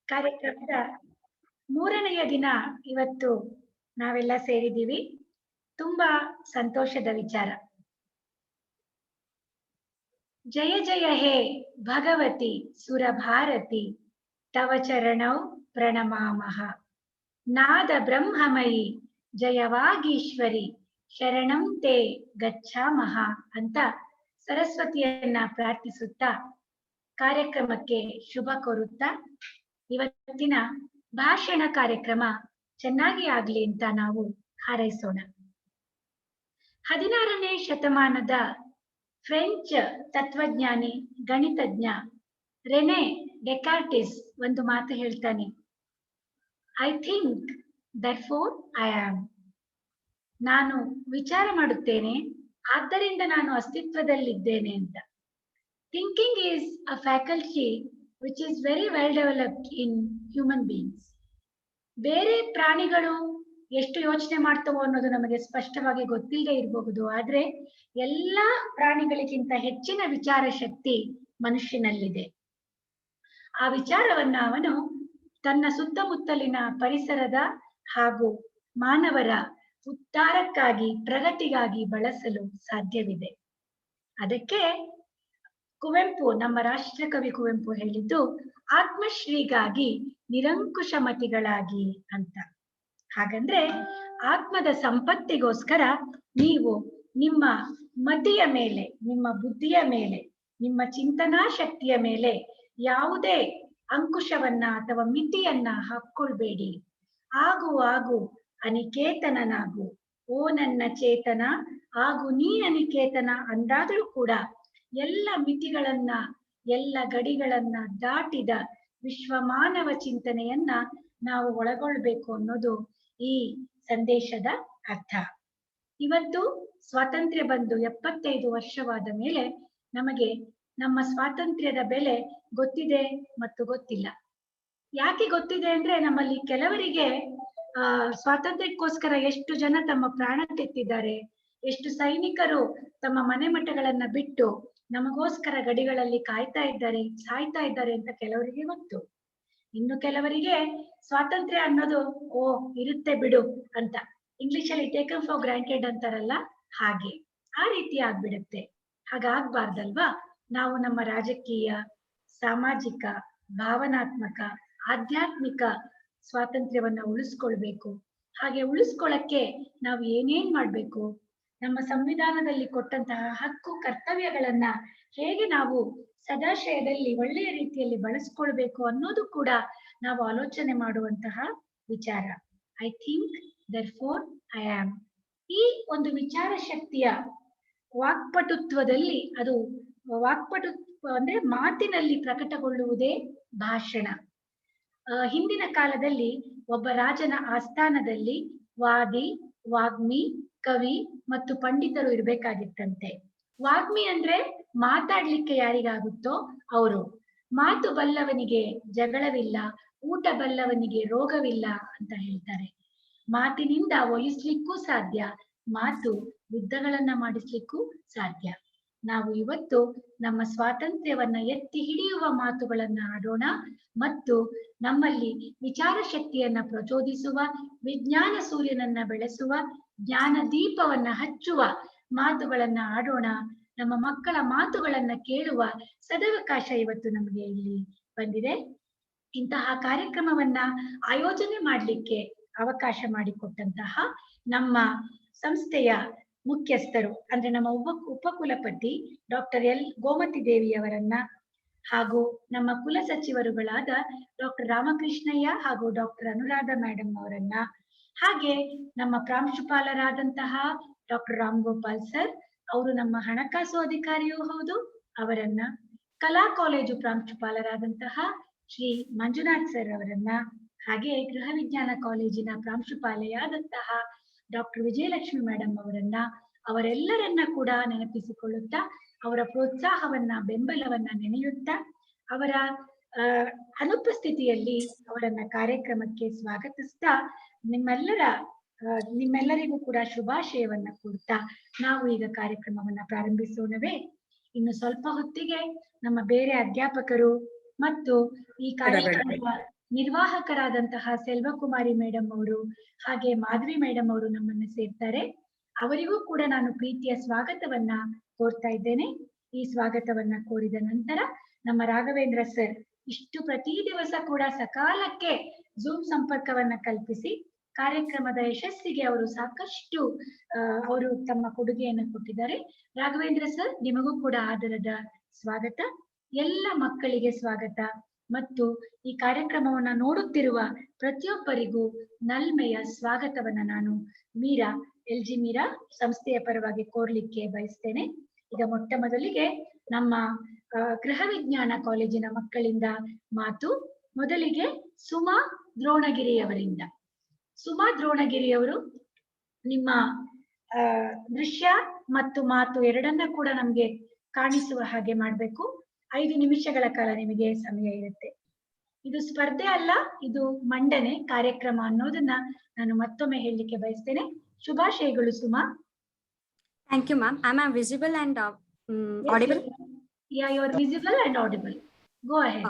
ಕಾರ್ಯಕ್ರಮದ ಮೂರನೆಯ ದಿನ ಇವತ್ತು ನಾವೆಲ್ಲ ಸೇರಿದ್ದೀವಿ. ತುಂಬಾ ಸಂತೋಷದ ವಿಚಾರ. ಜಯ ಜಯ ಹೇ ಭಗವತಿ ಸುರಭಾರತಿ ತವ ಚರಣೌ ಪ್ರಣಮಾಮಃ. ನಾದ ಬ್ರಹ್ಮಮಯಿ ಜಯವಾಗೀಶ್ವರಿ ಶರಣಂ ತೇ ಗಚ್ಛಾಮಃ ಅಂತ ಸರಸ್ವತಿಯನ್ನ ಪ್ರಾರ್ಥಿಸುತ್ತಾ ಕಾರ್ಯಕ್ರಮಕ್ಕೆ ಶುಭ ಕೋರುತ್ತಾ ಇವತ್ತಿನ ಭಾಷಣ ಕಾರ್ಯಕ್ರಮ ಚೆನ್ನಾಗಿ ಆಗ್ಲಿ ಅಂತ ನಾವು ಹಾರೈಸೋಣ. 16ನೇ ಶತಮಾನದ ಫ್ರೆಂಚ್ ತತ್ವಜ್ಞಾನಿ ಗಣಿತಜ್ಞ ರೆನೆ ಡೆಕಾರ್ಟಿಸ್ ಒಂದು ಮಾತು ಹೇಳ್ತಾನೆ, I think therefore I am. ನಾನು ವಿಚಾರ ಮಾಡುತ್ತೇನೆ, ಆದ್ದರಿಂದ ನಾನು ಅಸ್ತಿತ್ವದಲ್ಲಿದ್ದೇನೆ ಅಂತ. Thinking is a faculty which is very well developed in human beings. ಬೇರೆ ಪ್ರಾಣಿಗಳು ಎಷ್ಟು ಯೋಚನೆ ಮಾಡ್ತವೋ ಅನ್ನೋದು ನಮಗೆ ಸ್ಪಷ್ಟವಾಗಿ ಗೊತ್ತಿಲ್ಲದೆ ಇರಬಹುದು, ಆದ್ರೆ ಎಲ್ಲಾ ಪ್ರಾಣಿಗಳಿಗಿಂತ ಹೆಚ್ಚಿನ ವಿಚಾರ ಶಕ್ತಿ ಮನುಷ್ಯನಲ್ಲಿದೆ. ಆ ವಿಚಾರವನ್ನ ಅವನು ತನ್ನ ಸುತ್ತಮುತ್ತಲಿನ ಪರಿಸರದ ಹಾಗೂ ಮಾನವರ ಉದ್ಧಾರಕ್ಕಾಗಿ ಪ್ರಗತಿಗಾಗಿ ಬಳಸಲು ಸಾಧ್ಯವಿದೆ. ಅದಕ್ಕೆ ಕುವೆಂಪು, ನಮ್ಮ ರಾಷ್ಟ್ರಕವಿ ಕುವೆಂಪು ಹೇಳಿದ್ದು, ಆತ್ಮಶ್ರೀಗಾಗಿ ನಿರಂಕುಶ ಮತಿಗಳಾಗಿ ಅಂತ. ಹಾಗಂದ್ರೆ ಆತ್ಮದ ಸಂಪತ್ತಿಗೋಸ್ಕರ ನೀವು ನಿಮ್ಮ ಮತಿಯ ಮೇಲೆ, ನಿಮ್ಮ ಬುದ್ಧಿಯ ಮೇಲೆ, ನಿಮ್ಮ ಚಿಂತನಾ ಶಕ್ತಿಯ ಮೇಲೆ ಯಾವುದೇ ಅಂಕುಶವನ್ನ ಅಥವಾ ಮಿತಿಯನ್ನ ಹಾಕೊಳ್ಬೇಡಿ. ಆಗು ಅನಿಕೇತನನಾಗು, ಓ ನನ್ನ ಚೇತನ ಆಗು ನೀ ಅನಿಕೇತನ ಅಂದಾದ್ರೂ ಕೂಡ ಎಲ್ಲ ಮಿತಿಗಳನ್ನ, ಎಲ್ಲ ಗಡಿಗಳನ್ನ ದಾಟಿದ ವಿಶ್ವಮಾನವ ಚಿಂತನೆಯನ್ನ ನಾವು ಒಳಗೊಳ್ಬೇಕು ಅನ್ನೋದು ಈ ಸಂದೇಶದ ಅರ್ಥ. ಇವತ್ತು ಸ್ವಾತಂತ್ರ್ಯ ಬಂದು 75 ವರ್ಷವಾದ ಮೇಲೆ ನಮಗೆ ನಮ್ಮ ಸ್ವಾತಂತ್ರ್ಯದ ಬೆಲೆ ಗೊತ್ತಿದೆ ಮತ್ತು ಗೊತ್ತಿಲ್ಲ. ಯಾಕೆ ಗೊತ್ತಿದೆ ಅಂದ್ರೆ, ನಮ್ಮಲ್ಲಿ ಕೆಲವರಿಗೆ ಸ್ವಾತಂತ್ರ್ಯಕ್ಕೋಸ್ಕರ ಎಷ್ಟು ಜನ ತಮ್ಮ ಪ್ರಾಣ ತೆತ್ತಿದ್ದಾರೆ, ಎಷ್ಟು ಸೈನಿಕರು ತಮ್ಮ ಮನೆ ಮಠಗಳನ್ನ ಬಿಟ್ಟು ನಮಗೋಸ್ಕರ ಗಡಿಗಳಲ್ಲಿ ಕಾಯ್ತಾ ಇದ್ದಾರೆ, ಸಾಯ್ತಾ ಇದ್ದಾರೆ ಅಂತ ಕೆಲವರಿಗೆ ಗೊತ್ತು. ಇನ್ನು ಕೆಲವರಿಗೆ ಸ್ವಾತಂತ್ರ್ಯ ಅನ್ನೋದು ಓ ಇರುತ್ತೆ ಬಿಡು ಅಂತ, ಇಂಗ್ಲಿಷ್ ಅಲ್ಲಿ ಟೇಕನ್ ಫಾರ್ ಗ್ರಾಂಟೆಡ್ ಅಂತಾರಲ್ಲ, ಹಾಗೆ ಆ ರೀತಿ ಆಗ್ಬಿಡುತ್ತೆ. ಹಾಗಾಗ್ಬಾರ್ದಲ್ವಾ? ನಾವು ನಮ್ಮ ರಾಜಕೀಯ, ಸಾಮಾಜಿಕ, ಭಾವನಾತ್ಮಕ, ಆಧ್ಯಾತ್ಮಿಕ ಸ್ವಾತಂತ್ರ್ಯವನ್ನ ಉಳಿಸ್ಕೊಳ್ಬೇಕು. ಹಾಗೆ ಉಳಿಸ್ಕೊಳ್ಳಕ್ಕೆ ನಾವು ಏನೇನ್ ಮಾಡ್ಬೇಕು, ನಮ್ಮ ಸಂವಿಧಾನದಲ್ಲಿ ಕೊಟ್ಟಂತಹ ಹಕ್ಕು ಕರ್ತವ್ಯಗಳನ್ನ ಹೇಗೆ ನಾವು ಸದಾಶಯದಲ್ಲಿ ಒಳ್ಳೆಯ ರೀತಿಯಲ್ಲಿ ಬಳಸ್ಕೊಳ್ಬೇಕು ಅನ್ನೋದು ಕೂಡ ನಾವು ಆಲೋಚನೆ ಮಾಡುವಂತಹ ವಿಚಾರ. I think therefore I am. ಈ ಒಂದು ವಿಚಾರ ಶಕ್ತಿಯ ವಾಕ್ಪಟುತ್ವದಲ್ಲಿ, ಅದು ವಾಕ್ಪಟುತ್ವ ಅಂದ್ರೆ ಮಾತಿನಲ್ಲಿ ಪ್ರಕಟಗೊಳ್ಳುವುದೇ ಭಾಷಣ. ಹಿಂದಿನ ಕಾಲದಲ್ಲಿ ಒಬ್ಬ ರಾಜನ ಆಸ್ಥಾನದಲ್ಲಿ ವಾದಿ, ವಾಗ್ಮಿ, ಕವಿ ಮತ್ತು ಪಂಡಿತರು ಇರ್ಬೇಕಾಗಿತ್ತಂತೆ. ವಾಗ್ಮಿ ಅಂದ್ರೆ ಮಾತಾಡ್ಲಿಕ್ಕೆ ಯಾರಿಗಾಗುತ್ತೋ ಅವರು. ಮಾತು ಬಲ್ಲವನಿಗೆ ಜಗಳವಿಲ್ಲ, ಊಟ ಬಲ್ಲವನಿಗೆ ರೋಗವಿಲ್ಲ ಅಂತ ಹೇಳ್ತಾರೆ. ಮಾತಿನಿಂದ ಒಲಿಸ್ಲಿಕ್ಕೂ ಸಾಧ್ಯ, ಮಾತು ಯುದ್ಧಗಳನ್ನ ಮಾಡಿಸ್ಲಿಕ್ಕೂ ಸಾಧ್ಯ. ನಾವು ಇವತ್ತು ನಮ್ಮ ಸ್ವಾತಂತ್ರ್ಯವನ್ನ ಎತ್ತಿ ಹಿಡಿಯುವ ಮಾತುಗಳನ್ನ ಆಡೋಣ ಮತ್ತು ನಮ್ಮಲ್ಲಿ ವಿಚಾರ ಶಕ್ತಿಯನ್ನ ಪ್ರಚೋದಿಸುವ, ವಿಜ್ಞಾನ ಸೂರ್ಯನನ್ನ ಬೆಳೆಸುವ, ಜ್ಞಾನ ದೀಪವನ್ನ ಹಚ್ಚುವ ಮಾತುಗಳನ್ನ ಆಡೋಣ. ನಮ್ಮ ಮಕ್ಕಳ ಮಾತುಗಳನ್ನ ಕೇಳುವ ಸದವಕಾಶ ಇವತ್ತು ನಮಗೆ ಇಲ್ಲಿ ಬಂದಿದೆ. ಇಂತಹ ಕಾರ್ಯಕ್ರಮವನ್ನ ಆಯೋಜನೆ ಮಾಡ್ಲಿಕ್ಕೆ ಅವಕಾಶ ಮಾಡಿಕೊಟ್ಟಂತಹ ನಮ್ಮ ಸಂಸ್ಥೆಯ ಮುಖ್ಯಸ್ಥರು ಅಂದ್ರೆ ನಮ್ಮ ಉಪಕುಲಪತಿ ಡಾಕ್ಟರ್ ಎಲ್ ಗೋಮತಿ ದೇವಿಯವರನ್ನ, ಹಾಗೂ ನಮ್ಮ ಕುಲ ಸಚಿವರುಗಳಾದ ಡಾಕ್ಟರ್ ರಾಮಕೃಷ್ಣಯ್ಯ ಹಾಗೂ ಡಾಕ್ಟರ್ ಅನುರಾಧ ಮೇಡಮ್ ಅವರನ್ನ, ಹಾಗೆ ನಮ್ಮ ಪ್ರಾಂಶುಪಾಲರಾದಂತಹ ಡಾಕ್ಟರ್ ರಾಮ್ ಗೋಪಾಲ್ ಸರ್, ಅವರು ನಮ್ಮ ಹಣಕಾಸು ಅಧಿಕಾರಿಯೂ ಹೌದು, ಅವರನ್ನ, ಕಲಾ ಕಾಲೇಜು ಪ್ರಾಂಶುಪಾಲರಾದಂತಹ ಶ್ರೀ ಮಂಜುನಾಥ್ ಸರ್ ಅವರನ್ನ, ಹಾಗೆ ಗೃಹ ವಿಜ್ಞಾನ ಕಾಲೇಜಿನ ಪ್ರಾಂಶುಪಾಲೆಯಾದಂತಹ ಡಾಕ್ಟರ್ ವಿಜಯಲಕ್ಷ್ಮಿ ಮೇಡಮ್ ಅವರನ್ನ, ಅವರೆಲ್ಲರನ್ನ ಕೂಡ ನೆನಪಿಸಿಕೊಳ್ಳುತ್ತಾ, ಅವರ ಪ್ರೋತ್ಸಾಹವನ್ನ, ಬೆಂಬಲವನ್ನ ನೆನೆಯುತ್ತಾ, ಅವರ ಅನುಪಸ್ಥಿತಿಯಲ್ಲಿ ಅವರನ್ನ ಕಾರ್ಯಕ್ರಮಕ್ಕೆ ಸ್ವಾಗತಿಸ್ತಾ ನಿಮ್ಮೆಲ್ಲರಿಗೂ ಕೂಡ ಶುಭಾಶಯವನ್ನ ಕೊಡ್ತಾ ನಾವು ಈಗ ಕಾರ್ಯಕ್ರಮವನ್ನ ಪ್ರಾರಂಭಿಸೋಣವೇ. ಇನ್ನು ಸ್ವಲ್ಪ ಹೊತ್ತಿಗೆ ನಮ್ಮ ಬೇರೆ ಅಧ್ಯಾಪಕರು ಮತ್ತು ಈ ಕಾರ್ಯಕ್ರಮದ ನಿರ್ವಾಹಕರಾದಂತಹ ಸೆಲ್ವಕುಮಾರಿ ಮೇಡಮ್ ಅವರು ಹಾಗೆ ಮಾಧವಿ ಮೇಡಮ್ ಅವರು ನಮ್ಮನ್ನು ಸೇರ್ತಾರೆ. ಅವರಿಗೂ ಕೂಡ ನಾನು ಪ್ರೀತಿಯ ಸ್ವಾಗತವನ್ನ ಕೋರ್ತಾ ಇದ್ದೇನೆ. ಈ ಸ್ವಾಗತವನ್ನ ಕೋರಿದ ನಂತರ ನಮ್ಮ ರಾಘವೇಂದ್ರ ಸರ್ ಇಷ್ಟು ಪ್ರತಿ ದಿವಸ ಕೂಡ ಸಕಾಲಕ್ಕೆ ಜೂಮ್ ಸಂಪರ್ಕವನ್ನ ಕಲ್ಪಿಸಿ ಕಾರ್ಯಕ್ರಮದ ಯಶಸ್ಸಿಗೆ ಅವರು ಸಾಕಷ್ಟು ಅವರು ತಮ್ಮ ಕೊಡುಗೆಯನ್ನು ಕೊಟ್ಟಿದ್ದಾರೆ. ರಾಘವೇಂದ್ರ ಸರ್, ನಿಮಗೂ ಕೂಡ ಆದರದ ಸ್ವಾಗತ. ಎಲ್ಲ ಮಕ್ಕಳಿಗೆ ಸ್ವಾಗತ ಮತ್ತು ಈ ಕಾರ್ಯಕ್ರಮವನ್ನ ನೋಡುತ್ತಿರುವ ಪ್ರತಿಯೊಬ್ಬರಿಗೂ ನಲ್ಮೆಯ ಸ್ವಾಗತವನ್ನ ನಾನು ಮೀರಾ LG ಮೀರಾ ಸಂಸ್ಥೆಯ ಪರವಾಗಿ ಕೋರ್ಲಿಕ್ಕೆ ಬಯಸ್ತೇನೆ. ಈಗ ಮೊಟ್ಟ ಮೊದಲಿಗೆ ನಮ್ಮ ಗೃಹ ವಿಜ್ಞಾನ ಕಾಲೇಜಿನ ಮಕ್ಕಳಿಂದ ಮಾತು. ಮೊದಲಿಗೆ ಸುಮಾ ದ್ರೋಣಗಿರಿಯವರಿಂದ. ಸುಮಾ ದ್ರೋಣಗಿರಿಯವರು ನಿಮ್ಮ ದೃಶ್ಯ ಮತ್ತು ಮಾತು ಎರಡನ್ನ ಕೂಡ ನಮ್ಗೆ ಕಾಣಿಸುವ ಹಾಗೆ ಮಾಡ್ಬೇಕು. 5 ನಿಮಿಷಗಳ ಕಾಲ ನಿಮಗೆ ಸಮಯ ಇರುತ್ತೆ. ಇದು ಸ್ಪರ್ಧೆ ಅಲ್ಲ, ಇದು ಮಂಡನೆ ಕಾರ್ಯಕ್ರಮ ಅನ್ನೋದನ್ನ ನಾನು ಮತ್ತೊಮ್ಮೆ ಹೇಳಲಿಕ್ಕೆ ಬಯಸ್ತೇನೆ. ಶುಭಾಶಯಗಳು Suma. Thank you, ma'am. Am I visible and audible? Yeah, you are visible and audible. Go ahead.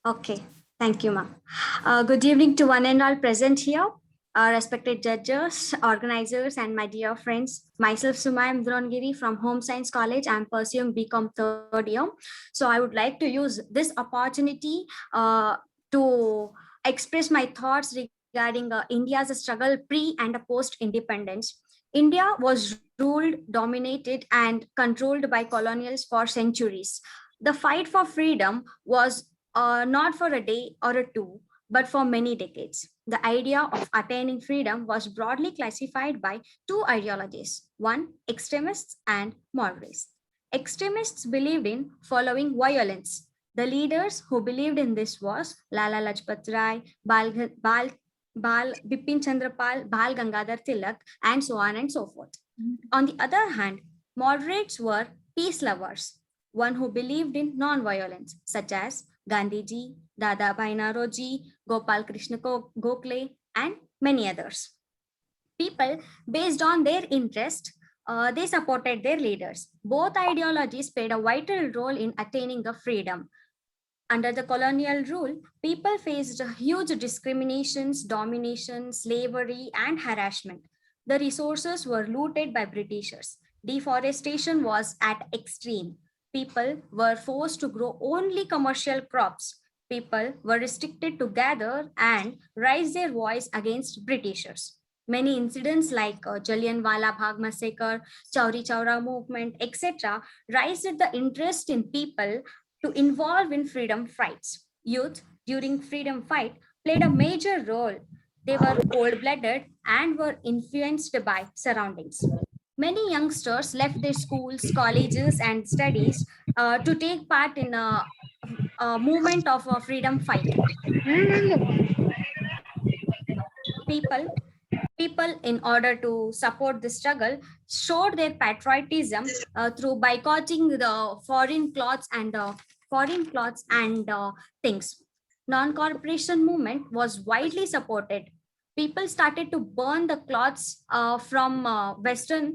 Okay. Thank you, ma'am. Good evening to one and all present here, respected judges, organizers, and my dear friends. Myself, Sumayam Dronagiri from Home Science College. I'm pursuing BCom third year. So I would like to use this opportunity to express my thoughts regarding India's struggle pre and post independence. India was ruled, dominated, and controlled by colonials for centuries. The fight for freedom was not for a day or a two, but for many decades. The idea of attaining freedom was broadly classified by 2 ideologies: one, extremists and moderates. Extremists believed in following violence. The leaders who believed in this was Lala Lajpat Rai, Bal Bipin Chandra Pal, Bal Gangadhar Tilak, and so on and so forth. On the other hand, moderates were peace lovers, one who believed in non-violence, such as Gandhiji, Dadabhai Naoroji, Gopal Krishna Gokhale, and many others. People, based on their interest, they supported their leaders. Both ideologies played a vital role in attaining the freedom. Under the colonial rule, people faced huge discriminations, domination, slavery, and harassment. The resources were looted by Britishers. Deforestation was at extreme. People were forced to grow only commercial crops. People were restricted to gather and raise their voice against Britishers. Many incidents like Jallianwala Bagh massacre, Chauri Chaura movement, etc. raised the interest in people to involve in freedom fights. Youth during freedom fight played a major role. They were cold-blooded and were influenced by surroundings. Many youngsters left their schools, colleges, and studies to take part in a movement of a freedom fight. People, in order to support the struggle, showed their patriotism through boycotting the foreign clothes and things. Non-cooperation movement was widely supported. People started to burn the cloths from Western,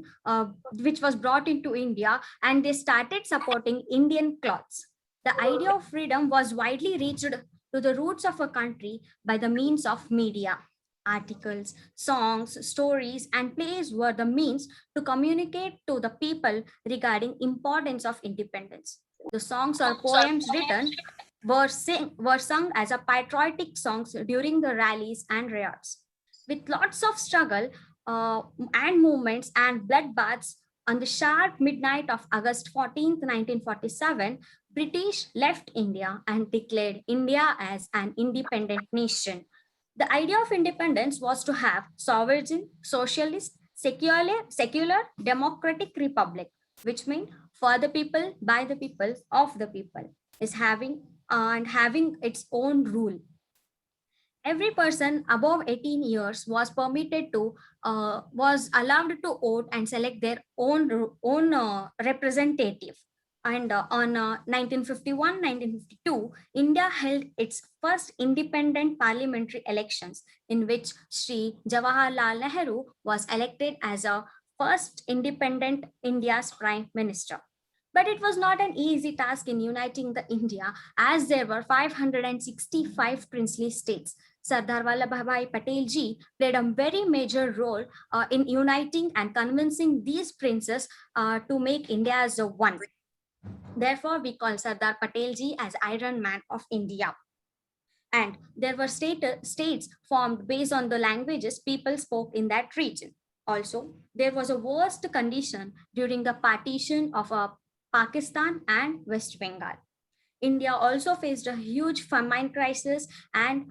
which was brought into India, and they started supporting Indian cloths. The idea of freedom was widely reached to the roots of a country by the means of media. Articles, songs, stories, and plays were the means to communicate to the people regarding importance of independence. The songs or poems written were sung as a patriotic songs during the rallies and riots. With lots of struggle and movements and bloodbaths, on the sharp midnight of August 14th, 1947, British left India and declared India as an independent nation. The idea of independence was to have sovereign, socialist, secular, democratic republic, which means for the people, by the people, of the people, is having its own rule. Every person above 18 years was allowed to vote and select their own representative. And on 1951-1952, India held its first independent parliamentary elections, in which Sri Jawaharlal Nehru was elected as a first independent India's prime minister. But it was not an easy task in uniting the India, as there were 565 princely states. Sardar Vallabhbhai Patel ji played a very major role in uniting and convincing these princes to make India as a one. Therefore, we call Sardar Patel ji as Iron Man of India. And there were states formed based on the languages people spoke in that region. Also, there was a worst condition during the partition of Pakistan and West Bengal. India also faced a huge famine crisis and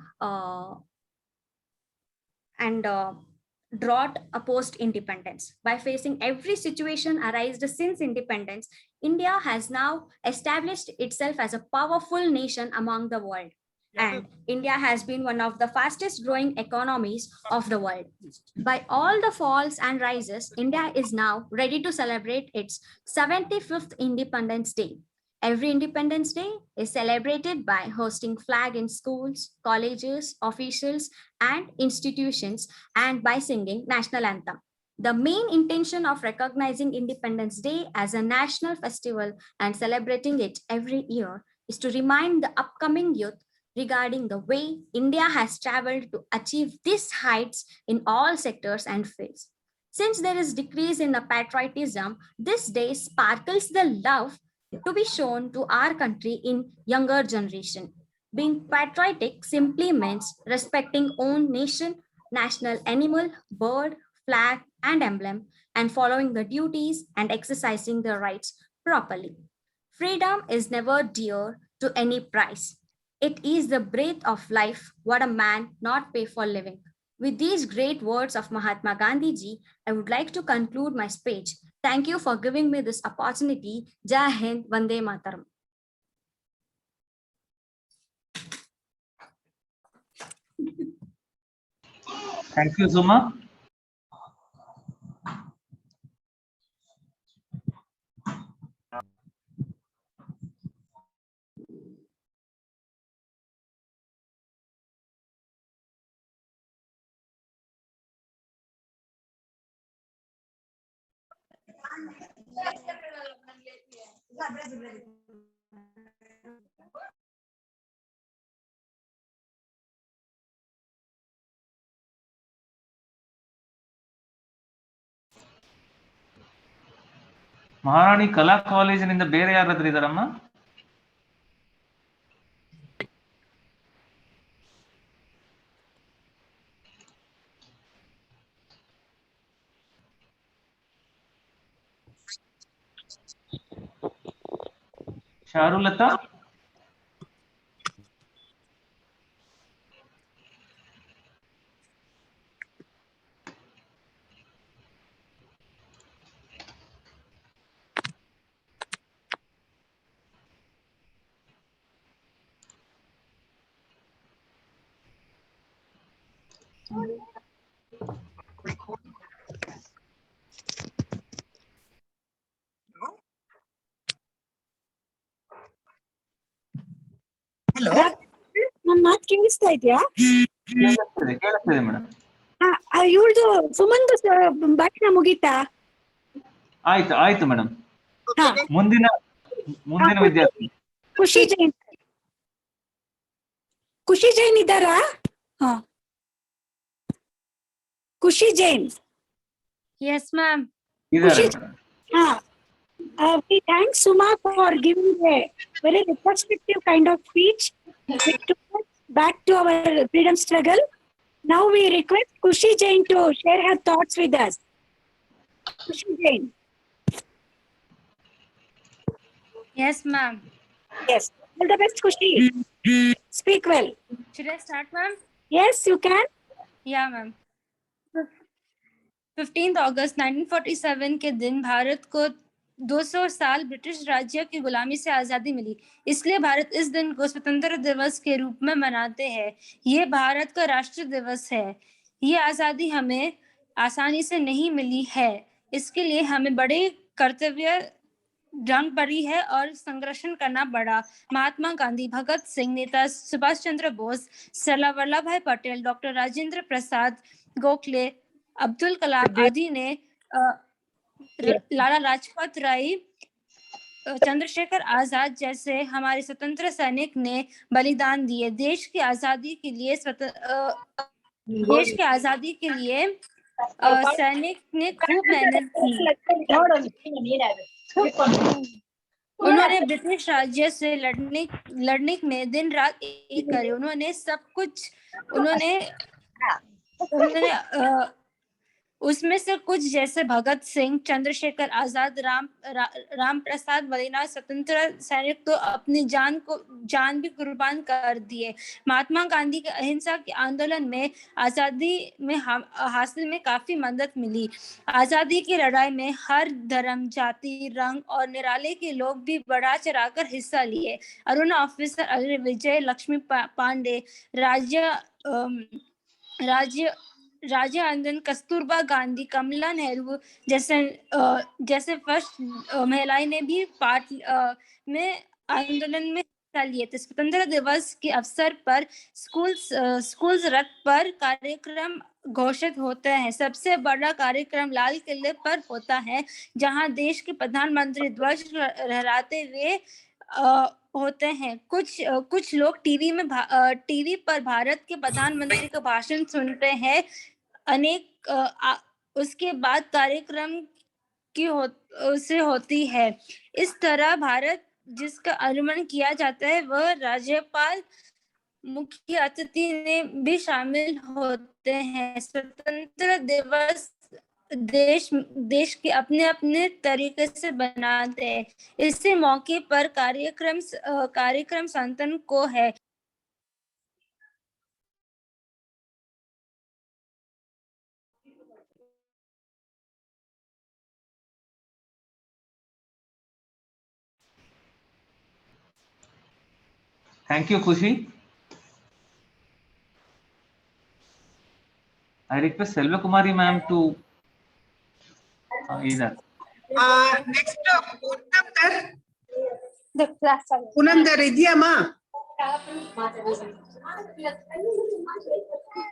drought post independence. By facing every situation arised since independence, India has now established itself as a powerful nation among the world. And India has been one of the fastest growing economies of the world. By all the falls and rises, India is now ready to celebrate its 75th Independence Day. Every Independence Day is celebrated by hosting flag in schools, colleges, officials, and institutions, and by singing national anthem. The main intention of recognizing Independence Day as a national festival and celebrating it every year is to remind the upcoming youth regarding the way India has traveled to achieve these heights in all sectors and fields. Since there is decrease in the patriotism, this day sparkles the love to be shown to our country in younger generation. Being patriotic simply means respecting own nation, national animal, bird, flag, and emblem, and following the duties and exercising the rights properly. Freedom is never dear to any price. It is the breath of life, what a man not pay for living. With these great words of Mahatma Gandhi ji, I would like to conclude my speech. Thank you for giving me this opportunity. Jai Hind, Vande Mataram. Thank you, Zuma. ಮಹಾರಾಣಿ ಕಲಾ ಕಾಲೇಜಿನಿಂದ ಬೇರೆ ಯಾರಾದ್ರೂ ಇದಾರಮ್ಮ? Charulata? Hello, ನನ್ನ ಮಾತು ಕೇಳಿಸ್ತಾ ಇದೆಯಾ? ಕೇಳಿಸ್ತದೆ madam. ಇವಳ್ದು ಸುಮಂದು ಭಾಷಣ ಮುಗೀತಾ? ಆಯ್ತು ಮೇಡಮ್. ಮುಂದಿನ ವಿದ್ಯಾರ್ಥಿ ಖುಷಿ ಜೈನ್ ಇದ್ದಾರಾ? ಖುಷಿ Jain. Yes, ma'am. We thank Suma for giving a very retrospective kind of speech. It took us back to our freedom struggle. Now we request Khushi Jain to share her thoughts with us. Khushi Jain. Yes, ma'am. Yes. All the best, Khushi. Speak well. Should I start, ma'am? Yes, you can. Yeah, ma'am. 15 अगस्त 1947 के दिन भारत को 200 साल British राज्य की गुलामी से आजादी मिली। इसलिए भारत इस दिन को स्वतंत्रता दिवस के रूप में मनाते हैं। ये भारत का राष्ट्रीय दिवस है। ये आजादी हमें आसानी से नहीं मिली है, इसके लिए हमें बड़े कर्तव्य जंग पड़ी है और संघर्ष करना पड़ा। महात्मा गांधी, भगत सिंह, नेता सुभाष चंद्र बोस, सरदार वल्लभ भाई पटेल, डॉक्टर राजेंद्र प्रसाद गोखले, अब्दुल कलाम आदि ने लाला लाजपत राय चंद्रशेखर आजाद जैसे हमारे स्वतंत्र सैनिक ने बलिदान दिए। देश की आजादी के लिए सैनिक ने खूब मेहनत की। उन्होंने ब्रिटिश राज्य से लड़ने में दिन रात एक करे। उन्होंने सब कुछ उन्होंने उसमें से कुछ जैसे भगत सिंह, चंद्रशेखर आजाद, राम प्रसाद बलिदान स्वतंत्र सैनिक तो अपनी जान भी कुर्बान कर दिए। महात्मा गांधी के अहिंसा के आंदोलन में आजादी में हासिल में काफी मदद मिली। आजादी की लड़ाई में हर धर्म, जाति, रंग और निराले के लोग भी बढ़ा चढ़ाकर हिस्सा लिए। अरुणा ऑफिसर, अग्र विजय लक्ष्मी पांडे, राजा आनंद, कस्तूरबा गांधी, कमला नेहरू जैसे फर्स्ट महिलाएं ने भी में आंदोलन में हिस्सा लिए थे। स्वतंत्रता दिवस के अवसर पर स्कूल्स रथ पर कार्यक्रम घोषित होते हैं। सबसे बड़ा कार्यक्रम लाल किले पर होता है, जहां देश के प्रधानमंत्री ध्वज लहराते हुए होते हैं। कुछ लोग टीवी पर भारत के प्रधानमंत्री का भाषण सुनते हैं। उसके बाद कार्यक्रम से होती है। इस तरह भारत जिसका आगमन किया जाता है वह राज्यपाल, मुख्य अतिथि ने भी शामिल होते हैं। स्वतंत्रता दिवस देश के अपने तरीके से बनाते हैं। इसी मौके पर कार्यक्रम संतन को है। Thank you, Kushi. I request Selva Kumari ma'am to either. Next, Poonam Dar idea ma.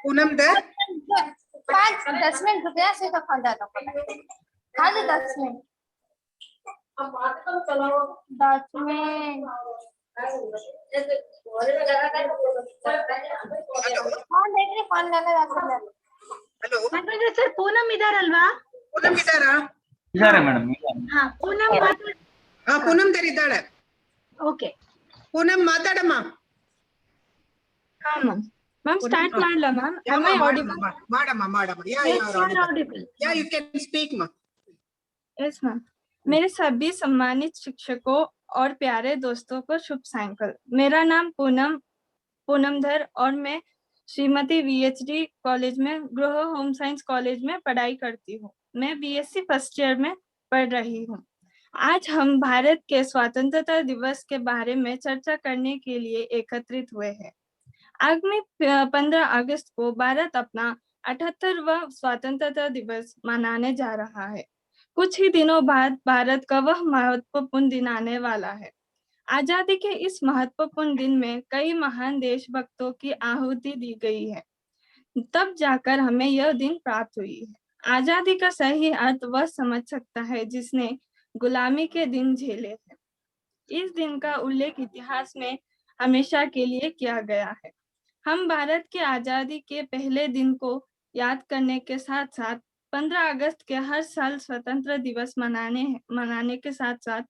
Poonam Dar. 5-10 minute रुक जा, से तो खा जाता खाली 10 मिनट 10 मिनट फोन लगा हेलो सर पूनम इधर अल्वा पूनम इधरा ಇದಾರೆ ಮೇಡಮ್. ಹಾ पूनम पूनम दर इದ್ದಾಳೆ. ಓಕೆ पूनम ಮಾತಾಡಮ್ಮ. ಹಾ ಮ್ಯಾಮ್ ಸ್ಟಾರ್ಟ್ ಮಾಡಲಾ ಮ್ಯಾಮ್? am I audible? ಮಾಡಮ್ಮ. Yeah, audible. Yeah, you can speak ma. Yes ma'am. मेरे सभी सम्मानित शिक्षकों और प्यारे दोस्तों को शुभ सायंकाल। मेरा नाम पूनमधर और मैं श्रीमती VHD कॉलेज में गृह होम साइंस कॉलेज में पढ़ाई करती हूँ। मैं BSc फर्स्ट ईयर में पढ़ रही हूँ। आज हम भारत के स्वतंत्रता दिवस के बारे में चर्चा करने के लिए एकत्रित हुए हैं। आगामी 15 अगस्त को भारत अपना 78वां स्वतंत्रता दिवस मनाने जा रहा है। कुछ ही दिनों बाद भारत का वह महत्वपूर्ण दिन आने वाला है। आजादी के इस महत्वपूर्ण दिन में कई महान देशभक्तों की आहुति दी गई है, तब जाकर हमें यह दिन प्राप्त हुई है। आजादी का सही अर्थ वह समझ सकता है जिसने गुलामी के दिन झेले हैं। इस दिन का उल्लेख इतिहास में हमेशा के लिए किया गया है। हम भारत की आजादी के पहले दिन को याद करने के साथ साथ 15 अगस्त के हर साल स्वतंत्र दिवस मनाने के साथ साथ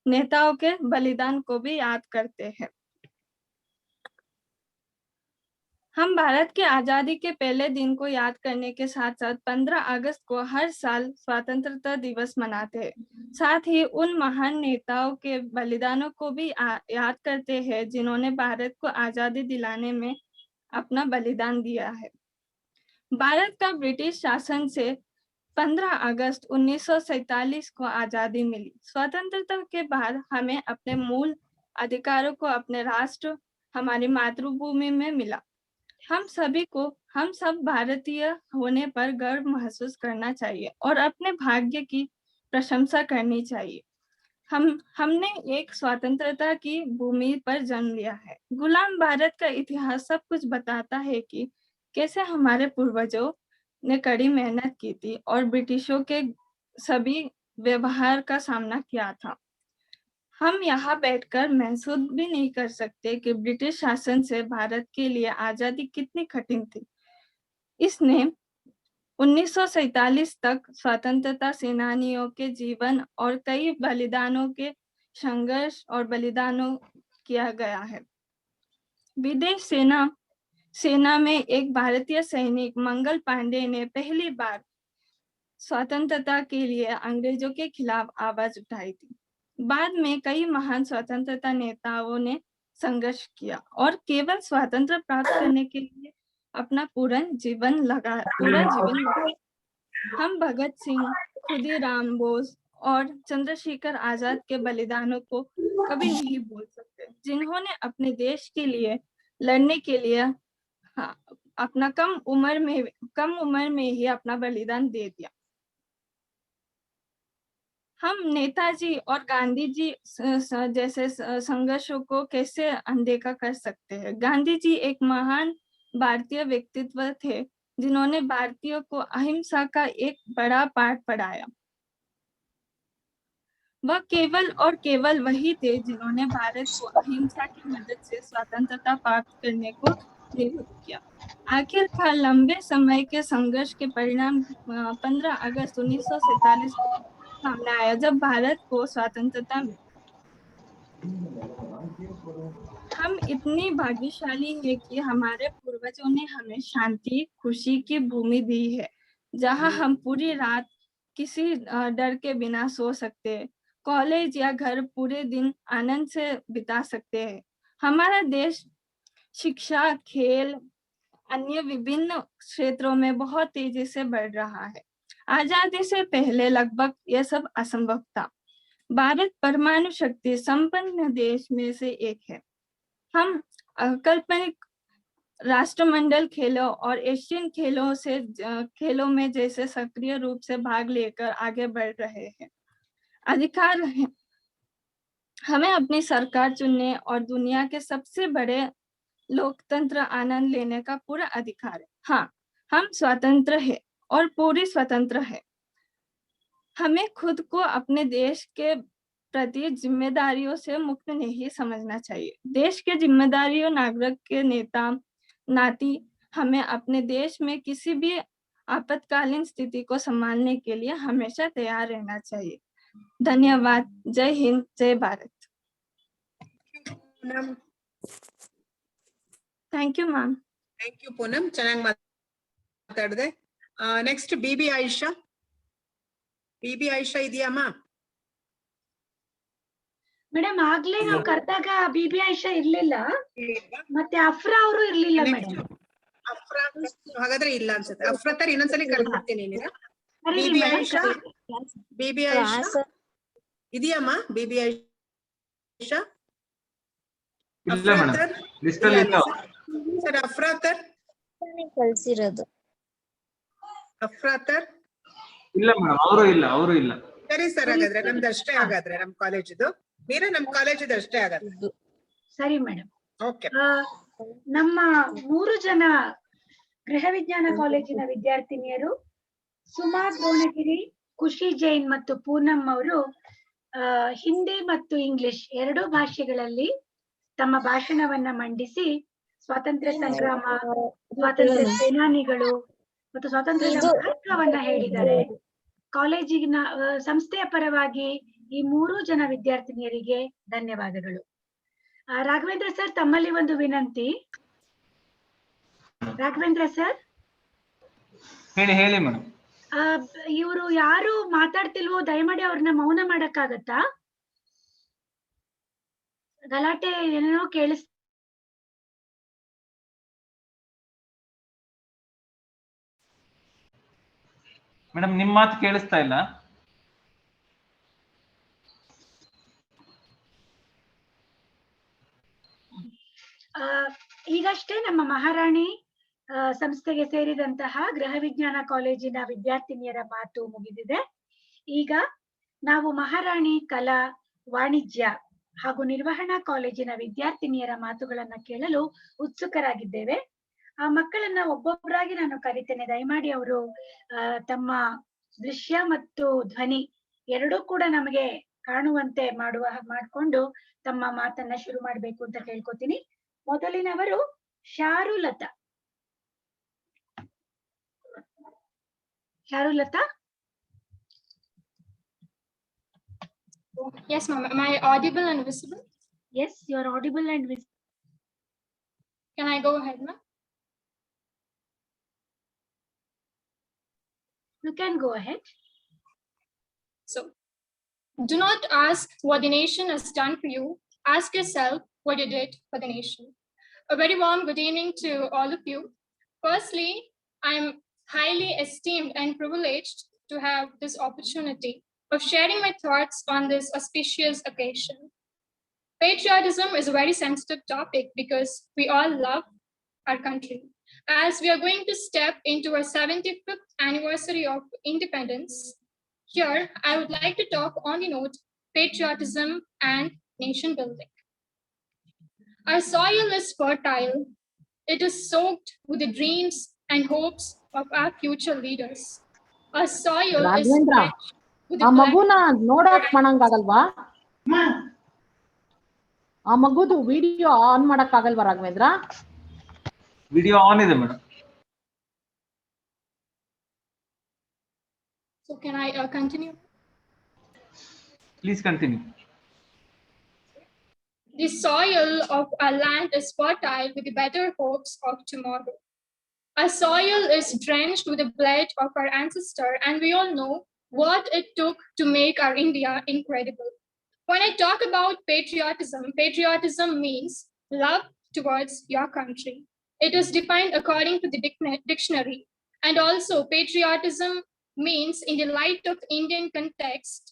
नेताओं के बलिदान को भी याद करते हैं। हम भारत की आजादी के पहले दिन को याद करने के साथ साथ 15 अगस्त को हर साल स्वतंत्रता दिवस मनाते हैं। साथ ही उन महान नेताओं के बलिदानों को भी याद करते हैं जिन्होंने भारत को आजादी दिलाने में अपना बलिदान दिया है। भारत का ब्रिटिश शासन से 15 अगस्त 1947 को आजादी मिली। स्वतंत्रता के बाद हमें अपने मूल अधिकारों को अपने राष्ट्र, हमारी मातृभूमि में मिला। हम सब भारतीय होने पर गर्व महसूस करना चाहिए और अपने भाग्य की प्रशंसा करनी चाहिए। हमने एक स्वतंत्रता की भूमि पर जन्म लिया है। गुलाम भारत का इतिहास सब कुछ बताता है कि कैसे हमारे पूर्वजों ने कड़ी मेहनत की थी और ब्रिटिशों के सभी व्यवहार का सामना किया था। हम यहाँ बैठकर महसूस भी नहीं कर सकते कि ब्रिटिश शासन से भारत के लिए आजादी कितनी कठिन थी। इसने 1947 तक स्वतंत्रता सेनानियों के जीवन और कई बलिदानों के संघर्ष और बलिदानों किया गया है। विदेश सेना में एक भारतीय सैनिक मंगल पांडे ने पहली बार स्वतंत्रता के लिए अंग्रेजों के खिलाफ आवाज उठाई थी। बाद में कई महान स्वतंत्रता नेताओं ने संघर्ष किया और केवल स्वतंत्र प्राप्त करने के लिए अपना पूरा जीवन लगाया। हम भगत सिंह, खुदीराम बोस और चंद्रशेखर आजाद के बलिदानों को कभी नहीं भूल सकते, जिन्होंने अपने देश के लिए लड़ने के लिए अपना कम उम्र में ही अपना बलिदान दे दिया। हम नेताजी और गांधी जी जैसे संघर्षों को कैसे अनदेखा कर सकते हैं। गांधी जी एक महान भारतीय व्यक्तित्व थे, जिन्होंने भारतीयों को अहिंसा का एक बड़ा पाठ पढ़ाया। वह केवल वही थे जिन्होंने भारत को अहिंसा की मदद से स्वतंत्रता प्राप्त करने को प्रेरित किया। आखिरकार लंबे समय के संघर्ष के परिणाम 15 अगस्त 1947 सामने आया, जब भारत को स्वतंत्रता मिली। हम इतनी भाग्यशाली हैं कि हमारे पूर्वजों ने हमें शांति, खुशी की भूमि दी है, जहां हम पूरी रात किसी डर के बिना सो सकते हैं, कॉलेज या घर पूरे दिन आनंद से बिता सकते हैं। हमारा देश शिक्षा, खेल, अन्य विभिन्न क्षेत्रों में बहुत तेजी से बढ़ रहा है। आजादी से पहले लगभग यह सब असंभव था। भारत परमाणु शक्ति संपन्न देश में से एक है। हम काल्पनिक राष्ट्रमंडल खेलों और एशियन खेलों में जैसे सक्रिय रूप से भाग लेकर आगे बढ़ रहे हैं। अधिकार है हमें अपनी सरकार चुनने और दुनिया के सबसे बड़े लोकतंत्र आनंद लेने का पूरा अधिकार है। हाँ, हम स्वतंत्र हैं और पूरी स्वतंत्र है। हमें खुद को अपने देश के प्रति जिम्मेदारियों से मुक्त नहीं समझना चाहिए। देश के जिम्मेदारियों नागरिक के नाती हमें अपने देश में किसी भी आपातकालीन स्थिति को संभालने के लिए हमेशा तैयार रहना चाहिए। धन्यवाद। जय हिंद, जय Bharat. Thank you ma'am. Thank you Poonam, ಚೆನ್ನಾಗಿ ಮಾತಾಡಿದೆ. ನೆಕ್ಸ್ಟ್ ಬಿಬಿ ಆಯಿಷಾ. ಬಿಬಿ ಆಯಿಷಾ ಇದೆಯಮ್ಮ? ಮೇಡಮ್ ಆಗ್ಲೇ ನಾವು ಕರೆದಾಗ ಬಿಬಿ ಆಯಿಷಾ ಇರ್ಲಿಲ್ಲ, ಮತ್ತೆ ಅಫ್ರಾ ಅವರು ಇರ್ಲಿಲ್ಲ ಮೇಡಮ್. ಅಫ್ರಾ ಹಾಗಾದ್ರೆ ಇಲ್ಲ ಅನ್ಸುತ್ತೆ. ಅಫ್ರಾತರ್ ಇನ್ನೊಂದ್ಸಲಿ ಕರೆದ್ಬಿಡ್ತೀನಿ. ಬಿಬಿ ಆಯಿಷಾ ಇದೆಯಮ್ಮ? ಬಿಬಿ ಆಯಿಷಾ ಇಲ್ಲ ಮೇಡಮ್, ಲಿಸ್ಟ್ ಅಲ್ಲಿ ಇಲ್ಲ ಸರ್. ಅಫ್ರಾತರ್ ಕಳ್ಸಿರೋದು. ಅಫ್ರಾತರ್ ಇಲ್ಲ ಮೇಡಮ್, ಅವರು ಇಲ್ಲ. ಸರಿ ಸರ್, ಹಾಗಾದ್ರೆ ನಮ್ದು ಅಷ್ಟೇ. ಹಾಗಾದ್ರೆ ನಮ್ ಕಾಲೇಜಿದು ಮೀರಾ, ನಮ್ ಕಾಲೇಜಿದು ಅಷ್ಟೇ ಹಾಗಾದ್ರೆ. ಸರಿ ಮೇಡಮ್. ಓಕೆ. ನಮ್ಮ 3 ಜನ ಗೃಹ ವಿಜ್ಞಾನ ಕಾಲೇಜಿನ ವಿದ್ಯಾರ್ಥಿನಿಯರು ಸುಮಾ ದ್ರೋಣಗಿರಿ, ಖುಷಿ ಜೈನ್ ಮತ್ತು ಪೂನಂ ಅವರು ಹಿಂದಿ ಮತ್ತು ಇಂಗ್ಲಿಷ್ 2 ಭಾಷೆಗಳಲ್ಲಿ ತಮ್ಮ ಭಾಷಣವನ್ನ ಮಂಡಿಸಿ ಸ್ವಾತಂತ್ರ್ಯ ಸಂಗ್ರಾಮ, ಸ್ವಾತಂತ್ರ್ಯ ಸೇನಾನಿಗಳು ಮತ್ತು ಸ್ವಾತಂತ್ರ್ಯದ ಮಹತ್ವವನ್ನ ಹೇಳಿದ್ದಾರೆ. ಕಾಲೇಜಿನ ಸಂಸ್ಥೆಯ ಪರವಾಗಿ ಈ 3 ಜನ ವಿದ್ಯಾರ್ಥಿನಿಯರಿಗೆ ಧನ್ಯವಾದಗಳು. ರಾಘವೇಂದ್ರ ಸರ್, ತಮ್ಮಲ್ಲಿ ಒಂದು ವಿನಂತಿ. ರಾಘವೇಂದ್ರ ಸರ್, ಹೇಳಿ ಮೇಡಮ್. ಇವರು ಯಾರು ಮಾತಾಡ್ತಿಲ್ವೋ ದಯಮಾಡಿ ಅವ್ರನ್ನ ಮೌನ ಮಾಡಕ್ಕಾಗತ್ತಾ? ಗಲಾಟೆ ಏನೇನೋ ಕೇಳಿಸ್ ಮೇಡಮ್, ನಿಮ್ ಮಾತು ಕೇಳಿಸ್ತಾ ಇಲ್ಲ. ಈಗಷ್ಟೇ ನಮ್ಮ ಮಹಾರಾಣಿ ಸಂಸ್ಥೆಗೆ ಸೇರಿದಂತಹ ಗೃಹ ವಿಜ್ಞಾನ ಕಾಲೇಜಿನ ವಿದ್ಯಾರ್ಥಿನಿಯರ ಮಾತು ಮುಗಿದಿದೆ. ಈಗ ನಾವು ಮಹಾರಾಣಿ ಕಲಾ, ವಾಣಿಜ್ಯ ಹಾಗೂ ನಿರ್ವಹಣಾ ಕಾಲೇಜಿನ ವಿದ್ಯಾರ್ಥಿನಿಯರ ಮಾತುಗಳನ್ನ ಕೇಳಲು ಉತ್ಸುಕರಾಗಿದ್ದೇವೆ. ಆ ಮಕ್ಕಳನ್ನ ಒಬ್ಬೊಬ್ಬರಾಗಿ ನಾನು ಕರಿತೇನೆ. ದಯಮಾಡಿ ಅವರು ತಮ್ಮ ದೃಶ್ಯ ಮತ್ತು ಧ್ವನಿ ಎರಡೂ ಕೂಡ ನಮಗೆ ಕಾಣುವಂತೆ ಮಾಡ್ಕೊಂಡು ತಮ್ಮ ಮಾತನ್ನ ಶುರು ಮಾಡ್ಬೇಕು ಅಂತ ಕೇಳ್ಕೊತೀನಿ. ಮೊದಲಿನವರು ಶಾರುಲತಾ. ಶಾರುಲತಾ. Yes, ma'am. Am I audible and visible? Yes, you are audible and visible. Can I go ahead, ma'am? You can go ahead. So, do not ask what the nation has done for you. Ask yourself what you did for the nation. A very warm good evening to all of you. Firstly, I'm highly esteemed and privileged to have this opportunity of sharing my thoughts on this auspicious occasion. Patriotism is a very sensitive topic because we all love our country. As we are going to step into our 75th anniversary of independence, here I would like to talk on the note patriotism and nation building. Our soil is fertile. It is soaked with the dreams and hopes of our future leaders. Our soil is Raghavendra, rich with ಆ the ಮಗುನ ನೋಡಕ್ ಮಾಡಂಗಾಗಲ್ವಾ? ಆ ಮಗುದು video on ಮಾಡಕ್ ಆಗಲ್ವಾ Raghavendra? Video on ಇದೆ madam. So can I continue? Please continue. The soil of our land is fertile with the better hopes of tomorrow. Our soil is drenched with the blood of our ancestor, and we all know what it took to make our India incredible. When I talk about patriotism, patriotism means love towards your country. It is defined according to the dictionary. And also patriotism means, in the light of Indian context,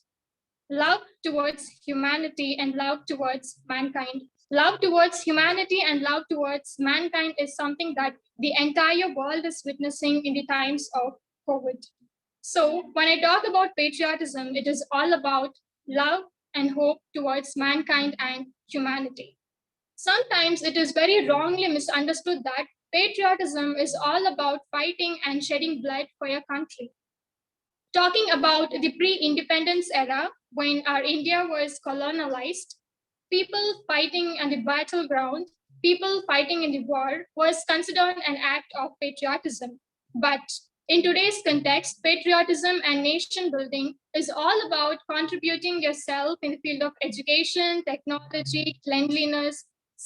love towards humanity and love towards mankind. Love towards humanity and love towards mankind is something that the entire world is witnessing in the times of COVID. So when I talk about patriotism, it is all about love and hope towards mankind and humanity. Sometimes it is very wrongly misunderstood that patriotism is all about fighting and shedding blood for your country. Talking about the pre-independence era, when our India was colonialized, people fighting on the battleground, people fighting in the war was considered an act of patriotism. But in today's context, patriotism and nation building is all about contributing yourself in the field of education, technology, cleanliness,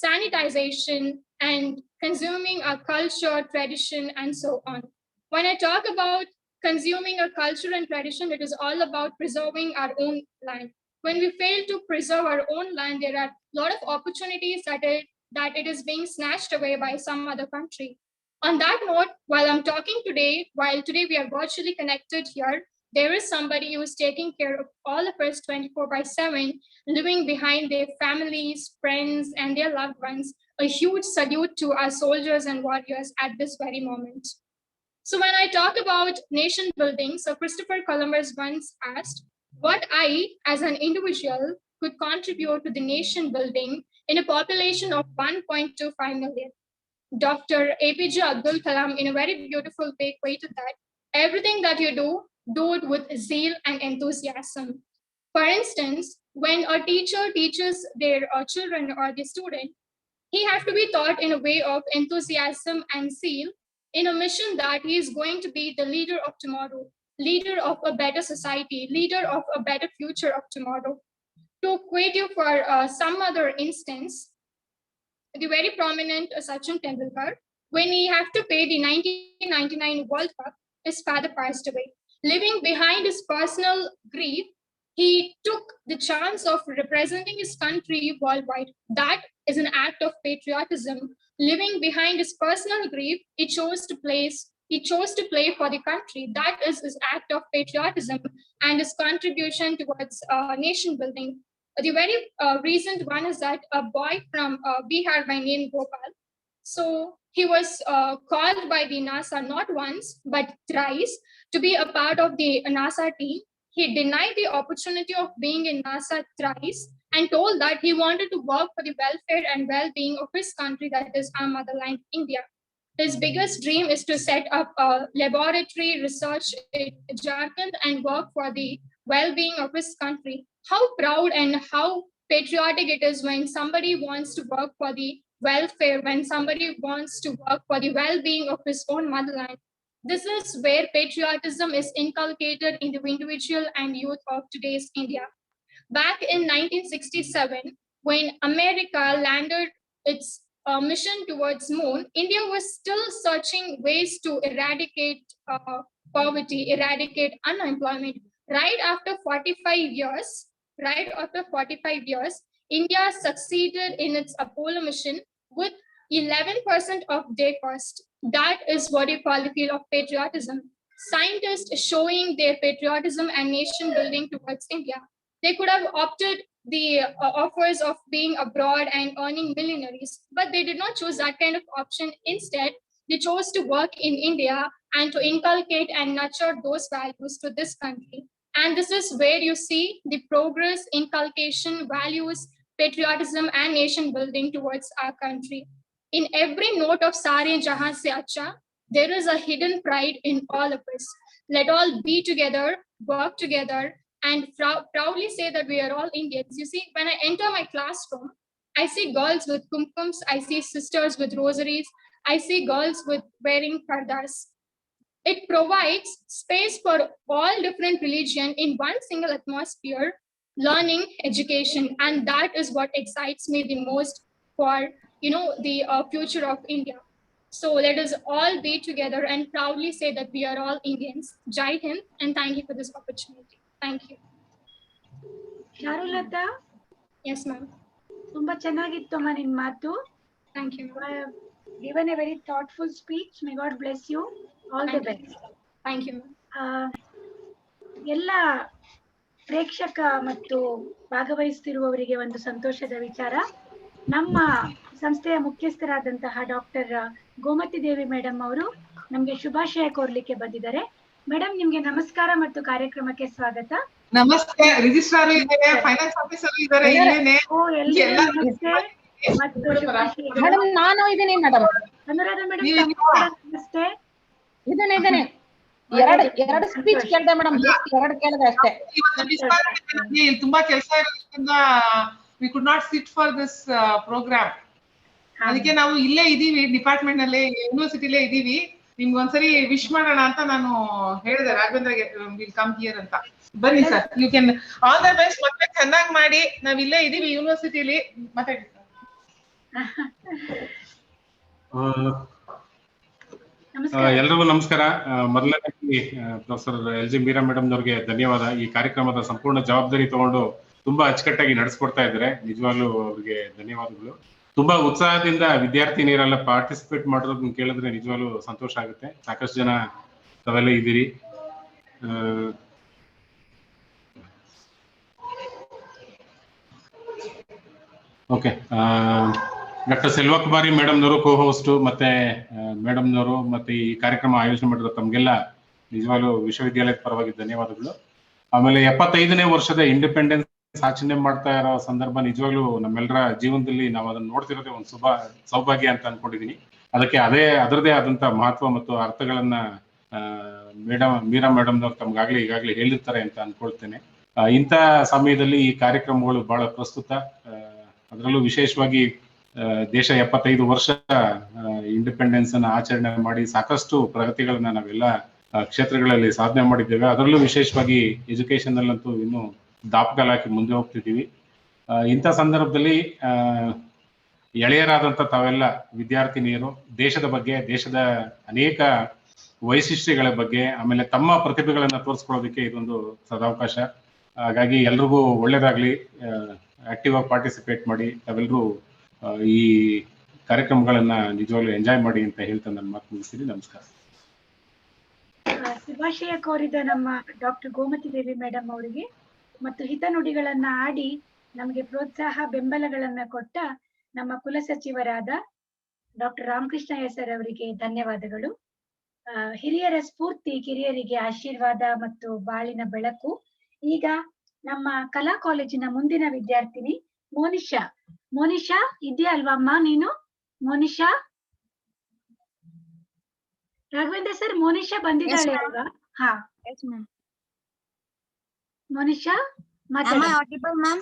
sanitization, and consuming our culture, tradition, and so on. When I talk about consuming our culture and tradition, it is all about preserving our own land. When we fail to preserve our own land, there are a lot of opportunities that it is being snatched away by some other country. On that note, while I'm talking today, while today we are virtually connected here, there is somebody who is taking care of all of us 24/7, living behind their families, friends, and their loved ones. A huge salute to our soldiers and warriors at this very moment. So when I talk about nation building, Sir Christopher Columbus once asked what I, as an individual, could contribute to the nation building in a population of 1.25 million. Dr. APJ Abdul Kalam, in a very beautiful way, equated that everything that you do it with zeal and enthusiasm. For instance, when a teacher teaches their children or the student, he has to be taught in a way of enthusiasm and zeal, in a mission that he is going to be the leader of tomorrow, leader of a better society, leader of a better future of tomorrow. To quote you for some other instance, the very prominent Sachin Tendulkar, when he had to pay the 1999 World Cup, his father passed away. Leaving behind his personal grief, he took the chance of representing his country worldwide. That is an act of patriotism. Leaving behind his personal grief, he chose to play for the country. That is his act of patriotism and his contribution towards nation building. The very recent one is that a boy from Bihar by name Gopal. So he was called by the NASA not once, but thrice to be a part of the NASA team. He denied the opportunity of being in NASA thrice and told that he wanted to work for the welfare and well-being of his country, that is our motherland, India. His biggest dream is to set up a laboratory research in Jharkhand and work for the well-being of his country. How proud and how patriotic it is when somebody wants to work for the welfare, when somebody wants to work for the well-being of his own motherland. This is where patriotism is inculcated in the individual and youth of today's India. Back in 1967, when America landed its mission towards moon, India was still searching ways to eradicate poverty, eradicate unemployment. Right after 45 years, India succeeded in its Apollo mission with 11% of day cost. That is what you call the field of patriotism. Scientists showing their patriotism and nation building towards India. They could have opted the offers of being abroad and earning millionaires, but they did not choose that kind of option. Instead, they chose to work in India and to inculcate and nurture those values to this country. And this is where you see the progress, inculcation, values, patriotism, and nation building towards our country. In every note of Sare Jahan Se Acha, there is a hidden pride in all of us. Let all be together, work together, and proudly say that we are all Indians. You see, when I enter my classroom, I see girls with kumkums, I see sisters with rosaries, I see girls with wearing pardas. It provides space for all different religion in one single atmosphere, learning, education, and that is what excites me the most for the future of India. So let us all be together and proudly say that we are all Indians. Jai Hind, and thank you for this opportunity. Thank you. Charulata, Yes, ma'am. ತುಂಬಾ ಚೆನ್ನಾಗಿತ್ತಮ್ಮ ನಿನ್ ಮಾತು. Thank you, ma'am. Given a very thoughtful speech. May God bless you. All the best. Thank you, ma'am. ಎಲ್ಲ ಪ್ರೇಕ್ಷಕ ಮತ್ತು ಭಾಗವಹಿಸುತ್ತಿರುವವರಿಗೆ ಒಂದು ಸಂತೋಷದ ವಿಚಾರ. ನಮ್ಮ ಸಂಸ್ಥೆಯ ಮುಖ್ಯಸ್ಥರಾದಂತಹ ಡಾಕ್ಟರ್ ಗೋಮತಿ ದೇವಿ ಮೇಡಮ್ ಅವರು ನಮ್ಗೆ ಶುಭಾಶಯ ಕೋರ್ಲಿಕ್ಕೆ ಬಂದಿದ್ದಾರೆ. ಮೇಡಮ್, ನಿಮ್ಗೆ ನಮಸ್ಕಾರ ಮತ್ತು ಕಾರ್ಯಕ್ರಮಕ್ಕೆ ಸ್ವಾಗತ. ನಮಸ್ತೆ. ರಿಜಿಸ್ಟ್ರಾರ್ ಇದ್ದಾರೆ, ಫೈನಾನ್ಸ್ ಆಫೀಸರ್ ಇದ್ದಾರೆ, ಇಲ್ಲೇನೆ. ಮತ್ತು ಮೇಡಮ್ ನಾನು ಇದ್ದೀನಿ ಮೇಡಮ್. ಅನುರಾಧ ಮೇಡಮ್ ನಮಸ್ತೆ. ಇದ್ದೇನೆ. ಎರಡು ಸ್ಪೀಚ್ ಕೇಳಿದೆ ಮೇಡಮ್, ಎರಡು ಕೇಳಿದೆ ಅಷ್ಟೇ. ತುಂಬಾ ಕೆಲಸ ಇರೋದ್ರಿಂದ we could not sit for this program. ಅದಕ್ಕೆ ನಾವು ಇಲ್ಲೇ ಇದೀವಿ, ಡಿಪಾರ್ಟ್ಮೆಂಟ್ ನಲ್ಲಿ, ಯೂನಿವರ್ಸಿಟಿಲೇ ಇದೀವಿ. ನಿಮ್ಗೆ ಒಂದ್ಸರಿ ವಿಶ್ ಮಾಡೋಣ ಅಂತ ನಾನು ಹೇಳಿದೆ ರಾಘವೇಂದ್ರಗೆ, ವಿಲ್ ಕಮ್ ಹಿಯರ್ ಅಂತ. ಬನ್ನಿ sir, you can all the best. ಮತ್ತೆ ಚೆನ್ನಾಗಿ ಮಾಡಿ. ನಾವ್ ಇಲ್ಲೇ ಇದೀವಿ ಯೂನಿವರ್ಸಿಟಿಲಿ. ಮಾತಾಡಿ. ಎಲ್ರಿಗೂ ನಮಸ್ಕಾರ. ಮೊದಲನೇದಾಗಿ ಪ್ರೊಫೆಸರ್ LG ಮೀರಾ ಮೇಡಮ್ ನವ್ರಿಗೆ ಧನ್ಯವಾದ. ಈ ಕಾರ್ಯಕ್ರಮದ ಸಂಪೂರ್ಣ ಜವಾಬ್ದಾರಿ ತಗೊಂಡು ತುಂಬಾ ಅಚ್ಚುಕಟ್ಟಾಗಿ ನಡೆಸ್ಕೊಡ್ತಾ ಇದ್ದಾರೆ. ನಿಜವಾಗ್ಲೂ ಅವ್ರಿಗೆ ಧನ್ಯವಾದಗಳು. ತುಂಬಾ ಉತ್ಸಾಹದಿಂದ ವಿದ್ಯಾರ್ಥಿನಿಯರೆಲ್ಲ ಪಾರ್ಟಿಸಿಪೇಟ್ ಮಾಡೋದನ್ನ ಕೇಳಿದ್ರೆ ನಿಜವಾಗ್ಲೂ ಸಂತೋಷ ಆಗುತ್ತೆ. ಸಾಕಷ್ಟು ಜನ ತಾವೆಲ್ಲ ಇದ್ದೀರಿ. ಓಕೆ, ಡಾಕ್ಟರ್ ಸೆಲ್ವಾ ಕುಮಾರಿ ಮೇಡಮ್ನವರು ಕೋ ಹೋಸ್ಟ್, ಮತ್ತೆ ಮೇಡಮ್ನವರು ಮತ್ತೆ ಈ ಕಾರ್ಯಕ್ರಮ ಆಯೋಜನೆ ಮಾಡಿರೋ ತಮ್ಗೆಲ್ಲ ನಿಜವಾಗ್ಲೂ ವಿಶ್ವವಿದ್ಯಾಲಯದ ಪರವಾಗಿ ಧನ್ಯವಾದಗಳು. ಆಮೇಲೆ 75ನೇ ವರ್ಷದ ಇಂಡಿಪೆಂಡೆನ್ಸ್ ಆಚರಣೆ ಮಾಡ್ತಾ ಇರೋ ಸಂದರ್ಭ ನಿಜವಾಗ್ಲೂ ನಮ್ಮೆಲ್ಲರ ಜೀವನದಲ್ಲಿ ನಾವು ಅದನ್ನ ನೋಡ್ತಿರೋದೇ ಒಂದು ಸೌಭಾಗ್ಯ ಅಂತ ಅನ್ಕೊಂಡಿದೀನಿ. ಅದಕ್ಕೆ ಅದರದೇ ಆದಂತ ಮಹತ್ವ ಮತ್ತು ಅರ್ಥಗಳನ್ನ ಮೀರಾ ಮೇಡಮ್ನವ್ರು ತಮ್ಗಾಗ್ಲೇ ಈಗಾಗಲೇ ಹೇಳಿರ್ತಾರೆ ಅಂತ ಅನ್ಕೊಳ್ತೇನೆ. ಇಂಥ ಸಮಯದಲ್ಲಿ ಈ ಕಾರ್ಯಕ್ರಮಗಳು ಬಹಳ ಪ್ರಸ್ತುತ. ಅದರಲ್ಲೂ ವಿಶೇಷವಾಗಿ ದೇಶ 75 ವರ್ಷ ಇಂಡಿಪೆಂಡೆನ್ಸ್ ಅನ್ನ ಆಚರಣೆ ಮಾಡಿ ಸಾಕಷ್ಟು ಪ್ರಗತಿಗಳನ್ನ ನಾವೆಲ್ಲ ಕ್ಷೇತ್ರಗಳಲ್ಲಿ ಸಾಧನೆ ಮಾಡಿದ್ದೇವೆ. ಅದರಲ್ಲೂ ವಿಶೇಷವಾಗಿ ಎಜುಕೇಶನ್ ಅಲ್ಲಂತೂ ಇನ್ನು ದಾಪುಗಾಲು ಹಾಕಿ ಮುಂದೆ ಹೋಗ್ತಿದ್ದೀವಿ. ಇಂಥ ಸಂದರ್ಭದಲ್ಲಿ ಎಳೆಯರಾದಂಥ ತಾವೆಲ್ಲ ವಿದ್ಯಾರ್ಥಿನಿಯರು ದೇಶದ ಬಗ್ಗೆ, ದೇಶದ ಅನೇಕ ವೈಶಿಷ್ಟ್ಯಗಳ ಬಗ್ಗೆ, ಆಮೇಲೆ ತಮ್ಮ ಪ್ರತಿಭೆಗಳನ್ನ ತೋರಿಸ್ಕೊಳ್ಳೋದಕ್ಕೆ ಇದೊಂದು ಸದಾವಕಾಶ. ಹಾಗಾಗಿ ಎಲ್ರಿಗೂ ಒಳ್ಳೇದಾಗ್ಲಿ. ಆಕ್ಟಿವ್ ಆಗಿ ಪಾರ್ಟಿಸಿಪೇಟ್ ಮಾಡಿ. ತಾವೆಲ್ಲರೂ ಈ ಕಾರ್ಯಕ್ರಮಗಳನ್ನ ನಿಜವಾಗ್ಲೂ ಎಂಜಾಯ್ ಮಾಡಿ ಅಂತ ಹೇಳ್ತಾ ನನ್ನ ಮಾತು ಮುಗಿಸ್ತೀನಿ. ನಮಸ್ಕಾರ. ಶುಭಾಶಯ ಕೋರಿದ ನಮ್ಮ ಡಾಕ್ಟರ್ ಗೋಮತಿ ದೇವಿ ಮೇಡಮ್ ಅವರಿಗೆ ಮತ್ತು ಹಿತನುಡಿಗಳನ್ನ ಆಡಿ ನಮಗೆ ಪ್ರೋತ್ಸಾಹ ಬೆಂಬಲಗಳನ್ನ ಕೊಟ್ಟ ನಮ್ಮ ಕುಲಸಚಿವರಾದ ಡಾಕ್ಟರ್ ರಾಮಕೃಷ್ಣ ಸರ್ ಅವರಿಗೆ ಧನ್ಯವಾದಗಳು. ಹಿರಿಯರ ಸ್ಫೂರ್ತಿ ಕಿರಿಯರಿಗೆ ಆಶೀರ್ವಾದ ಮತ್ತು ಬಾಳಿನ ಬೆಳಕು. ಈಗ ನಮ್ಮ ಕಲಾ ಕಾಲೇಜಿನ ಮುಂದಿನ ವಿದ್ಯಾರ್ಥಿನಿ ಮೋನಿಶಾ ಇದೆಯಾ ಅಲ್ವಾ ಅಮ್ಮ ನೀನು? ಮೋನಿಶಾ, ರಾಘವೇಂದ್ರ ಸರ್, ಮೋನಿಶಾ ಬಂದಿದ್ದಾಳೆ ಅಲ್ವಾ? ಹಾ, Monisha, Am I audible, ma'am?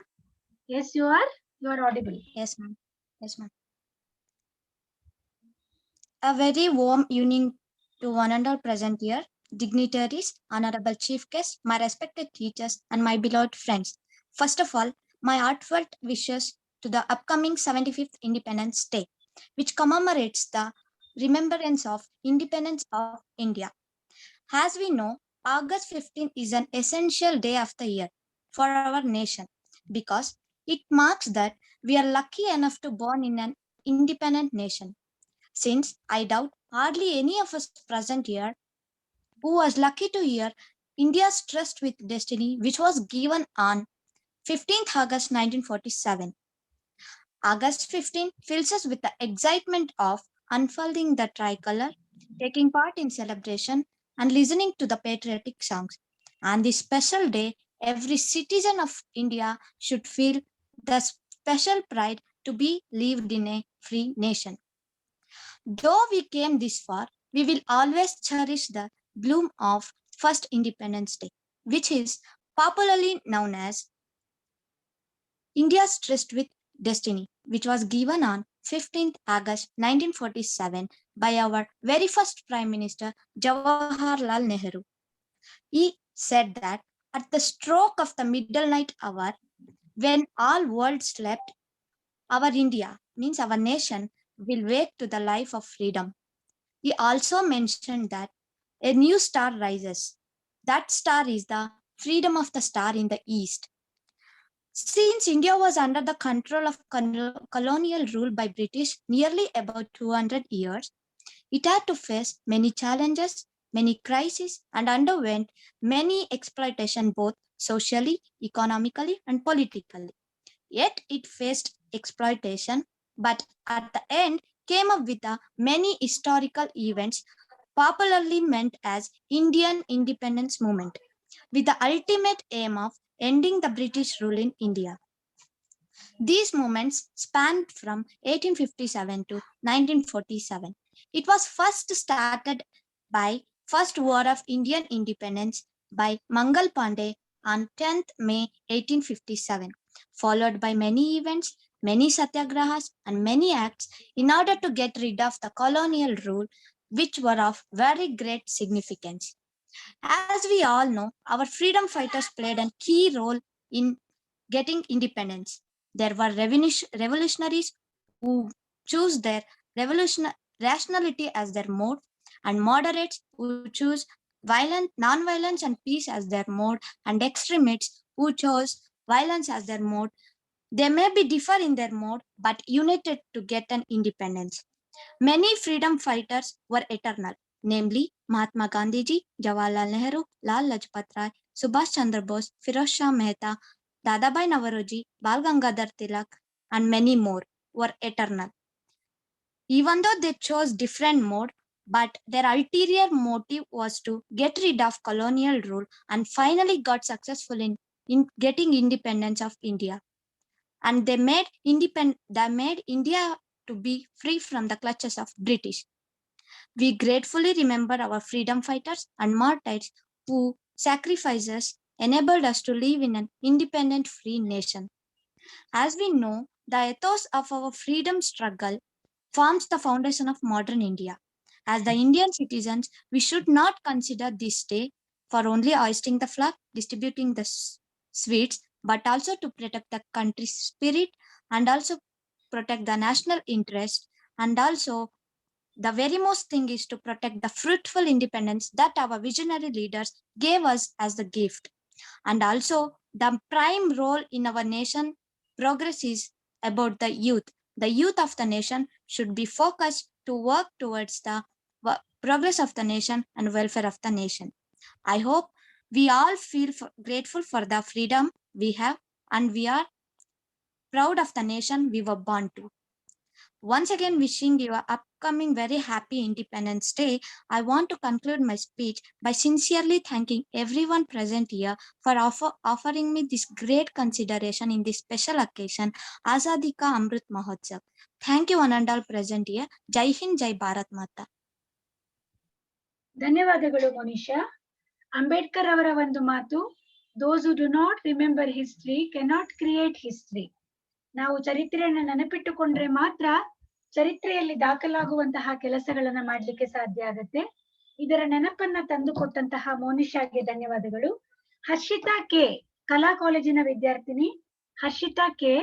Yes, you are. You are audible. Yes, ma'am. Yes, ma'am. A very warm evening to one and all present here, dignitaries, honorable chief guests, my respected teachers, and my beloved friends. First of all, my heartfelt wishes to the upcoming 75th Independence Day, which commemorates the remembrance of independence of India. As we know, August 15 is an essential day of the year for our nation because it marks that we are lucky enough to born in an independent nation. Since I doubt hardly any of us present here who was lucky to hear India's Trust with Destiny, which was given on 15th August 1947. August 15 fills us with the excitement of unfolding the tricolor, taking part in celebration, and listening to the patriotic songs. On this special day, every citizen of India should feel the special pride to be lived in a free nation. Though we came this far, we will always cherish the bloom of first Independence Day, which is popularly known as India's Tryst with Destiny, which was given on 15th August 1947 by our very first Prime Minister Jawaharlal Nehru. He said that at the stroke of the middle night hour, when all world slept, our India, means our nation, will wake to the life of freedom. He also mentioned that a new star rises. That star is the freedom of the star in the east. Since India was under the control of colonial rule by British nearly about 200 years, it had to face many challenges, many crises, and underwent many exploitation both socially, economically, and politically. Yet it faced exploitation, but at the end came up with the many historical events popularly meant as Indian independence movement, with the ultimate aim of ending the British rule in India. These movements spanned from 1857 to 1947. It was first started by First War of Indian Independence by Mangal Pandey on 10th May 1857, followed by many events, many satyagrahas, and many acts in order to get rid of the colonial rule, which were of very great significance. As we all know, our freedom fighters played a key role in getting independence. There were revolutionaries who choose their rationality as their mode, and moderates who choose non-violence and peace as their mode, and extremists who chose violence as their mode. They may be differ in their mode, but united to get an independence. Many freedom fighters were eternal, namely Mahatma Gandhiji, Jawaharlal Nehru, Lal Lajpat Rai, Subhash Chandra Bose, Firoz Shah Mehta, Dadabhai Naoroji, Bal Gangadhar Tilak, and many more were eternal. Even though they chose different mode, but their ulterior motive was to get rid of colonial rule and finally got successful in getting independence of India. And they made India to be free from the clutches of British. We gratefully remember our freedom fighters and martyrs who sacrifices enabled us to live in an independent free nation. As we know, the ethos of our freedom struggle forms the foundation of modern India. As the Indian citizens, we should not consider this day for only hoisting the flag, distributing the sweets, but also to protect the country's spirit and also protect the national interest, and also the very most thing is to protect the fruitful independence that our visionary leaders gave us as the gift. And also the prime role in our nation progress is about the youth. The youth of the nation should be focused to work towards the progress of the nation and welfare of the nation. I hope we all feel grateful for the freedom we have, and we are proud of the nation we were born to. Once again, wishing you an upcoming very happy Independence Day, I want to conclude my speech by sincerely thanking everyone present here for offering me this great consideration in this special occasion, Azadi Ka Amrit Mahotsav. Thank you one and all present here. Jai Hind, Jai Bharat Mata. ಧನ್ಯವಾದಗಳು ಮೋನಿಶಾ. ಅಂಬೇಡ್ಕರ್ ಅವರ ಒಂದು ಮಾತು Those who do not remember history cannot create history. ನಾವು ಚರಿತ್ರೆಯನ್ನ ನೆನಪಿಟ್ಟುಕೊಂಡ್ರೆ ಮಾತ್ರ ಚರಿತ್ರೆಯಲ್ಲಿ ದಾಖಲಾಗುವಂತಹ ಕೆಲಸಗಳನ್ನ ಮಾಡ್ಲಿಕ್ಕೆ ಸಾಧ್ಯ ಆಗತ್ತೆ. ಇದರ ನೆನಪನ್ನ ತಂದುಕೊಟ್ಟಂತಹ ಮೋನಿಶಾಗೆ ಧನ್ಯವಾದಗಳು. ಹರ್ಷಿತಾ ಕೆ, ಕಲಾ ಕಾಲೇಜಿನ ವಿದ್ಯಾರ್ಥಿನಿ ಹರ್ಷಿತಾ ಕೆ.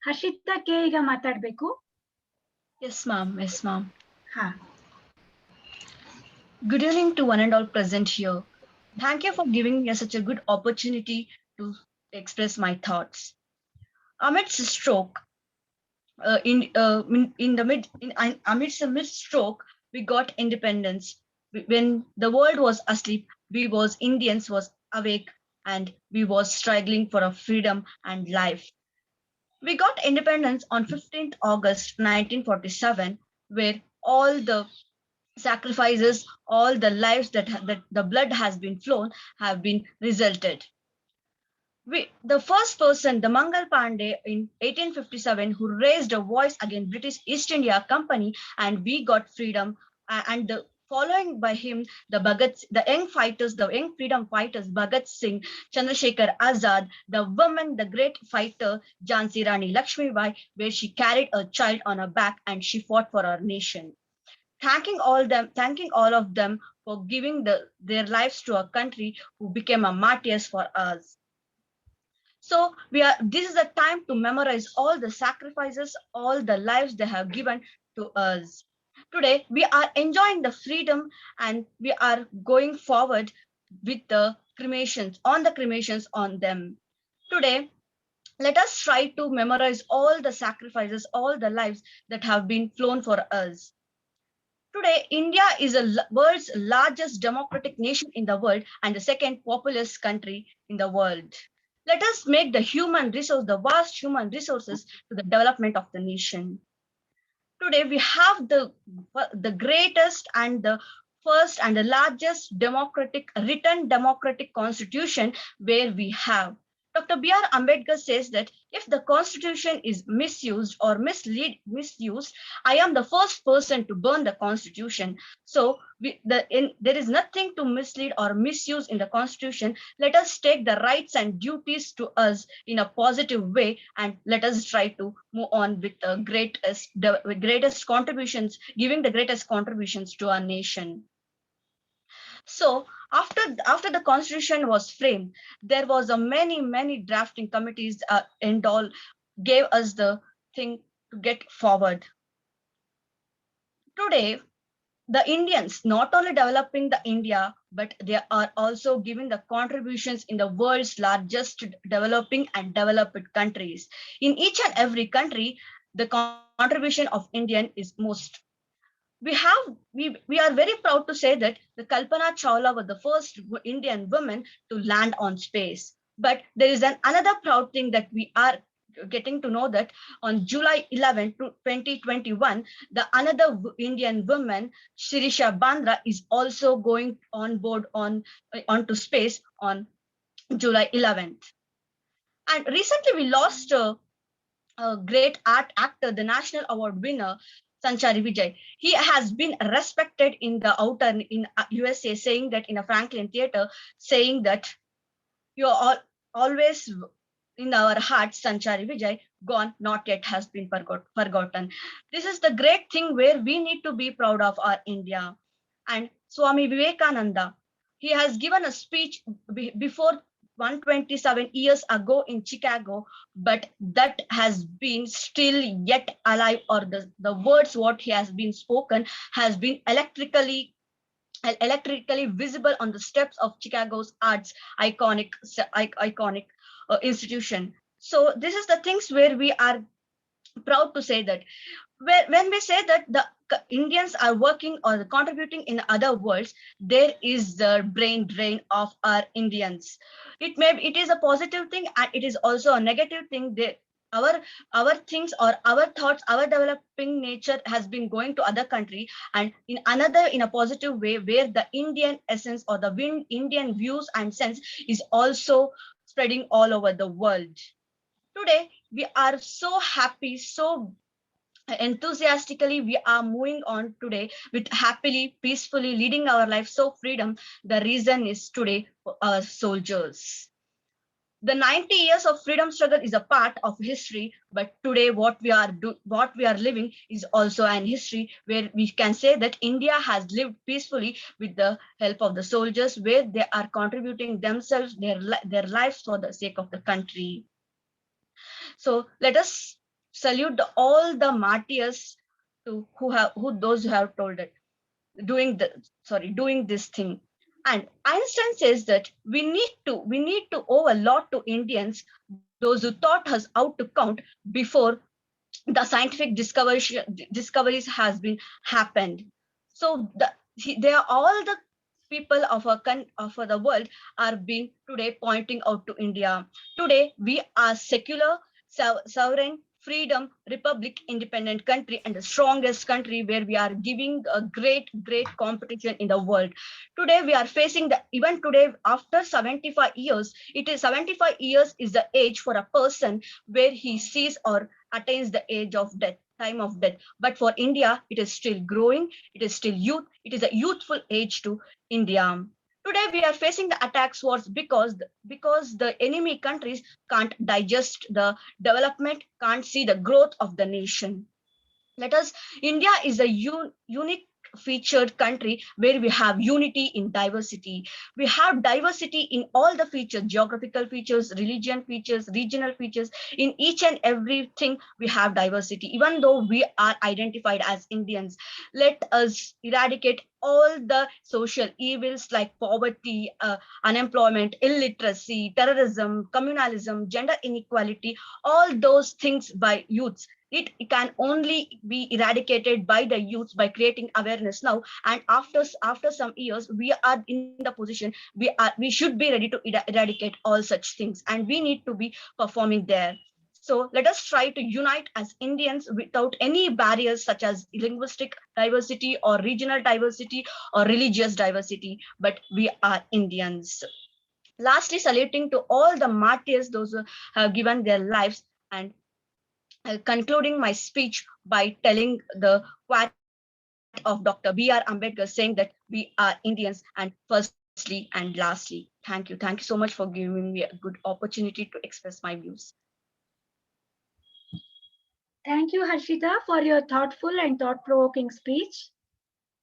ಹರ್ಷಿತಾ ಕೆ ಈಗ ಮಾತಾಡ್ಬೇಕು. Yes, ma'am. Yes, ma'am. ಹಾ. Good evening to one and all present here. Thank you for giving me such a good opportunity to express my thoughts. Amidst stroke, amidst a mid-stroke, we got independence. When the world was asleep, Indians was awake, and we was struggling for our freedom and life. We got independence on 15th August 1947, where all the sacrifices, all the lives that the blood has been flown have been resulted. The first person, the Mangal Pandey in 1857, who raised a voice against British East India Company, and we got freedom. And following by him, the young fighters, the young freedom fighters, Bhagat Singh, Chandrasekhar Azad, the woman, the great fighter, Jhansi Rani Lakshmibai, where she carried a child on her back and she fought for our nation. Thanking all of them for giving their lives to our country, who became a martyrs for us. So this is the time to memorize all the sacrifices, all the lives they have given to us. Today, we are enjoying the freedom, and we are going forward with the cremations on them. Today, let us try to memorize all the sacrifices, all the lives that have been flown for us. Today, India is the world's largest democratic nation in the world and the second populous country in the world. Let us make the vast human resources to the development of the nation. Today, we have the greatest and the first and the largest written democratic constitution, where we have. Dr. B.R. Ambedkar says that if the constitution is misused or misused, I am the first person to burn the constitution. So there is nothing to mislead or misuse in the constitution. Let us take the rights and duties to us in a positive way, and let us try to move on with the greatest contributions, giving the greatest contributions to our nation. So after the constitution was framed, there was a many drafting committees and all gave us the thing to get forward. Today, the Indians not only developing the India, but they are also giving the contributions in the world's largest developing and developed countries. In each and every country, the contribution of Indian is most. We are very proud to say that the Kalpana Chawla was the first Indian woman to land on space. But there is another proud thing that we are getting to know, that on July 11, 2021, another Indian woman, Shirisha Bandra, is also going on board onto space on July 11th. And recently we lost a great art actor, the National Award winner, Sanchari Vijay. He has been respected in the in USA, saying that in a Franklin Theater, saying that you are always in our hearts, Sanchari Vijay, gone, not yet has been forgotten. This is the great thing where we need to be proud of our India. And Swami Vivekananda, he has given a speech before 127 years ago in Chicago, but that has been still yet alive, or the words what he has been spoken has been electrically visible on the steps of Chicago's arts iconic institution. So this is the things where we are proud to say that when we say that the Indians are working or contributing in other worlds, there is the brain drain of our Indians. It is a positive thing, and it is also a negative thing. Our things or our thoughts, our developing nature has been going to other country, and in a positive way, where the Indian essence or the Indian views and sense is also spreading all over the world. Today, we are so happy, so enthusiastically we are moving on today with happily, peacefully leading our life so freedom. The reason is today our soldiers. The 90 years of freedom struggle is a part of history, but today what we are living is also an history where we can say that India has lived peacefully with the help of the soldiers, where they are contributing themselves, their lives for the sake of the country. So let us salute all the martyrs who have told it, doing this thing. And Einstein says that we need to owe a lot to Indians, those who taught us how to count before the scientific discoveries has been happened. So they are all the people of the world are being today pointing out to India. Today we are secular, sovereign, freedom, republic, independent country, and the strongest country, where we are giving a great competition in the world. Today we are facing even today, after 75 years, 75 years is the age for a person where he sees or attains the age of death, time of death. But for India, it is still growing, it is still youth, it is a youthful age to India. Today we are facing the attacks wars because the enemy countries can't digest the development, can't see the growth of the nation. India is a unique featured country where we have unity in diversity. We have diversity in all the features, geographical features, religion features, regional features. In each and everything, we have diversity. Even though we are identified as Indians, let us eradicate all the social evils like poverty, unemployment, illiteracy, terrorism, communalism, gender inequality, all those things by youths. It can only be eradicated by the youth by creating awareness now. And after some years, we are in the position we should be ready to eradicate all such things, and we need to be performing there. So let us try to unite as Indians without any barriers such as linguistic diversity or regional diversity or religious diversity, but we are Indians. Lastly, saluting to all the martyrs, those who have given their lives, and concluding my speech by telling the quote of Dr. B.R. Ambedkar, saying that we are Indians, and firstly and lastly, thank you. Thank you so much for giving me a good opportunity to express my views. Thank you, Harshita, for your thoughtful and thought-provoking speech.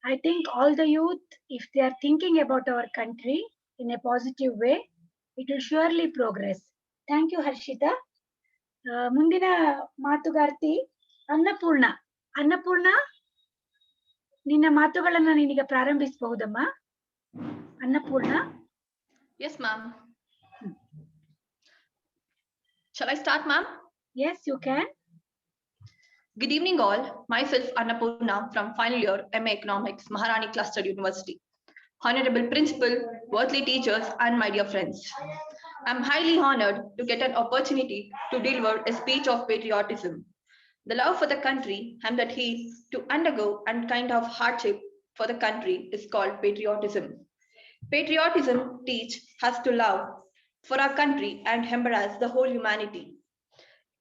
I think all the youth, if they are thinking about our country in a positive way, it will surely progress. Thank you, Harshita. ಮುಂದಿನ ಮಾತುಗಾರ್ತಿ ಅನ್ನಪೂರ್ಣ. ಅನ್ನಪೂರ್ಣ, ನಿನ್ನ ಮಾತುಗಳನ್ನ ನೀನೀಗ ಪ್ರಾರಂಭಿಸಬಹುದಮ್ಮ? Annapurna. Yes, ma'am. Shall I start, ma'am? Yes, you can. Good evening, all. Myself, Annapurna, from final year MA Economics, Maharani Cluster University. Honorable Principal, worthy teachers, and my dear friends. I'm highly honored to get an opportunity to deliver a speech of patriotism. The love for the country and that heat to undergo and kind of hardship for the country is called patriotism. Patriotism teaches us to love for our country and embrace the whole humanity.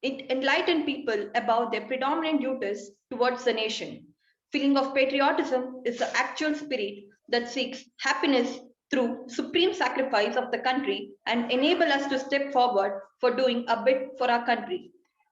It enlightens people about their predominant duties towards the nation. Feeling of patriotism is the actual spirit that seeks happiness through supreme sacrifice of the country and enable us to step forward for doing a bit for our country.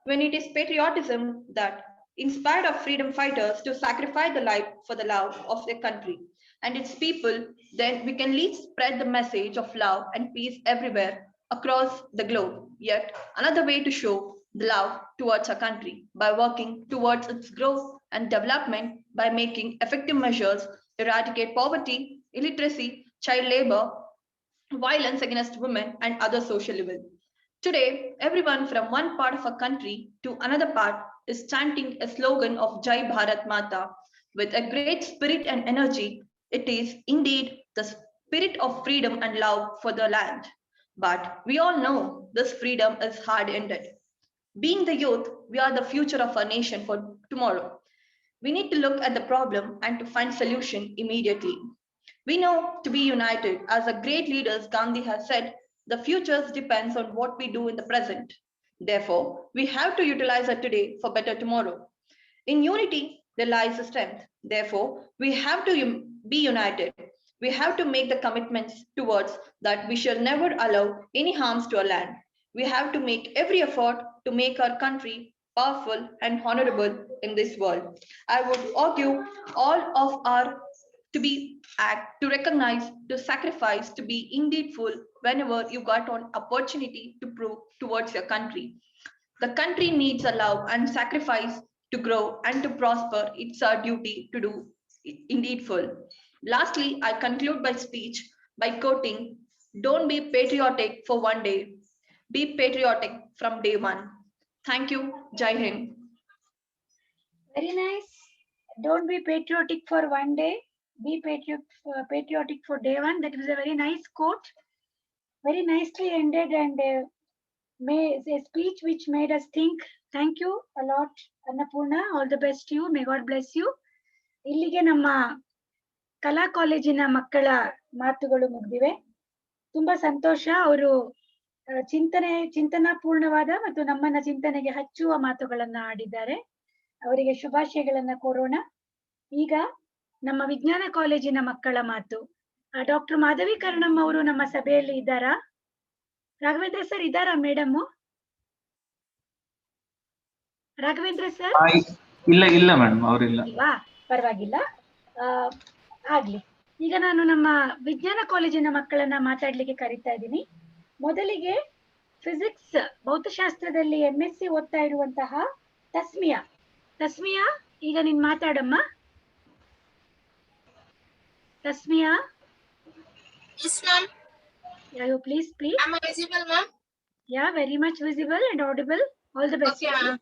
When it is patriotism that inspired our freedom fighters to sacrifice the life for the love of their country and its people, then we can lead spread the message of love and peace everywhere across the globe. Yet another way to show the love towards our country by working towards its growth and development by making effective measures to eradicate poverty, illiteracy, child labor, violence against women, and other social evil. Today, everyone from one part of a country to another part is chanting a slogan of Jai Bharat Mata with a great spirit and energy. It is indeed the spirit of freedom and love for the land. But we all know this freedom is hard-ended. Being the youth, we are the future of our nation for tomorrow. We need to look at the problem and to find solution immediately. We know to be united, as a great leader Gandhi has said, the future depends on what we do in the present. Therefore, we have to utilize it today for better tomorrow. In unity, there lies the strength. Therefore, we have to be united. We have to make the commitments towards that we shall never allow any harms to our land. We have to make every effort to make our country powerful and honorable in this world. I would argue all of our to be act, to recognize, to sacrifice, to be indeed full whenever you got an opportunity to prove towards your country. The country needs a love and sacrifice to grow and to prosper. It's our duty to do indeed full. Lastly, I conclude my speech by quoting, don't be patriotic for one day, be patriotic from day one. Thank you. Jai Hind. Very nice. Don't be patriotic for one day, be patriotic for day one. That was a very nice quote. Very nicely ended and a speech which made us think. Thank you a lot, Annapurna. All the best to you. May God bless you. ಇಲ್ಲಿಗೆ ನಮ್ಮ ಕಲಾ ಕಾಲೇಜಿನ ಮಕ್ಕಳ ಮಾತುಗಳು ಮುಗಿದಿವೆ. ತುಂಬಾ ಸಂತೋಷ. ಅವರು ಚಿಂತನಾಪೂರ್ಣವಾದ ಮತ್ತು ನಮ್ಮನ್ನ ಚಿಂತನೆಗೆ ಹಚ್ಚುವ ಮಾತುಗಳನ್ನ ಆಡಿದ್ದಾರೆ. ಅವರಿಗೆ ಶುಭಾಶಯಗಳನ್ನ ಕೋರೋಣ. ಈಗ ನಮ್ಮ ವಿಜ್ಞಾನ ಕಾಲೇಜಿನ ಮಕ್ಕಳ ಮಾತು. ಡಾಕ್ಟರ್ ಮಾಧವಿ ಕರ್ಣಂ ಅವರು ನಮ್ಮ ಸಭೆಯಲ್ಲಿ ಇದ್ದಾರಾ? ರಾಘವೇಂದ್ರ ಸರ್ ಇದ್ದಾರಾ? ಮೇಡಮ್ ರಾಘವೇಂದ್ರ ಸರ್ ಇಲ್ಲ ಮೇಡಮ್, ಅವರಿಲ್ಲ. ಪರವಾಗಿಲ್ಲ, ಆಗ್ಲಿ. ಈಗ ನಾನು ನಮ್ಮ ವಿಜ್ಞಾನ ಕಾಲೇಜಿನ ಮಕ್ಕಳನ್ನ ಮಾತಾಡ್ಲಿಕ್ಕೆ ಕರೀತಾ ಇದ್ದೀನಿ. ಮೊದಲಿಗೆ ಫಿಸಿಕ್ಸ್ ಭೌತಶಾಸ್ತ್ರದಲ್ಲಿ MSc ಓದ್ತಾ ಇರುವಂತಹ ತಸ್ಮಿಯಾ, ಈಗ ನೀನ್ ಮಾತಾಡಮ್ಮ. Tasmiya. Yes, ma'am. Yeah, you please speak. Am I visible, ma'am? Yeah, very much visible and audible. All the best. Okay, ma'am.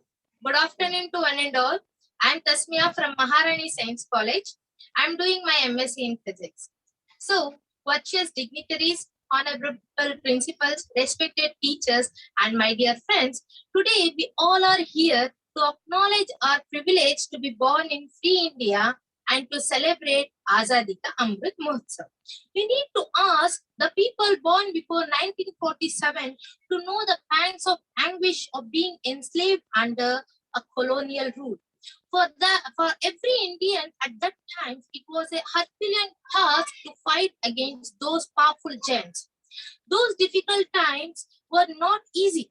Good afternoon to one and all. I am Tasmiya from Maharani Science College. I am doing my MSc in Physics. So, virtuous dignitaries, honorable principals, respected teachers, and my dear friends, today we all are here to acknowledge our privilege to be born in free India and to celebrate Azadi Ka Amrit Mahotsav. We need to ask the people born before 1947 to know the pangs of anguish of being enslaved under a colonial rule. For every Indian at that time, it was a Herculean task to fight against those powerful giants. Those difficult times were not easy,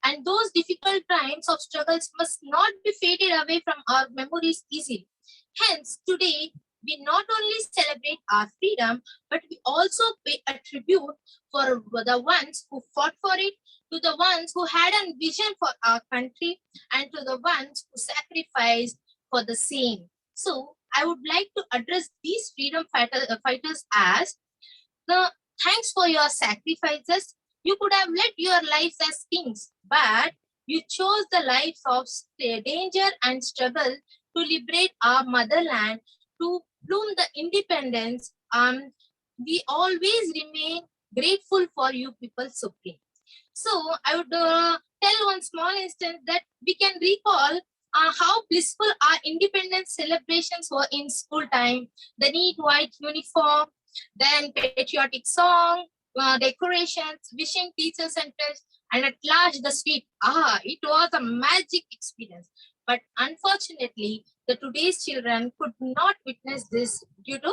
and those difficult times of struggles must not be faded away from our memories easily. Hence, today, we not only celebrate our freedom, but we also pay a tribute for the ones who fought for it, to the ones who had a vision for our country, and to the ones who sacrificed for the same. So, I would like to address these freedom fighters as thanks for your sacrifices. You could have led your lives as kings, but you chose the lives of danger and struggle to liberate our motherland, to bloom the independence. We always remain grateful for you people supreme. So I would tell one small instance that we can recall how blissful our independence celebrations were in school time. The neat white uniform, then patriotic song, decorations, wishing teachers and friends, and at last the sweet. It was a magic experience. But unfortunately, the today's children could not witness this due to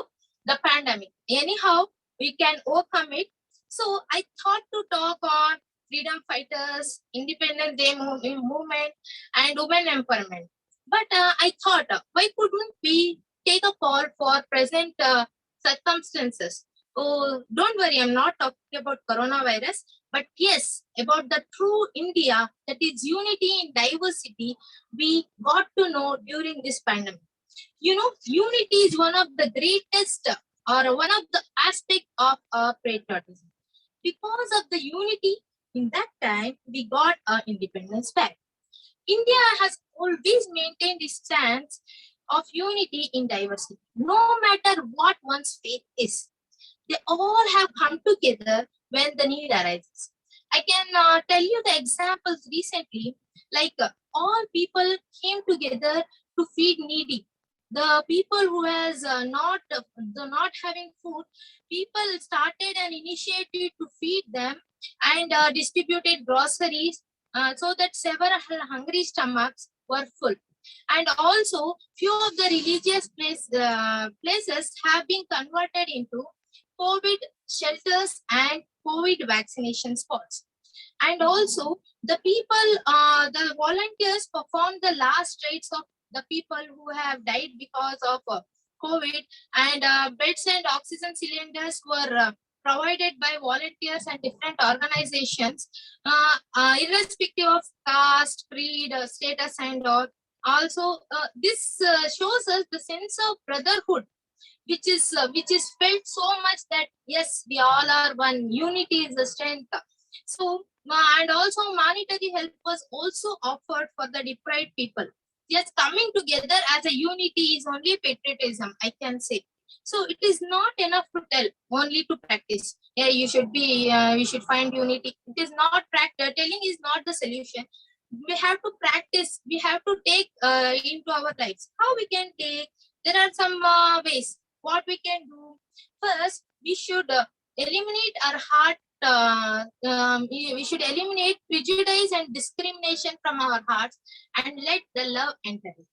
the pandemic. Anyhow, we can overcome it. So I thought to talk on freedom fighters, Independence Day movement, and women empowerment. But I thought, why couldn't we take a call for present circumstances? Oh, don't worry, I'm not talking about coronavirus, but yes, about the true India, that is unity in diversity, we got to know during this pandemic. You know, unity is one of the greatest or one of the aspects of our patriotism. Because of the unity, in that time, we got our independence back. India has always maintained its stance of unity in diversity, no matter what one's faith is. They all have come together when the need arises. I can tell you the examples recently, like all people came together to feed needy. The people who has not having food, people started an initiative to feed them and distributed groceries so that several hungry stomachs were full. And also few of the religious places have been converted into COVID shelters and COVID vaccination spots. And also the the volunteers performed the last rites of the people who have died because of COVID, and beds and oxygen cylinders were provided by volunteers and different organizations, irrespective of caste, creed, status, and all. Also, this shows us the sense of brotherhood, which is felt so much that yes, we all are one. Unity is the strength. So, and also monetary help was also offered for the deprived people. Just coming together as a unity is only patriotism, I can say. So it is not enough to tell, only to practice. Yeah, you should be, we should find unity. It is not practice. Telling is not the solution. We have to practice. We have to take into our lives. How we can take? There are some ways. What we can do? First, we should eliminate our heart. We should eliminate prejudice and discrimination from our hearts and let the love enter it.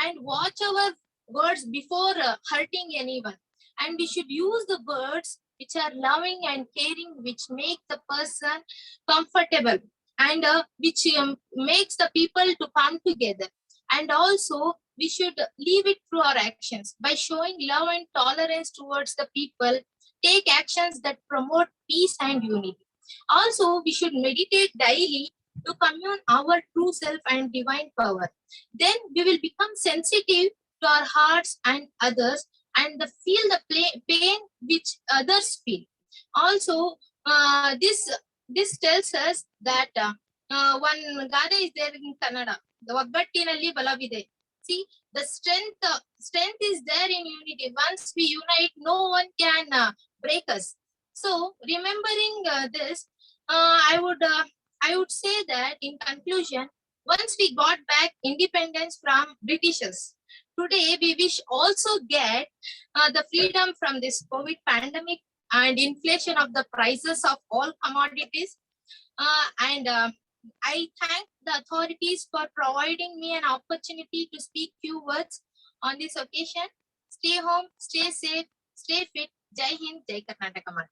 And watch our words before hurting anyone. And we should use the words which are loving and caring, which make the person comfortable, and which makes the people to come together. And also we should leave it through our actions by showing love and tolerance towards the people. Take actions that promote peace and unity. Also, we should meditate daily to commune our true self and divine power. Then we will become sensitive to our hearts and others, and feel the pain which others feel. Also, this tells us that one Gada is there in Kannada. The Vaggattinalli Balavide. See, the strength is there in unity. Once we unite, no one can break us. So, remembering this, I would say that in conclusion, once we got back independence from Britishers, today we wish also get the freedom from this COVID pandemic and inflation of the prices of all commodities. I thank the authorities for providing me an opportunity to speak few words on this occasion. Stay home, stay safe, stay fit. Jai Hind, Jai Karnataka Mata.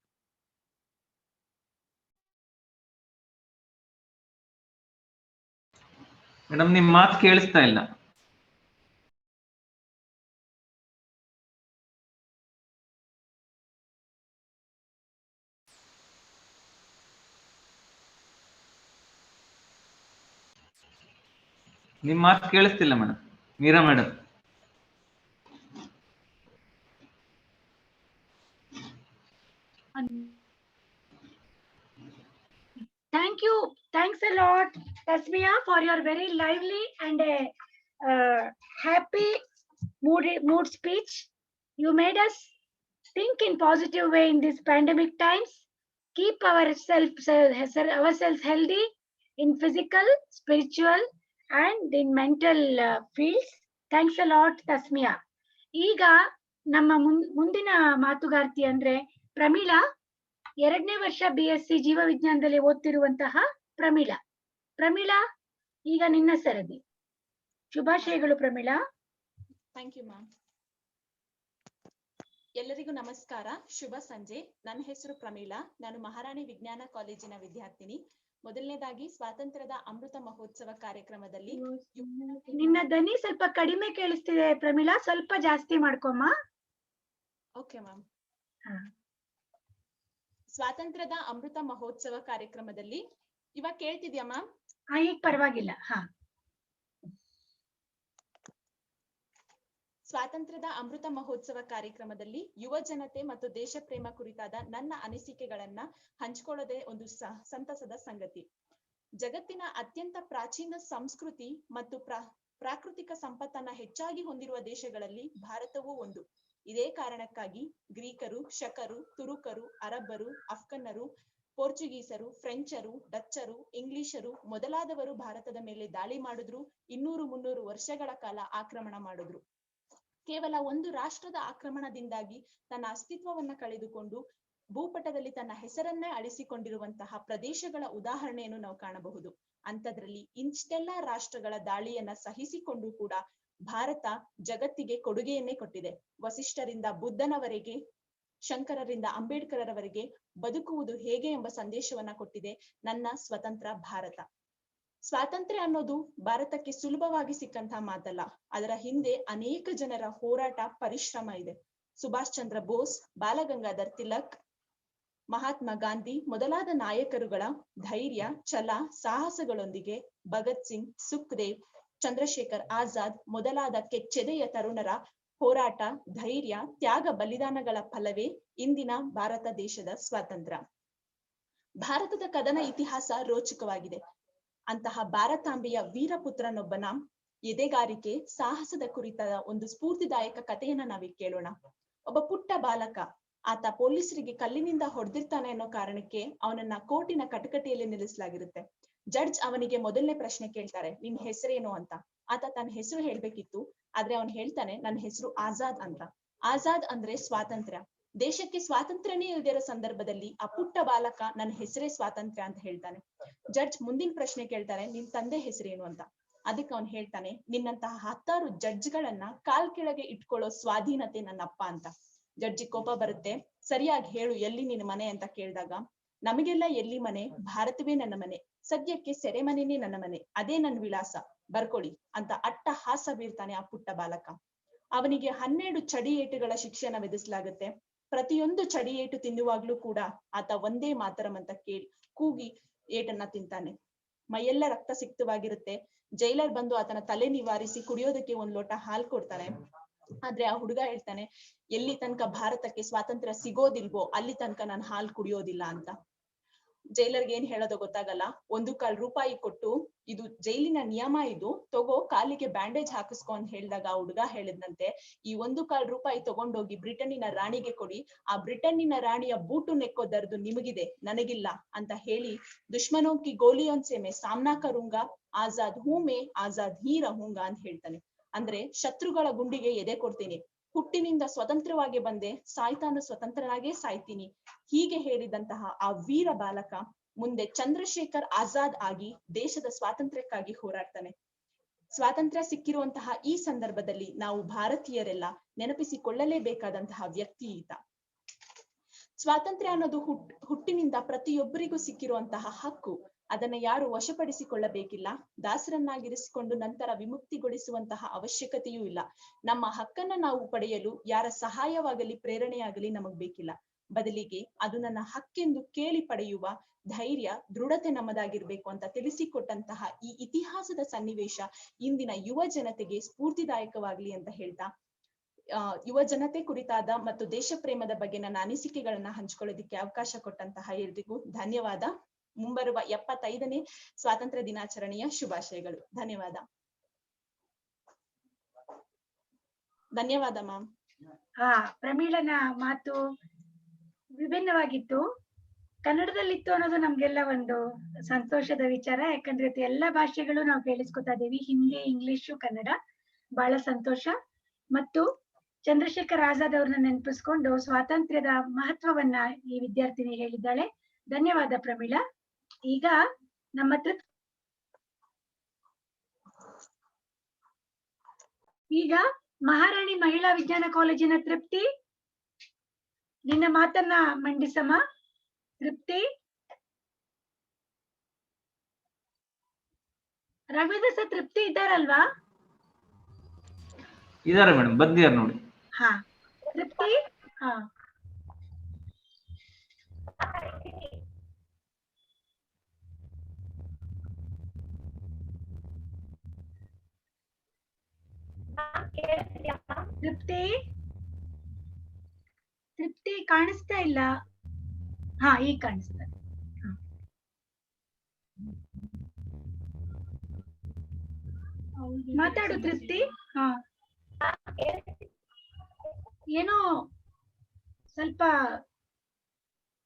Madam ನಿಮ್ ಮಾತು ಕೇಳಿಸ್ತಾ ಇಲ್ಲ. ನಿಮ್ ಮಾತು ಕೇಳಿಸ್ತಿಲ್ಲ madam. Meera madam. Thanks a lot, Tasmia, for your very lively and happy mood speech. You made us think in positive way in these pandemic times. Keep ourselves healthy in physical, spiritual, and in mental fields. Thanks a lot, Tasmia. ಈಗ ನಮ್ಮ ಮುಂದಿನ ಮಾತುಗಾರ್ತಿ ಅಂದ್ರೆ ಪ್ರಮೀಳಾ, 2ನೇ ವರ್ಷ BSc ಜೀವ ವಿಜ್ಞಾನದಲ್ಲಿ ಓದ್ತಿರುವಂತಹ ಪ್ರಮೀಳಾ. ಪ್ರಮೀಳಾ, ಈಗ ನಿನ್ನ ಸರದಿ. ಶುಭಾಶಯಗಳು ಪ್ರಮೀಳಾ. Thank you ma'am. ಎಲ್ಲರಿಗೂ ನಮಸ್ಕಾರ, ಶುಭ ಸಂಜೆ. ನನ್ನ ಹೆಸರು ಪ್ರಮೀಳಾ. ನಾನು ಮಹಾರಾಣಿ ವಿಜ್ಞಾನ ಕಾಲೇಜಿನ ವಿದ್ಯಾರ್ಥಿನಿ. ಮೊದಲನೇದಾಗಿ ಸ್ವಾತಂತ್ರ್ಯದ ಅಮೃತ ಮಹೋತ್ಸವ ಕಾರ್ಯಕ್ರಮದಲ್ಲಿ ನಿನ್ನ ಧ್ವನಿ ಸ್ವಲ್ಪ ಕಡಿಮೆ ಕೇಳಿಸ್ತಿದೆ ಪ್ರಮೀಳಾ, ಸ್ವಲ್ಪ ಜಾಸ್ತಿ ಮಾಡ್ಕೊಮ್ಮ. Okay ma'am. ಸ್ವಾತಂತ್ರ್ಯದ ಅಮೃತ ಮಹೋತ್ಸವ ಕಾರ್ಯಕ್ರಮದಲ್ಲಿ ಇವಾಗ ಕೇಳ್ತಿದ್ಯಾ ಮ್ಯಾಮ್? ಈಗ ಪರವಾಗಿಲ್ಲ. ಸ್ವಾತಂತ್ರ್ಯದ ಅಮೃತ ಮಹೋತ್ಸವ ಕಾರ್ಯಕ್ರಮದಲ್ಲಿ ಯುವ ಜನತೆ ಮತ್ತು ದೇಶ ಪ್ರೇಮ ಕುರಿತಾದ ನನ್ನ ಅನಿಸಿಕೆಗಳನ್ನ ಹಂಚಿಕೊಳ್ಳೋದೇ ಒಂದು ಸಂತಸದ ಸಂಗತಿ. ಜಗತ್ತಿನ ಅತ್ಯಂತ ಪ್ರಾಚೀನ ಸಂಸ್ಕೃತಿ ಮತ್ತು ಪ್ರಾಕೃತಿಕ ಸಂಪತ್ತನ್ನ ಹೆಚ್ಚಾಗಿ ಹೊಂದಿರುವ ದೇಶಗಳಲ್ಲಿ ಭಾರತವೂ ಒಂದು. ಇದೇ ಕಾರಣಕ್ಕಾಗಿ ಗ್ರೀಕರು, ಶಕರು, ತುರುಕರು, ಅರಬ್ಬರು, ಅಫ್ಘನ್ನರು, ಪೋರ್ಚುಗೀಸರು, ಫ್ರೆಂಚರು, ಡಚ್ಚರು, ಇಂಗ್ಲಿಷರು ಮೊದಲಾದವರು ಭಾರತದ ಮೇಲೆ ದಾಳಿ ಮಾಡಿದ್ರು. 200-300 ವರ್ಷಗಳ ಕಾಲ ಆಕ್ರಮಣ ಮಾಡಿದ್ರು. ಕೇವಲ ಒಂದು ರಾಷ್ಟ್ರದ ಆಕ್ರಮಣದಿಂದಾಗಿ ತನ್ನ ಅಸ್ತಿತ್ವವನ್ನ ಕಳೆದುಕೊಂಡು ಭೂಪಟದಲ್ಲಿ ತನ್ನ ಹೆಸರನ್ನೇ ಅಳಿಸಿಕೊಂಡಿರುವಂತಹ ಪ್ರದೇಶಗಳ ಉದಾಹರಣೆಯನ್ನು ನಾವು ಕಾಣಬಹುದು. ಅಂತದ್ರಲ್ಲಿ ಇಷ್ಟೆಲ್ಲಾ ರಾಷ್ಟ್ರಗಳ ದಾಳಿಯನ್ನ ಸಹಿಸಿಕೊಂಡು ಕೂಡ ಭಾರತ ಜಗತ್ತಿಗೆ ಕೊಡುಗೆಯನ್ನೇ ಕೊಟ್ಟಿದೆ. ವಸಿಷ್ಠರಿಂದ ಬುದ್ಧನವರೆಗೆ, ಶಂಕರರಿಂದ ಅಂಬೇಡ್ಕರವರೆಗೆ ಬದುಕುವುದು ಹೇಗೆ ಎಂಬ ಸಂದೇಶವನ್ನ ಕೊಟ್ಟಿದೆ ನನ್ನ ಸ್ವತಂತ್ರ ಭಾರತ. ಸ್ವಾತಂತ್ರ್ಯ ಅನ್ನೋದು ಭಾರತಕ್ಕೆ ಸುಲಭವಾಗಿ ಸಿಕ್ಕಂತಹ ಮಾತಲ್ಲ. ಅದರ ಹಿಂದೆ ಅನೇಕ ಜನರ ಹೋರಾಟ, ಪರಿಶ್ರಮ ಇದೆ. ಸುಭಾಷ್ ಚಂದ್ರ ಬೋಸ್, ಬಾಲಗಂಗಾಧರ್ ತಿಲಕ್, ಮಹಾತ್ಮ ಗಾಂಧಿ ಮೊದಲಾದ ನಾಯಕರುಗಳ ಧೈರ್ಯ, ಛಲ, ಸಾಹಸಗಳೊಂದಿಗೆ ಭಗತ್ ಸಿಂಗ್, ಸುಖ್ದೇವ್, ಚಂದ್ರಶೇಖರ್ ಆಜಾದ್ ಮೊದಲಾದ ಕೆಚ್ಚೆದೆಯ ತರುಣರ ಹೋರಾಟ, ಧೈರ್ಯ, ತ್ಯಾಗ, ಬಲಿದಾನಗಳ ಫಲವೇ ಇಂದಿನ ಭಾರತ ದೇಶದ ಸ್ವಾತಂತ್ರ್ಯ. ಭಾರತದ ಕದನ ಇತಿಹಾಸ ರೋಚಕವಾಗಿದೆ. ಅಂತಹ ಭಾರತಾಂಬೆಯ ವೀರಪುತ್ರನೊಬ್ಬನ ಎದೆಗಾರಿಕೆ, ಸಾಹಸದ ಕುರಿತಾದ ಒಂದು ಸ್ಫೂರ್ತಿದಾಯಕ ಕಥೆಯನ್ನ ನಾವೀಗ ಕೇಳೋಣ. ಒಬ್ಬ ಪುಟ್ಟ ಬಾಲಕ, ಆತ ಪೊಲೀಸರಿಗೆ ಕಲ್ಲಿನಿಂದ ಹೊಡೆದಿರ್ತಾನೆ ಅನ್ನೋ ಕಾರಣಕ್ಕೆ ಅವನನ್ನ ಕೋರ್ಟಿನ ಕಟಕಟೆಯಲ್ಲಿ ನಿಲ್ಲಿಸಲಾಗಿರುತ್ತೆ. ಜಡ್ಜ್ ಅವನಿಗೆ ಮೊದಲನೇ ಪ್ರಶ್ನೆ ಕೇಳ್ತಾರೆ, ನಿನ್ ಹೆಸರೇನು ಅಂತ. ಆತ ತನ್ನ ಹೆಸರು ಹೇಳ್ಬೇಕಿತ್ತು, ಆದ್ರೆ ಅವನ್ ಹೇಳ್ತಾನೆ, ನನ್ನ ಹೆಸರು ಆಜಾದ್ ಅಂತ. ಆಜಾದ್ ಅಂದ್ರೆ ಸ್ವಾತಂತ್ರ್ಯ. ದೇಶಕ್ಕೆ ಸ್ವಾತಂತ್ರ್ಯನೇ ಇಲ್ದಿರೋ ಸಂದರ್ಭದಲ್ಲಿ ಆ ಪುಟ್ಟ ಬಾಲಕ ನನ್ನ ಹೆಸರೇ ಸ್ವಾತಂತ್ರ್ಯ ಅಂತ ಹೇಳ್ತಾನೆ. ಜಡ್ಜ್ ಮುಂದಿನ ಪ್ರಶ್ನೆ ಕೇಳ್ತಾರೆ, ನಿನ್ ತಂದೆ ಹೆಸರೇನು ಅಂತ. ಅದಕ್ಕೆ ಅವನ್ ಹೇಳ್ತಾನೆ, ನಿನ್ನಂತಹ 10 ಜಡ್ಜ್ಗಳನ್ನ ಕಾಲ್ ಕೆಳಗೆ ಇಟ್ಕೊಳ್ಳೋ ಸ್ವಾಧೀನತೆ ನನ್ನಪ್ಪ ಅಂತ. ಜಡ್ಜಿ ಕೋಪ ಬರುತ್ತೆ, ಸರಿಯಾಗಿ ಹೇಳು ಎಲ್ಲಿ ನಿನ್ನ ಮನೆ ಅಂತ ಕೇಳಿದಾಗ, ನಮಗೆಲ್ಲ ಎಲ್ಲಿ ಮನೆ, ಭಾರತವೇ ನನ್ನ ಮನೆ, ಸದ್ಯಕ್ಕೆ ಸೆರೆಮನೆನೇ ನನ್ನ ಮನೆ, ಅದೇ ನನ್ನ ವಿಳಾಸ, ಬರ್ಕೊಳ್ಳಿ ಅಂತ ಅಟ್ಟಹಾಸ ಬೀರ್ತಾನೆ ಆ ಪುಟ್ಟ ಬಾಲಕ. ಅವನಿಗೆ 12 ಚಡಿ ಏಟುಗಳ ಶಿಕ್ಷೆನ ವಿಧಿಸಲಾಗುತ್ತೆ. ಪ್ರತಿಯೊಂದು ಚಡಿ ಏಟು ತಿನ್ನುವಾಗ್ಲೂ ಕೂಡ ಆತ ಒಂದೇ ಮಾತರಂ ಅಂತ ಕೂಗಿ ಏಟನ್ನ ತಿಂತಾನೆ. ಮೈಯೆಲ್ಲ ರಕ್ತ ಸಿಕ್ತವಾಗಿರುತ್ತೆ. ಜೈಲರ್ ಬಂದು ಆತನ ತಲೆ ನಿವಾರಿಸಿ ಕುಡಿಯೋದಕ್ಕೆ 1 ಲೋಟ ಹಾಲು ಕೊಡ್ತಾನೆ. ಆದ್ರೆ ಆ ಹುಡುಗ ಹೇಳ್ತಾನೆ, ಎಲ್ಲಿ ತನಕ ಭಾರತಕ್ಕೆ ಸ್ವಾತಂತ್ರ್ಯ ಸಿಗೋದಿಲ್ವೋ ಅಲ್ಲಿ ತನಕ ನಾನು ಹಾಲು ಕುಡಿಯೋದಿಲ್ಲ ಅಂತ. ಜೈಲರ್ಗೆ ಏನ್ ಹೇಳೋದೋ ಗೊತ್ತಾಗಲ್ಲ. 1 ರೂಪಾಯಿ ಕೊಟ್ಟು, ಇದು ಜೈಲಿನ ನಿಯಮ, ಇದು ತಗೋ, ಕಾಲಿಗೆ ಬ್ಯಾಂಡೇಜ್ ಹಾಕಿಸ್ಕೊ ಅಂತ ಹೇಳಿದಾಗ ಆ ಹುಡುಗ ಹೇಳಿದ್ನಂತೆ, ಈ 1 ರೂಪಾಯಿ ತಗೊಂಡೋಗಿ ಬ್ರಿಟನ್ನಿನ ರಾಣಿಗೆ ಕೊಡಿ, ಆ ಬ್ರಿಟನ್ನಿನ ರಾಣಿಯ ಬೂಟು ನೆಕ್ಕೋ ದರ್ದು ನಿಮಗಿದೆ, ನನಗಿಲ್ಲ ಅಂತ ಹೇಳಿ, ದುಶ್ಮನೋ ಕಿ ಗೋಲಿಯೋನ್ ಸೆ ಮೇ ಸಾಮ್ನಾ ಕರೂಂಗಾ, ಆಜಾದ್ ಹೂ ಮೇ ಆಜಾದ್ ಹೀ ರಹೂಂಗಾ ಅಂತ ಹೇಳ್ತಾನೆ. ಅಂದ್ರೆ ಶತ್ರುಗಳ ಗುಂಡಿಗೆ ಎದೆ ಕೊಡ್ತೀನಿ, ಹುಟ್ಟಿನಿಂದ ಸ್ವತಂತ್ರವಾಗಿ ಬಂದೆ, ಸಾಯ್ತಾನು ಸ್ವತಂತ್ರನಾಗೇ ಸಾಯ್ತೀನಿ. ಹೀಗೆ ಹೇಳಿದಂತಹ ಆ ವೀರ ಬಾಲಕ ಮುಂದೆ ಚಂದ್ರಶೇಖರ್ ಆಜಾದ್ ಆಗಿ ದೇಶದ ಸ್ವಾತಂತ್ರ್ಯಕ್ಕಾಗಿ ಹೋರಾಡ್ತಾನೆ. ಸ್ವಾತಂತ್ರ್ಯ ಸಿಕ್ಕಿರುವಂತಹ ಈ ಸಂದರ್ಭದಲ್ಲಿ ನಾವು ಭಾರತೀಯರೆಲ್ಲ ನೆನಪಿಸಿಕೊಳ್ಳಲೇಬೇಕಾದಂತಹ ವ್ಯಕ್ತಿ ಈತ. ಸ್ವಾತಂತ್ರ್ಯ ಅನ್ನೋದು ಹುಟ್ಟಿನಿಂದ ಪ್ರತಿಯೊಬ್ಬರಿಗೂ ಸಿಕ್ಕಿರುವಂತಹ ಹಕ್ಕು. ಅದನ್ನ ಯಾರು ವಶಪಡಿಸಿಕೊಳ್ಳಬೇಕಿಲ್ಲ. ದಾಸರನ್ನಾಗಿರಿಸಿಕೊಂಡು ನಂತರ ವಿಮುಕ್ತಿಗೊಳಿಸುವಂತಹ ಅವಶ್ಯಕತೆಯೂ ಇಲ್ಲ. ನಮ್ಮ ಹಕ್ಕನ್ನ ನಾವು ಪಡೆಯಲು ಯಾರ ಸಹಾಯವಾಗಲಿ ಪ್ರೇರಣೆಯಾಗಲಿ ನಮಗ್ ಬೇಕಿಲ್ಲ. ಬದಲಿಗೆ ಅದು ನನ್ನ ಹಕ್ಕೆಂದು ಕೇಳಿ ಪಡೆಯುವ ಧೈರ್ಯ, ದೃಢತೆ ನಮ್ಮದಾಗಿರ್ಬೇಕು ಅಂತ ತಿಳಿಸಿಕೊಟ್ಟಂತಹ ಈ ಇತಿಹಾಸದ ಸನ್ನಿವೇಶ ಇಂದಿನ ಯುವ ಜನತೆಗೆ ಸ್ಫೂರ್ತಿದಾಯಕವಾಗ್ಲಿ ಅಂತ ಹೇಳ್ತಾ, ಯುವ ಜನತೆ ಕುರಿತಾದ ಮತ್ತು ದೇಶ ಪ್ರೇಮದ ಬಗ್ಗೆ ನನ್ನ ಅನಿಸಿಕೆಗಳನ್ನ ಹಂಚ್ಕೊಳ್ಳೋದಿಕ್ಕೆ ಅವಕಾಶ ಕೊಟ್ಟಂತಹ ಎಲ್ರಿಗೂ ಧನ್ಯವಾದ. ಮುಂಬರುವ 75ನೇ ಸ್ವಾತಂತ್ರ್ಯ ದಿನಾಚರಣೆಯ ಶುಭಾಶಯಗಳು. ಧನ್ಯವಾದ. ಧನ್ಯವಾದ ಮ್ಯಾಮ್. ಪ್ರಮೀಳನ ಮಾತು ವಿಭಿನ್ನವಾಗಿತ್ತು. ಕನ್ನಡದಲ್ಲಿತ್ತು ಅನ್ನೋದು ನಮ್ಗೆಲ್ಲ ಒಂದು ಸಂತೋಷದ ವಿಚಾರ. ಯಾಕಂದ್ರೆ ಎಲ್ಲ ಭಾಷೆಗಳು ನಾವು ಕೇಳಿಸ್ಕೊತಾ ಇದೀವಿ, ಹಿಂದಿ, ಇಂಗ್ಲಿಷು, ಕನ್ನಡ. ಬಹಳ ಸಂತೋಷ. ಮತ್ತು ಚಂದ್ರಶೇಖರ್ ಆಜಾದ್ ಅವ್ರನ್ನ ನೆನಪಿಸ್ಕೊಂಡು ಸ್ವಾತಂತ್ರ್ಯದ ಮಹತ್ವವನ್ನ ಈ ವಿದ್ಯಾರ್ಥಿನಿ ಹೇಳಿದ್ದಾಳೆ. ಧನ್ಯವಾದ ಪ್ರಮೀಳಾ. ಈಗ ನಮ್ಮ ಹತ್ರ ಈಗ ಮಹಾರಾಣಿ ಮಹಿಳಾ ವಿಜ್ಞಾನ ಕಾಲೇಜಿನ ತೃಪ್ತಿ, ನಿನ್ನ ಮಾತನ್ನ ಮಂಡಿಸಮ್ಮ. ತೃಪ್ತಿ, ರಾಘವೇಂದ್ರ ಸರ್ ತೃಪ್ತಿ ಇದ್ದಾರಲ್ವಾ? ಇದಾರೆ ಮೇಡಮ್, ಬಂದಿದ್ದಾರೆ ನೋಡಿ. ಹಾ ತೃಪ್ತಿ, ಹಾ ತೃಪ್ತಿ, ತೃಪ್ತಿ ಕಾಣಿಸ್ತಾ ಇಲ್ಲ. ಹಾ ಈಗ ಕಾಣಿಸ್ತಾ. ಮಾತಾಡು ತೃಪ್ತಿ. ಹಾ ಏನೋ ಸ್ವಲ್ಪ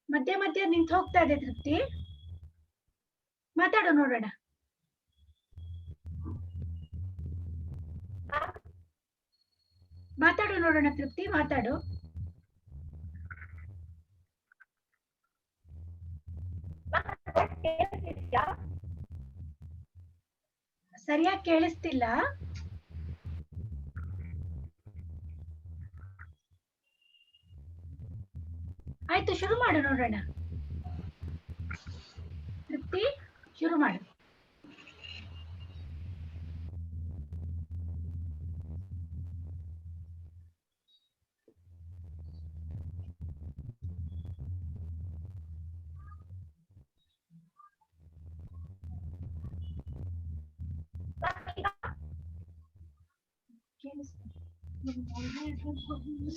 ಮಧ್ಯ ಮಧ್ಯ ನಿಂತು ಹೋಗ್ತಾ ಇದೆ ತೃಪ್ತಿ. ಮಾತಾಡು ನೋಡೋಣ. ಮಾತಾಡು ನೋಡೋಣ ತೃಪ್ತಿ, ಮಾತಾಡು. ಸರಿಯಾಗಿ ಕೇಳಿಸ್ತಿಲ್ಲ. ಆಯ್ತು, ಶುರು ಮಾಡು ನೋಡೋಣ. ತೃಪ್ತಿ, ಶುರು ಮಾಡು.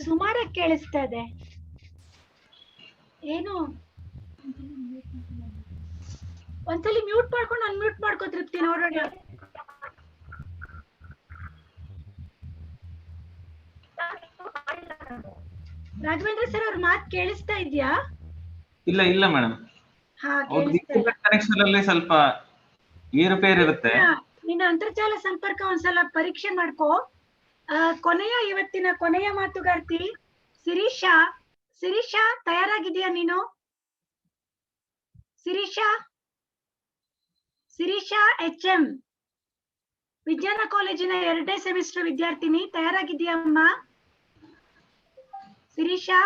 ಸುಮಾರಾಗಿ ಕೇಳಿಸ್ತಾ ಇದೆ. ಏನು ಒಂದ್ಸಲಿ ಮ್ಯೂಟ್ ಮಾಡ್ಕೊಂಡು ಅನ್ಮ್ಯೂಟ್ ಮಾಡ್ಕೋ ತೃಪ್ತಿ, ನೋಡೋಣ. ರಾಘವೇಂದ್ರ ಸರ್ ಅವ್ರ ಮಾತ್ ಕೇಳಿಸ್ತಾ ಇದ್ಯಾ? ಇಲ್ಲ ಇಲ್ಲ ಮೇಡಮ್, ಹಾ, ಕೇಳಿಸ್ತಾ ಇಲ್ಲ. ಕನೆಕ್ಷನ್ ಅಲ್ಲಿ ಸ್ವಲ್ಪ ಏರುಪೇರು ಇರುತ್ತೆ. ನಿನ್ನ ಅಂತರ್ಜಾಲ ಸಂಪರ್ಕ ಒಂದ್ಸಲ ಪರೀಕ್ಷೆ ಮಾಡ್ಕೋ. ಇವತ್ತಿನ ಕೊನೆಯ ಮಾತುಗಾರ್ತಿ ಶಿರೀಷಾ. ಶಿರೀಷಾ, ತಯಾರಾಗಿದೆಯಾ ನೀನು? ಶಿರೀಷಾ HM, ವಿಜ್ಞಾನ ಕಾಲೇಜಿನ 2ನೇ ಸೆಮಿಸ್ಟರ್ ವಿದ್ಯಾರ್ಥಿನಿ. ತಯಾರಾಗಿದೆಯಾ ಅಮ್ಮ? ಶಿರೀಷಾ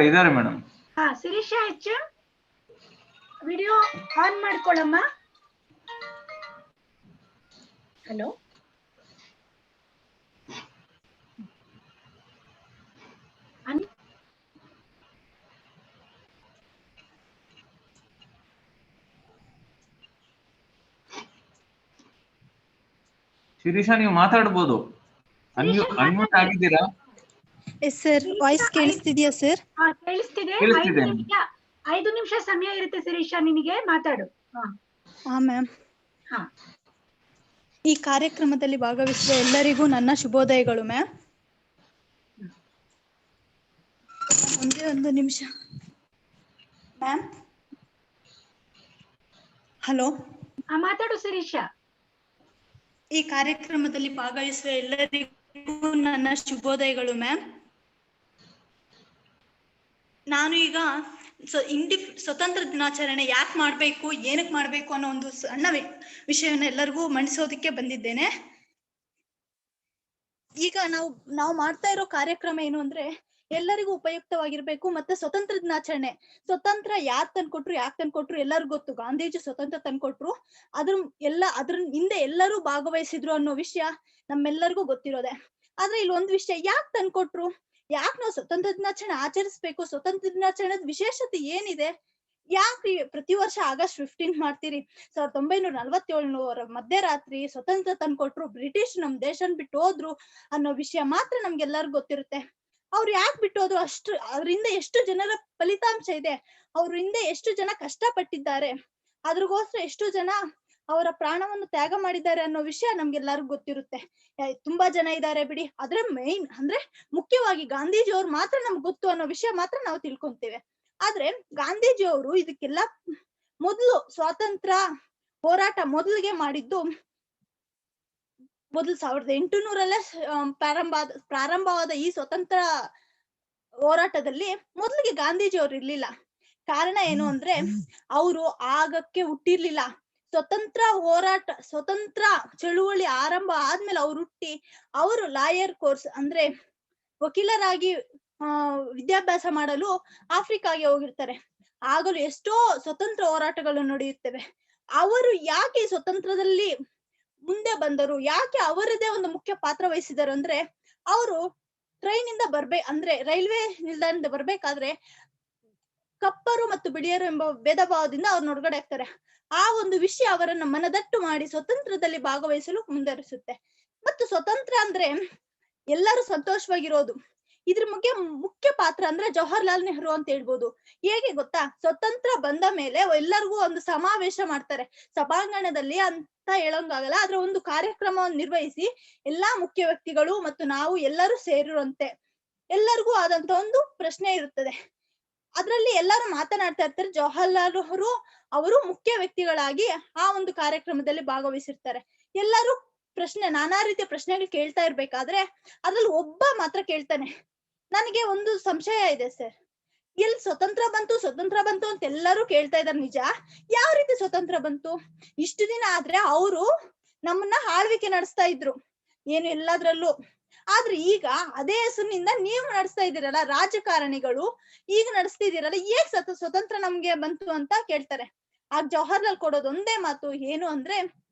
ಇದಾರೆ ಮೇಡಮ್. ಹಾ, ಶಿರೀಷಾ HM, ವಿಡಿಯೋ ಆನ್ ಮಾಡ್ಕೊಳ್ಳಮ್ಮ. ಹಲೋ, ಶಿರೀಷಾ, ನೀವು ಮಾತಾಡ್ಬೋದು. ಅನ್ಮ್ಯೂಟ್ ಆಗಿದ್ದೀರಾ? ಸರ್, ವಾಯ್ಸ್ ಕೇಳಿಸ್ತಿದ್ಯಾ ಸರ್? ಹಾ, ಕೇಳಿಸ್ತಿದೆ. 5 ನಿಮಿಷ ಸಮಯ ಇರುತ್ತೆ ಶಿರೀಷಾ, ನಿನಗೆ ಮಾತಾಡು. ಹಾ ಮ್ಯಾಮ್. ಈ ಕಾರ್ಯಕ್ರಮದಲ್ಲಿ ಭಾಗವಹಿಸಿದ ಎಲ್ಲರಿಗೂ ನನ್ನ ಶುಭೋದಯಗಳು ಮ್ಯಾಮ್. ಒಂದೇ ಒಂದು ನಿಮಿಷ ಮ್ಯಾಮ್. ಹಲೋ, ಮಾತಾಡು ಶಿರೀಷಾ. ಈ ಕಾರ್ಯಕ್ರಮದಲ್ಲಿ ಭಾಗವಹಿಸುವ ಎಲ್ಲರಿಗೂ ನನ್ನ ಶುಭೋದಯಗಳು ಮ್ಯಾಮ್. ನಾನು ಈಗ ಸ್ವತಂತ್ರ ದಿನಾಚರಣೆ ಯಾಕೆ ಮಾಡ್ಬೇಕು, ಏನಕ್ಕೆ ಮಾಡ್ಬೇಕು ಅನ್ನೋ ಒಂದು ಸಣ್ಣ ವಿಷಯವನ್ನ ಎಲ್ಲರಿಗೂ ಮಂಡಿಸೋದಕ್ಕೆ ಬಂದಿದ್ದೇನೆ. ಈಗ ನಾವು ಮಾಡ್ತಾ ಇರೋ ಕಾರ್ಯಕ್ರಮ ಏನು ಅಂದ್ರೆ ಎಲ್ಲರಿಗೂ ಉಪಯುಕ್ತವಾಗಿರ್ಬೇಕು. ಮತ್ತೆ ಸ್ವತಂತ್ರ ದಿನಾಚರಣೆ, ಸ್ವತಂತ್ರ ಯಾಕೆ ತಂದ್ಕೊಟ್ರು ಎಲ್ಲರಿಗೂ ಗೊತ್ತು. ಗಾಂಧೀಜಿ ಸ್ವತಂತ್ರ ತಂದ್ಕೊಟ್ರು. ಅದ್ರ ಹಿಂದೆ ಎಲ್ಲರೂ ಭಾಗವಹಿಸಿದ್ರು ಅನ್ನೋ ವಿಷಯ ನಮ್ಮೆಲ್ಲರಿಗೂ ಗೊತ್ತಿರೋದೆ. ಆದ್ರೆ ಇಲ್ಲಿ ಒಂದು ವಿಷಯ, ಯಾಕೆ ತಂದ್ಕೊಟ್ರು, ಯಾಕೆ ನಾವು ಸ್ವತಂತ್ರ ದಿನಾಚರಣೆ ಆಚರಿಸ್ಬೇಕು, ಸ್ವತಂತ್ರ ದಿನಾಚರಣೆದ ವಿಶೇಷತೆ ಏನಿದೆ, ಯಾಕೆ ಪ್ರತಿ ವರ್ಷ August 15 ಮಾಡ್ತೀರಿ? 1947 ಮಧ್ಯರಾತ್ರಿ ಸ್ವತಂತ್ರ ತಂದ್ಕೊಟ್ರು, ಬ್ರಿಟಿಷ್ ನಮ್ ದೇಶನ್ ಬಿಟ್ಟು ಹೋದ್ರು ಅನ್ನೋ ವಿಷಯ ಮಾತ್ರ ನಮ್ಗೆಲ್ಲರಿಗೂ ಗೊತ್ತಿರುತ್ತೆ. ಅವ್ರು ಯಾಕೆ ಬಿಟ್ಟು ಹೋದ್ರು, ಅವರಿಂದ ಎಷ್ಟು ಜನರ ಫಲಿತಾಂಶ ಇದೆ, ಅವರಿಂದ ಎಷ್ಟು ಜನ ಕಷ್ಟಪಟ್ಟಿದ್ದಾರೆ, ಅದ್ರಗೋಸ್ಕರ ಎಷ್ಟು ಜನ ಅವರ ಪ್ರಾಣವನ್ನು ತ್ಯಾಗ ಮಾಡಿದ್ದಾರೆ ಅನ್ನೋ ವಿಷಯ ನಮ್ಗೆಲ್ಲರಿಗೂ ಗೊತ್ತಿರುತ್ತೆ. ತುಂಬಾ ಜನ ಇದ್ದಾರೆ ಬಿಡಿ, ಆದ್ರೆ ಮೇನ್ ಅಂದ್ರೆ ಮುಖ್ಯವಾಗಿ ಗಾಂಧೀಜಿ ಅವ್ರು ಮಾತ್ರ ನಮ್ಗೆ ಗೊತ್ತು ಅನ್ನೋ ವಿಷಯ ಮಾತ್ರ ನಾವು ತಿಳ್ಕೊಂತೇವೆ. ಆದ್ರೆ ಗಾಂಧೀಜಿ ಅವರು ಇದಕ್ಕೆಲ್ಲ ಮೊದಲು ಸ್ವಾತಂತ್ರ್ಯ ಹೋರಾಟ ಮೊದಲಿಗೆ ಮಾಡಿದ್ದು 1800ರಲ್ಲೇ ಪ್ರಾರಂಭವಾದ ಈ ಸ್ವತಂತ್ರ ಹೋರಾಟದಲ್ಲಿ ಮೊದಲಿಗೆ ಗಾಂಧೀಜಿ ಅವ್ರು ಇರ್ಲಿಲ್ಲ. ಕಾರಣ ಏನು ಅಂದ್ರೆ ಅವರು ಆಗಕ್ಕೆ ಹುಟ್ಟಿರ್ಲಿಲ್ಲ. ಸ್ವತಂತ್ರ ಚಳುವಳಿ ಆರಂಭ ಆದ್ಮೇಲೆ ಅವ್ರು ಹುಟ್ಟಿ ಅವರು ಲಾಯರ್ ಕೋರ್ಸ್ ಅಂದ್ರೆ ವಕೀಲರಾಗಿ ವಿದ್ಯಾಭ್ಯಾಸ ಮಾಡಲು ಆಫ್ರಿಕಾಗೆ ಹೋಗಿರ್ತಾರೆ. ಆಗಲೂ ಎಷ್ಟೋ ಸ್ವತಂತ್ರ ಹೋರಾಟಗಳು ನಡೆಯುತ್ತವೆ. ಅವರು ಯಾಕೆ ಸ್ವತಂತ್ರದಲ್ಲಿ ಮುಂದೆ ಬಂದರು, ಯಾಕೆ ಅವರದೇ ಒಂದು ಮುಖ್ಯ ಪಾತ್ರ ವಹಿಸಿದರು ಅಂದ್ರೆ, ಅವರು ಟ್ರೈನ್ ಇಂದ ಅಂದ್ರೆ ರೈಲ್ವೆ ನಿಲ್ದಾಣದಿಂದ ಬರ್ಬೇಕಾದ್ರೆ ಕಪ್ಪರು ಮತ್ತು ಬಿಳಿಯರು ಎಂಬ ಭೇದ ಭಾವದಿಂದ ಅವ್ರನ್ನ ಹೊರಗಡೆ ಹಾಕ್ತಾರೆ. ಆ ಒಂದು ವಿಷಯ ಅವರನ್ನ ಮನದಟ್ಟು ಮಾಡಿ ಸ್ವತಂತ್ರದಲ್ಲಿ ಭಾಗವಹಿಸಲು ಮುಂದುವರಿಸುತ್ತೆ. ಮತ್ತು ಸ್ವತಂತ್ರ ಅಂದ್ರೆ ಎಲ್ಲರೂ ಸಂತೋಷವಾಗಿರೋದು. ಇದ್ರ ಮುಖ್ಯ ಪಾತ್ರ ಅಂದ್ರೆ ಜವಾಹರ್ಲಾಲ್ ನೆಹರು ಅಂತ ಹೇಳ್ಬೋದು. ಹೇಗೆ ಗೊತ್ತಾ, ಸ್ವತಂತ್ರ ಬಂದ ಮೇಲೆ ಎಲ್ಲರಿಗೂ ಒಂದು ಸಮಾವೇಶ ಮಾಡ್ತಾರೆ ಸಭಾಂಗಣದಲ್ಲಿ ಅಂತ ಹೇಳೋಂಗಾಗಲ್ಲ. ಆದ್ರೆ ಒಂದು ಕಾರ್ಯಕ್ರಮವನ್ನು ನಿರ್ವಹಿಸಿ ಎಲ್ಲಾ ಮುಖ್ಯ ವ್ಯಕ್ತಿಗಳು ಮತ್ತು ನಾವು ಎಲ್ಲರೂ ಸೇರಿರುವಂತೆ ಎಲ್ಲರಿಗೂ ಆದಂತ ಒಂದು ಪ್ರಶ್ನೆ ಇರುತ್ತದೆ. ಅದ್ರಲ್ಲಿ ಎಲ್ಲರೂ ಮಾತನಾಡ್ತಾ ಇರ್ತಾರೆ. ಜವಾಹರ್ಲಾಲ್ ನೆಹರು ಅವರು ಮುಖ್ಯ ವ್ಯಕ್ತಿಗಳಾಗಿ ಆ ಒಂದು ಕಾರ್ಯಕ್ರಮದಲ್ಲಿ ಭಾಗವಹಿಸಿರ್ತಾರೆ. ಎಲ್ಲರೂ ನಾನಾ ರೀತಿಯ ಪ್ರಶ್ನೆಗಳು ಕೇಳ್ತಾ ಇರ್ಬೇಕಾದ್ರೆ ಅದ್ರಲ್ಲಿ ಒಬ್ಬ ಮಾತ್ರ ಕೇಳ್ತಾನೆ, ನನಗೆ ಒಂದು ಸಂಶಯ ಇದೆ ಸರ್, ಎಲ್ಲಿ ಸ್ವತಂತ್ರ ಬಂತು ಅಂತ ಎಲ್ಲರೂ ಕೇಳ್ತಾ ಇದಾರೆ. ನಿಜ, ಯಾವ ರೀತಿ ಸ್ವತಂತ್ರ ಬಂತು? ಇಷ್ಟು ದಿನ ಆದ್ರೆ ಅವರು ನಮ್ಮನ್ನ ಆಳ್ವಿಕೆ ನಡೆಸ್ತಾ ಇದ್ರು ಏನು ಎಲ್ಲದ್ರಲ್ಲೂ. ಆದ್ರೆ ಈಗ ಅದೇ ಹೆಸರಿನಿಂದ ನೀವು ನಡೆಸ್ತಾ ಇದ್ದೀರಲ್ಲ, ರಾಜಕಾರಣಿಗಳು ಈಗ ನಡೆಸ್ತಿದ್ದೀರಲ್ಲ, ಹೇಗ್ ಸ್ವತಂತ್ರ ನಮ್ಗೆ ಬಂತು ಅಂತ ಕೇಳ್ತಾರೆ. ಆಗ ಜವಾಹರ್ಲಾಲ್ ಕೊಡೋದು ಒಂದೇ ಮಾತು ಏನು ಅಂದ್ರೆ,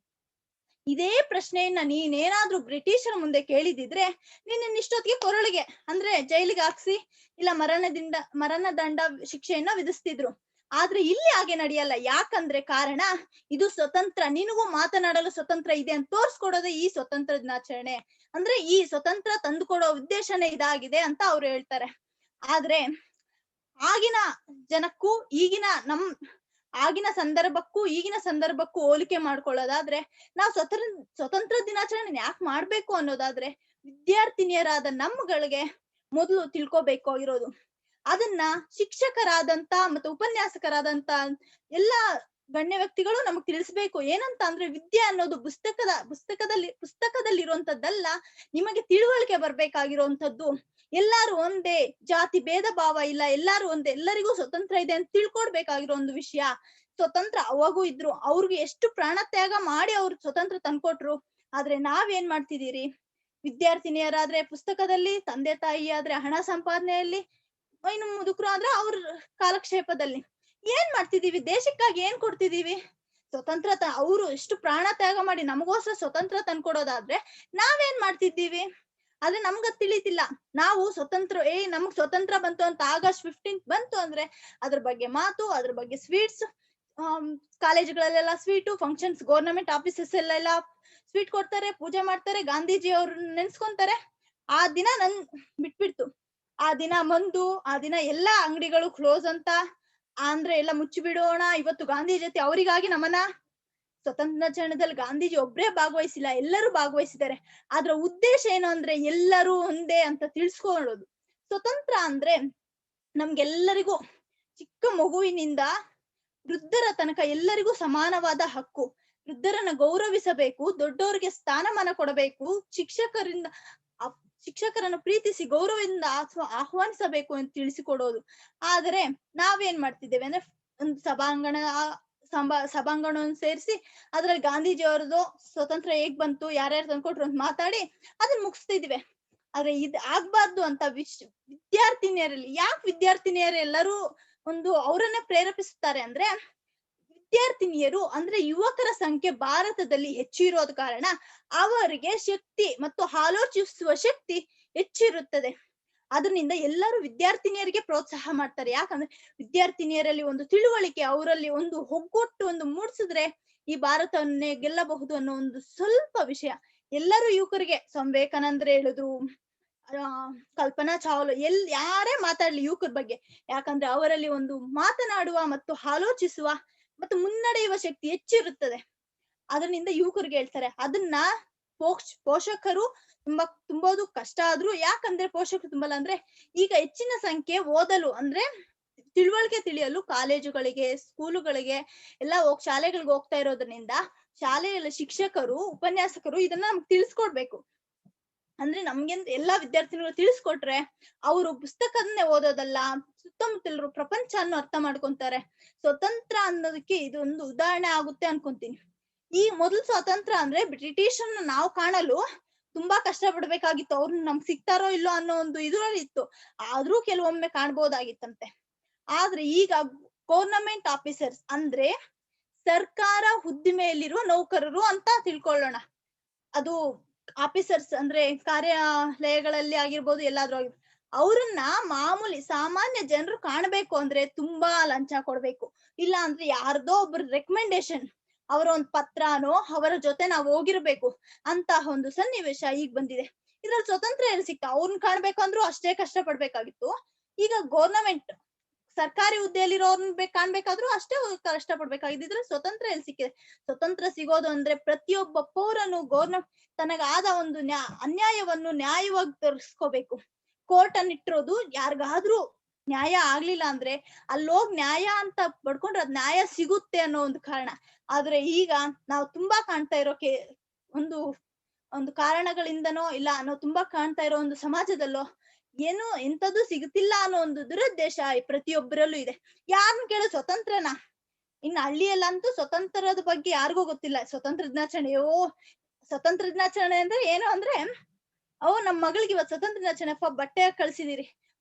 ಇದೇ ಪ್ರಶ್ನೆಯನ್ನ ನೀನೇನಾದ್ರೂ ಬ್ರಿಟಿಷರ ಮುಂದೆ ಕೇಳಿದಿದ್ರೆ ನಿನ್ನ ಇಷ್ಟೊತ್ತಿಗೆ ಕೊರಳಿಗೆ ಅಂದ್ರೆ ಜೈಲಿಗೆ ಹಾಕ್ಸಿ ಇಲ್ಲ ಮರಣದಂಡ ಶಿಕ್ಷೆಯನ್ನ ವಿಧಿಸ್ತಿದ್ರು. ಆದ್ರೆ ಇಲ್ಲಿ ಹಾಗೆ ನಡೆಯಲ್ಲ. ಯಾಕಂದ್ರೆ ಕಾರಣ ಇದು ಸ್ವತಂತ್ರ, ನಿನಗೂ ಮಾತನಾಡಲು ಸ್ವತಂತ್ರ ಇದೆ ಅಂತ ತೋರ್ಸ್ಕೊಡೋದೇ ಈ ಸ್ವತಂತ್ರ ದಿನಾಚರಣೆ. ಅಂದ್ರೆ ಈ ಸ್ವತಂತ್ರ ತಂದುಕೊಡೋ ಉದ್ದೇಶನೇ ಇದಾಗಿದೆ ಅಂತ ಅವ್ರು ಹೇಳ್ತಾರೆ. ಆದ್ರೆ ಆಗಿನ ಜನಕ್ಕೂ ಆಗಿನ ಸಂದರ್ಭಕ್ಕೂ ಈಗಿನ ಸಂದರ್ಭಕ್ಕೂ ಹೋಲಿಕೆ ಮಾಡ್ಕೊಳ್ಳೋದಾದ್ರೆ, ನಾವು ಸ್ವತಂತ್ರ ದಿನಾಚರಣೆ ಯಾಕೆ ಮಾಡ್ಬೇಕು ಅನ್ನೋದಾದ್ರೆ, ವಿದ್ಯಾರ್ಥಿನಿಯರಾದ ನಮ್ಗಳಿಗೆ ಮೊದಲು ತಿಳ್ಕೊಬೇಕು ಇರೋದು. ಅದನ್ನ ಶಿಕ್ಷಕರಾದಂತ ಮತ್ತೆ ಉಪನ್ಯಾಸಕರಾದಂತ ಎಲ್ಲಾ ಗಣ್ಯ ವ್ಯಕ್ತಿಗಳು ನಮಗ್ ತಿಳಿಸ್ಬೇಕು. ಏನಂತ ಅಂದ್ರೆ, ವಿದ್ಯೆ ಅನ್ನೋದು ಪುಸ್ತಕದಲ್ಲಿ ಇರುವಂತದ್ದಲ್ಲ, ನಿಮಗೆ ತಿಳುವಳಿಕೆ ಬರ್ಬೇಕಾಗಿರುವಂತದ್ದು. ಎಲ್ಲಾರು ಒಂದೇ, ಜಾತಿ ಭೇದ ಭಾವ ಇಲ್ಲ, ಎಲ್ಲಾರು ಒಂದೇ, ಎಲ್ಲರಿಗೂ ಸ್ವತಂತ್ರ ಇದೆ ಅಂತ ತಿಳ್ಕೊಡ್ಬೇಕಾಗಿರೋ ಒಂದು ವಿಷಯ. ಸ್ವತಂತ್ರ ಅವಾಗೂ ಇದ್ರು, ಅವ್ರಿಗೆ ಎಷ್ಟು ಪ್ರಾಣ ತ್ಯಾಗ ಮಾಡಿ ಅವ್ರು ಸ್ವತಂತ್ರ ತಂದ್ಕೊಟ್ರು. ಆದ್ರೆ ನಾವೇನ್ ಮಾಡ್ತಿದೀರಿ? ವಿದ್ಯಾರ್ಥಿನಿಯರಾದ್ರೆ ಪುಸ್ತಕದಲ್ಲಿ, ತಂದೆ ತಾಯಿ ಆದ್ರೆ ಹಣ ಸಂಪಾದನೆಯಲ್ಲಿ, ಇನ್ನು ಮುದುಕರು ಆದ್ರೆ ಅವ್ರ ಕಾಲಕ್ಷೇಪದಲ್ಲಿ ಏನ್ ಮಾಡ್ತಿದೀವಿ? ದೇಶಕ್ಕಾಗಿ ಏನ್ ಕೊಡ್ತಿದೀವಿ? ಸ್ವತಂತ್ರ ಅವರು ಎಷ್ಟು ಪ್ರಾಣ ತ್ಯಾಗ ಮಾಡಿ ನಮಗೋಸ್ಕರ ಸ್ವತಂತ್ರ ತಂದ್ಕೊಡೋದಾದ್ರೆ ನಾವೇನ್ ಮಾಡ್ತಿದ್ದೀವಿ? ಆದ್ರೆ ನಮ್ಗ ತಿಳಿತಿಲ್ಲ. ನಾವು ಸ್ವತಂತ್ರ ನಮಗ್ ಸ್ವತಂತ್ರ ಬಂತು ಅಂತ August 15th ಬಂತು ಅಂದ್ರೆ ಅದ್ರ ಬಗ್ಗೆ ಮಾತು, ಅದ್ರ ಬಗ್ಗೆ ಸ್ವೀಟ್ಸ್, ಕಾಲೇಜುಗಳಲ್ಲೆಲ್ಲ ಸ್ವೀಟು, ಫಂಕ್ಷನ್ಸ್, ಗೌರ್ನಮೆಂಟ್ ಆಫೀಸಸ್ ಎಲ್ಲ ಸ್ವೀಟ್ ಕೊಡ್ತಾರೆ, ಪೂಜೆ ಮಾಡ್ತಾರೆ, ಗಾಂಧೀಜಿ ಅವ್ರನ್ನ ನೆನ್ಸ್ಕೊಂತಾರೆ. ಆ ದಿನ ಬಿಟ್ಬಿಡ್ತು. ಆ ದಿನ ಆ ದಿನ ಎಲ್ಲಾ ಅಂಗಡಿಗಳು ಕ್ಲೋಸ್ ಅಂತ ಅಂದ್ರೆ ಎಲ್ಲ ಮುಚ್ಚಿ ಬಿಡೋಣ, ಇವತ್ತು ಗಾಂಧಿ ಜೊತೆ ಅವರಿಗಾಗಿ ನಮನ. ಸ್ವತಂತ್ರಾಚರಣೆದಲ್ಲಿ ಗಾಂಧೀಜಿ ಒಬ್ರೇ ಭಾಗವಹಿಸಿಲ್ಲ, ಎಲ್ಲರೂ ಭಾಗವಹಿಸಿದ್ದಾರೆ. ಅದ್ರ ಉದ್ದೇಶ ಏನು ಅಂದ್ರೆ ಎಲ್ಲರೂ ಒಂದೇ ಅಂತ ತಿಳಿಸ್ಕೊಳ್ಳೋದು. ಸ್ವತಂತ್ರ ಅಂದ್ರೆ ನಮ್ಗೆಲ್ಲರಿಗೂ ಚಿಕ್ಕ ಮಗುವಿನಿಂದ ವೃದ್ಧರ ತನಕ ಎಲ್ಲರಿಗೂ ಸಮಾನವಾದ ಹಕ್ಕು. ವೃದ್ಧರನ್ನ ಗೌರವಿಸಬೇಕು, ದೊಡ್ಡವರಿಗೆ ಸ್ಥಾನಮಾನ ಕೊಡಬೇಕು, ಶಿಕ್ಷಕರನ್ನು ಪ್ರೀತಿಸಿ ಗೌರವದಿಂದ ಆಹ್ವಾನಿಸಬೇಕು ಅಂತ ತಿಳಿಸಿಕೊಡೋದು. ಆದರೆ ನಾವೇನ್ ಮಾಡ್ತಿದ್ದೇವೆ ಅಂದ್ರೆ, ಒಂದು ಸಭಾಂಗಣವನ್ನು ಸೇರಿಸಿ ಅದ್ರಲ್ಲಿ ಗಾಂಧೀಜಿ ಅವ್ರದ್ದು ಸ್ವತಂತ್ರ ಹೇಗ್ ಬಂತು, ಯಾರ್ಯಾರು ತಂದ್ಕೊಟ್ರು ಅಂತ ಮಾತಾಡಿ ಅದನ್ನ ಮುಗಿಸ್ತಿದ್ವಿ. ಆದ್ರೆ ಇದ್ ಆಗ್ಬಾರ್ದು ಅಂತ ವಿದ್ಯಾರ್ಥಿನಿಯರಲ್ಲಿ, ಯಾಕೆ ವಿದ್ಯಾರ್ಥಿನಿಯರೆಲ್ಲರೂ ಅವರನ್ನೇ ಪ್ರೇರೇಪಿಸುತ್ತಾರೆ ಅಂದ್ರೆ, ವಿದ್ಯಾರ್ಥಿನಿಯರು ಅಂದ್ರೆ ಯುವಕರ ಸಂಖ್ಯೆ ಭಾರತದಲ್ಲಿ ಹೆಚ್ಚು ಇರೋದ ಕಾರಣ ಅವರಿಗೆ ಶಕ್ತಿ ಮತ್ತು ಆಲೋಚಿಸುವ ಶಕ್ತಿ ಹೆಚ್ಚಿರುತ್ತದೆ. ಅದರಿಂದ ಎಲ್ಲರೂ ವಿದ್ಯಾರ್ಥಿನಿಯರಿಗೆ ಪ್ರೋತ್ಸಾಹ ಮಾಡ್ತಾರೆ. ಯಾಕಂದ್ರೆ ವಿದ್ಯಾರ್ಥಿನಿಯರಲ್ಲಿ ಒಂದು ತಿಳುವಳಿಕೆ, ಅವರಲ್ಲಿ ಒಂದು ಒಗ್ಗಟ್ಟು ಮೂಡಿಸಿದ್ರೆ ಈ ಭಾರತವನ್ನೇ ಗೆಲ್ಲಬಹುದು ಅನ್ನೋ ಒಂದು ಸ್ವಲ್ಪ ವಿಷಯ ಎಲ್ಲರೂ ಯುವಕರಿಗೆ. ವಿವೇಕಾನಂದ್ರ ಹೇಳಿದ್ರು, ಕಲ್ಪನಾ ಚಾವ್ಲಾ, ಯಾರೇ ಮಾತಾಡ್ಲಿ ಯುವಕರ ಬಗ್ಗೆ, ಯಾಕಂದ್ರೆ ಅವರಲ್ಲಿ ಒಂದು ಮಾತನಾಡುವ ಮತ್ತು ಆಲೋಚಿಸುವ ಮತ್ತು ಮುನ್ನಡೆಯುವ ಶಕ್ತಿ ಹೆಚ್ಚಿರುತ್ತದೆ. ಅದರಿಂದ ಯುವಕರಿಗೆ ಹೇಳ್ತಾರೆ. ಅದನ್ನ ಪೋಷಕರು ತುಂಬೋದು ಕಷ್ಟ ಆದ್ರೂ, ಯಾಕಂದ್ರೆ ಪೋಷಕರು ತುಂಬಲ್ಲ ಅಂದ್ರೆ, ಈಗ ಹೆಚ್ಚಿನ ಸಂಖ್ಯೆ ಓದಲು ಅಂದ್ರೆ ತಿಳುವಳಿಕೆ ತಿಳಿಯಲು ಕಾಲೇಜುಗಳಿಗೆ, ಸ್ಕೂಲುಗಳಿಗೆ ಎಲ್ಲ ಶಾಲೆಗಳಿಗೆ ಹೋಗ್ತಾ ಇರೋದ್ರಿಂದ ಶಾಲೆಯಲ್ಲಿ ಶಿಕ್ಷಕರು, ಉಪನ್ಯಾಸಕರು ಇದನ್ನ ನಮ್ಗೆ ತಿಳಿಸ್ಕೊಡ್ಬೇಕು. ಅಂದ್ರೆ ನಮ್ಗೆ ಎಲ್ಲಾ ವಿದ್ಯಾರ್ಥಿಗಳು ತಿಳಿಸ್ಕೊಟ್ರೆ ಅವರು ಪುಸ್ತಕದನ್ನೇ ಓದೋದಲ್ಲ, ಸುತ್ತಮುತ್ತಲರು ಪ್ರಪಂಚವನ್ನು ಅರ್ಥ ಮಾಡ್ಕೊಂತಾರೆ. ಸ್ವತಂತ್ರ ಅನ್ನೋದಕ್ಕೆ ಇದೊಂದು ಉದಾಹರಣೆ ಆಗುತ್ತೆ ಅನ್ಕೊಂತೀನಿ. ಈ ಮೊದಲು ಸ್ವತಂತ್ರ ಅಂದ್ರೆ ಬ್ರಿಟಿಷರ್ನ ನಾವು ಕಾಣಲು ತುಂಬಾ ಕಷ್ಟ ಪಡ್ಬೇಕಾಗಿತ್ತು. ಅವ್ರನ್ನ ನಮ್ಗೆ ಸಿಗ್ತಾರೋ ಇಲ್ಲೋ ಅನ್ನೋ ಒಂದು ಇದ್ರಲ್ಲಿ ಇತ್ತು. ಆದ್ರೂ ಕೆಲವೊಮ್ಮೆ ಕಾಣ್ಬೋದಾಗಿತ್ತಂತೆ. ಆದ್ರೆ ಈಗ ಗೌರ್ನಮೆಂಟ್ ಆಫೀಸರ್ಸ್ ಅಂದ್ರೆ ಸರ್ಕಾರ ಹುದ್ದಿಮೆಯಲ್ಲಿರುವ ನೌಕರರು ಅಂತ ತಿಳ್ಕೊಳ್ಳೋಣ. ಅದು ಆಫೀಸರ್ಸ್ ಅಂದ್ರೆ ಕಾರ್ಯಾಲಯಗಳಲ್ಲಿ ಆಗಿರ್ಬೋದು, ಎಲ್ಲಾದ್ರೂ ಆಗಿರ್ಬೋದು. ಅವ್ರನ್ನ ಮಾಮೂಲಿ ಸಾಮಾನ್ಯ ಜನರು ಕಾಣ್ಬೇಕು ಅಂದ್ರೆ ತುಂಬಾ ಲಂಚ ಕೊಡ್ಬೇಕು. ಇಲ್ಲ ಅಂದ್ರೆ ಯಾರ್ದೋ ಒಬ್ರು ರೆಕಮೆಂಡೇಶನ್, ಅವರ ಒಂದು ಪತ್ರನೋ ಅವರ ಜೊತೆ ನಾವು ಹೋಗಿರ್ಬೇಕು ಅಂತ ಒಂದು ಸನ್ನಿವೇಶ ಈಗ ಬಂದಿದೆ. ಇದ್ರಲ್ಲಿ ಸ್ವತಂತ್ರ ಎಲ್ಲಿ ಸಿಕ್ತ? ಅವ್ರನ್ನ ಕಾಣ್ಬೇಕಂದ್ರೂ ಅಷ್ಟೇ ಕಷ್ಟ ಪಡ್ಬೇಕಾಗಿತ್ತು. ಈಗ ಗೌರ್ನಮೆಂಟ್ ಸರ್ಕಾರಿ ಹುದ್ದೆಯಲ್ಲಿರೋರ್ನ ಕಾಣ್ಬೇಕಾದ್ರೂ ಅಷ್ಟೇ ಕಷ್ಟ ಪಡ್ಬೇಕಾಗಿದ್ರೆ ಸ್ವತಂತ್ರ ಎಲ್ಲಿ ಸಿಕ್ಕಿದೆ? ಸ್ವತಂತ್ರ ಸಿಗೋದು ಅಂದ್ರೆ ಪ್ರತಿಯೊಬ್ಬ ಪೌರನು ತನಗಾದ ಒಂದು ಅನ್ಯಾಯವನ್ನು ನ್ಯಾಯವಾಗಿ ತೋರಿಸ್ಕೋಬೇಕು. ಕೋರ್ಟ್ ಅನ್ನಿಟ್ಟಿರೋದು ಯಾರಿಗಾದ್ರೂ ನ್ಯಾಯ ಆಗ್ಲಿಲ್ಲ ಅಂದ್ರೆ ಅಲ್ಲೋಗ್ ನ್ಯಾಯ ಅಂತ ಪಡ್ಕೊಂಡ್ರೆ ಅದ್ ನ್ಯಾಯ ಸಿಗುತ್ತೆ ಅನ್ನೋ ಒಂದು ಕಾರಣ. ಆದ್ರೆ ಈಗ ನಾವು ತುಂಬಾ ಕಾಣ್ತಾ ಇರೋ ಒಂದು ಕಾರಣಗಳಿಂದನೋ ಇಲ್ಲ ನಾವು ತುಂಬಾ ಕಾಣ್ತಾ ಇರೋ ಒಂದು ಸಮಾಜದಲ್ಲೋ ಏನು ಎಂತದ್ದು ಸಿಗುತ್ತಿಲ್ಲ ಅನ್ನೋ ಒಂದು ದುರುದ್ದೇಶ ಪ್ರತಿಯೊಬ್ಬರಲ್ಲೂ ಇದೆ. ಯಾರನ್ನ ಕೇಳೋ ಸ್ವತಂತ್ರನ, ಇನ್ನು ಹಳ್ಳಿಯಲ್ಲಂತೂ ಸ್ವತಂತ್ರದ ಬಗ್ಗೆ ಯಾರಿಗೂ ಗೊತ್ತಿಲ್ಲ. ಸ್ವತಂತ್ರ ದಿನಾಚರಣೆ, ಸ್ವತಂತ್ರ ದಿನಾಚರಣೆ ಅಂದ್ರೆ ಏನು ಅಂದ್ರೆ, ನಮ್ ಮಗಳಿಗೆ ಇವತ್ ಸ್ವತಂತ್ರ ದಿನಾಚರಣೆ ಬಟ್ಟೆ ಕಳ್ಸಿದೀರಿ,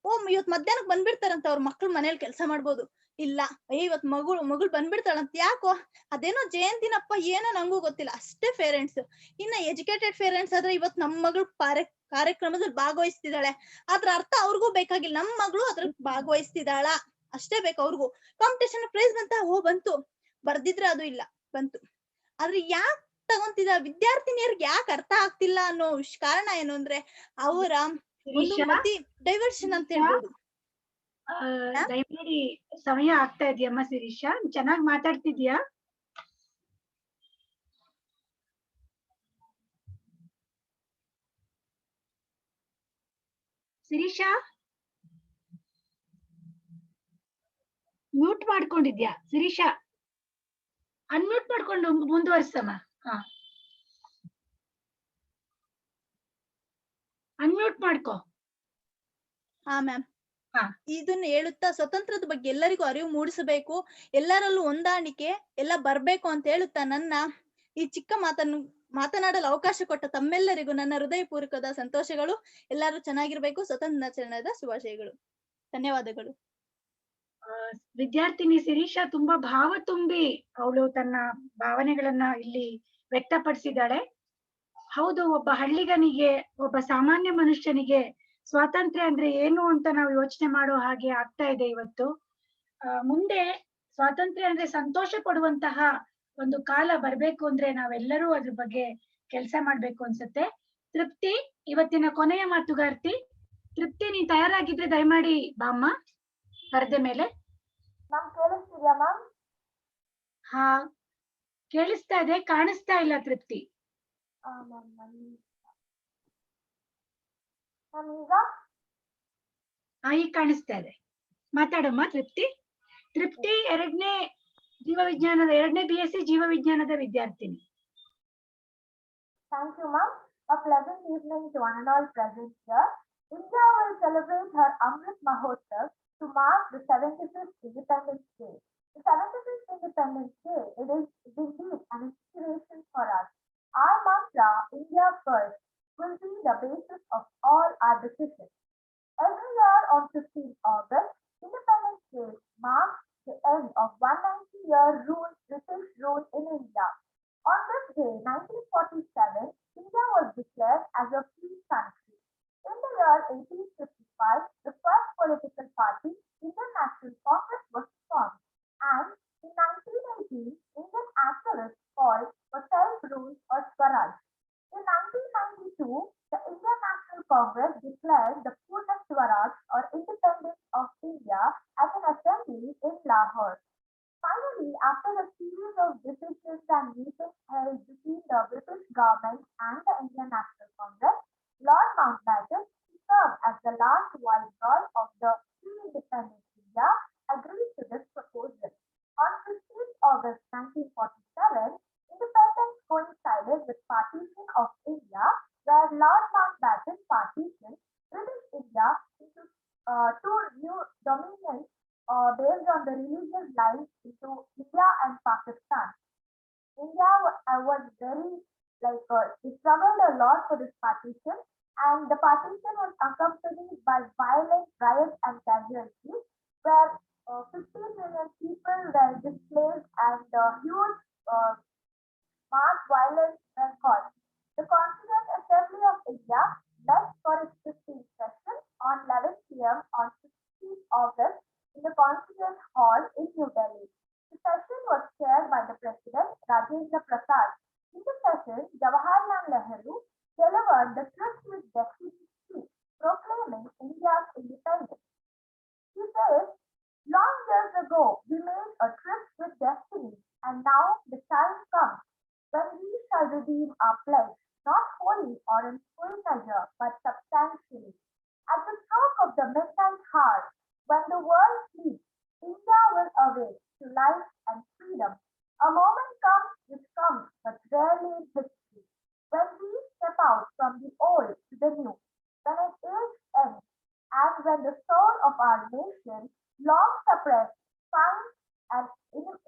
ಇವತ್ ಮಧ್ಯಾಹ್ನಕ್ ಬಂದ್ಬಿಡ್ತಾರಂತ ಅವ್ರ ಮಕ್ಳು ಮನೇಲಿ ಕೆಲಸ ಮಾಡ್ಬೋದು. ಇಲ್ಲ ಇವತ್ ಮಗಳು ಬಂದ್ಬಿಡ್ತಾಳಂತ. ಯಾಕೋ ಅದೇನೋ ಜಯಂತಿನಪ್ಪ ಏನೋ ನಂಗೂ ಗೊತ್ತಿಲ್ಲ, ಅಷ್ಟೇ ಪೇರೆಂಟ್ಸ್. ಇನ್ನ ಎಜುಕೇಟೆಡ್ ಪೇರೆಂಟ್ಸ್ ಆದ್ರೆ ಇವತ್ ನಮ್ ಮಗಳು ಕಾರ್ಯಕ್ರಮದಲ್ಲಿ ಭಾಗವಹಿಸ್ತಿದ್ದಾಳೆ, ಅದ್ರ ಅರ್ಥ ಅವ್ರಿಗೂ ಬೇಕಾಗಿಲ್ಲ, ನಮ್ ಮಗಳು ಅದ್ರ ಭಾಗವಹಿಸ್ತಿದ್ದಾಳ ಅಷ್ಟೇ ಬೇಕು ಅವ್ರಿಗೂ. ಕಾಂಪಿಟೇಷನ್ ಪ್ರೈಸ್ ಬಂತ, ಬಂತು, ಬರ್ದಿದ್ರೆ ಅದು ಇಲ್ಲ ಬಂತು. ಆದ್ರೆ ಯಾಕೆ ತಗೊಂತಿದ ವಿದ್ಯಾರ್ಥಿನಿಯರ್ಗೆ ಯಾಕೆ ಅರ್ಥ ಆಗ್ತಿಲ್ಲ ಅನ್ನೋ ಕಾರಣ ಏನು ಅಂದ್ರೆ ಅವರ ಒಂದು ಮತಿ ಡೈವರ್ಷನ್ ಅಂತ ಹೇಳ್ಬೋದು. ದಯಮಾಡಿ ಸಮಯ ಆಗ್ತಾ ಇದೆಯಮ್ಮ ಶಿರೀಷಾ, ಚೆನ್ನಾಗಿ ಮಾತಾಡ್ತಿದ್ಯಾ? ಶಿರೀಷಾ ಮ್ಯೂಟ್ ಮಾಡ್ಕೊಂಡಿದ್ಯಾ? ಶಿರೀಷಾ ಅನ್ಮ್ಯೂಟ್ ಮಾಡ್ಕೊಂಡು ಮುಂದುವರಿಸಮ್ಮ. ಅನ್ಮ್ಯೂಟ್ ಮಾಡ್ಕೋ. ಹಾ ಮ್ಯಾಮ್. ಇದನ್ನ ಹೇಳುತ್ತಾ ಸ್ವತಂತ್ರದ ಬಗ್ಗೆ ಎಲ್ಲರಿಗೂ ಅರಿವು ಮೂಡಿಸಬೇಕು, ಎಲ್ಲರಲ್ಲೂ ಹೊಂದಾಣಿಕೆ ಎಲ್ಲ ಬರ್ಬೇಕು ಅಂತ ಹೇಳುತ್ತಾ ನನ್ನ ಈ ಚಿಕ್ಕ ಮಾತನಾಡಲು ಅವಕಾಶ ಕೊಟ್ಟ ತಮ್ಮೆಲ್ಲರಿಗೂ ನನ್ನ ಹೃದಯಪೂರ್ವಕದ ಸಂತೋಷಗಳು. ಎಲ್ಲರೂ ಚೆನ್ನಾಗಿರ್ಬೇಕು. ಸ್ವತಂತ್ರ ದಿನಾಚರಣೆದ ಶುಭಾಶಯಗಳು. ಧನ್ಯವಾದಗಳು. ವಿದ್ಯಾರ್ಥಿನಿ ಶಿರೀಷಾ ತುಂಬಾ ಭಾವ ತುಂಬಿ ಅವಳು ತನ್ನ ಭಾವನೆಗಳನ್ನ ಇಲ್ಲಿ ವ್ಯಕ್ತಪಡಿಸಿದ್ದಾಳೆ. ಹೌದು, ಒಬ್ಬ ಹಳ್ಳಿಗನಿಗೆ, ಒಬ್ಬ ಸಾಮಾನ್ಯ ಮನುಷ್ಯನಿಗೆ ಸ್ವಾತಂತ್ರ್ಯ ಅಂದ್ರೆ ಏನು ಅಂತ ನಾವು ಯೋಚನೆ ಮಾಡೋ ಹಾಗೆ ಆಗ್ತಾ ಇದೆ ಇವತ್ತು. ಮುಂದೆ ಸ್ವಾತಂತ್ರ್ಯ ಅಂದ್ರೆ ಸಂತೋಷ ಪಡುವಂತಹ ಒಂದು ಕಾಲ ಬರ್ಬೇಕು ಅಂದ್ರೆ ನಾವೆಲ್ಲರೂ ಅದ್ರ ಬಗ್ಗೆ ಕೆಲಸ ಮಾಡ್ಬೇಕು ಅನ್ಸುತ್ತೆ. ತೃಪ್ತಿ ಇವತ್ತಿನ ಕೊನೆಯ ಮಾತುಗಾರ್ತಿ. ತೃಪ್ತಿ, ನೀನ್ ತಯಾರಾಗಿದ್ರೆ ದಯಮಾಡಿ ಬಾಮ್ಮ ಪರದೆ ಮೇಲೆ. ಕೇಳಿಸ್ತಿದ್ಯಾ ಮ್ಯಾಮ್? ಹಾ ಕೇಳಿಸ್ತಾ ಇದೆ, ಕಾಣಿಸ್ತಾ ಇಲ್ಲ ತೃಪ್ತಿ. ಈಗ ಕಾಣಿಸ್ತಾ ಇದೆ, ಮಾತಾಡಮ್ಮ ತೃಪ್ತಿ. ತೃಪ್ತಿ ಎರಡನೇ BSc ಜೀವ ವಿಜ್ಞಾನದ ವಿದ್ಯಾರ್ಥಿನಿ. Thank you, ma'am. A pleasant evening to one and all present here. India will celebrate her Amrit Mahotsav to mark the 75th Independence Day. The 75th Independence Day, it is indeed an inspiration for us. Our mantra, India First, will be the basis of all our decisions. Every year on 15th August, Independence Day marks the end of 190-year British rule in India. On this day, 1947, India was declared as a free country. In the year 1855, the first political party, Indian National Congress, was formed, and in 1918, Indian activists called for self-rule or Swaraj. In 1992, the Indian National Congress declared the Purna Swaraj or independence of India at an assembly in Lahore. Finally, after a series of decisions and meetings held between the British government and the Indian National Congress, Lord Mountbatten, who served as the last viceroy of the pre-independent India, agreed to this proposal. On 15th August 1947, independence coincided with partition of India, where Lord Mountbatten partitioned British India into two new dominions based on the religious lines into India and Pakistan. India was very it struggled a lot for this partition, and the partition was accompanied by violent riots and casualties, where 15 million people were displaced and huge mass violence were caused. The Constituent Assembly of India met for its 15th session on 11 p.m. on 16th August in the Constituent Hall in New Delhi. The session was chaired by the President, Rajendra Prasad. In the session, Jawaharlal Nehru delivered the Tryst with Destiny speech, proclaiming India's independence. He said, "Long years ago, we made a tryst with destiny, and now the time comes when we shall redeem our pledge, not wholly or in full measure, but substantially. At the stroke of the midnight hour, when the world sleeps, India will awake to life and freedom. A moment comes which comes but rarely in history, when we step out from the old to the new, when an age ends and when the soul of our nation, long suppressed, finds an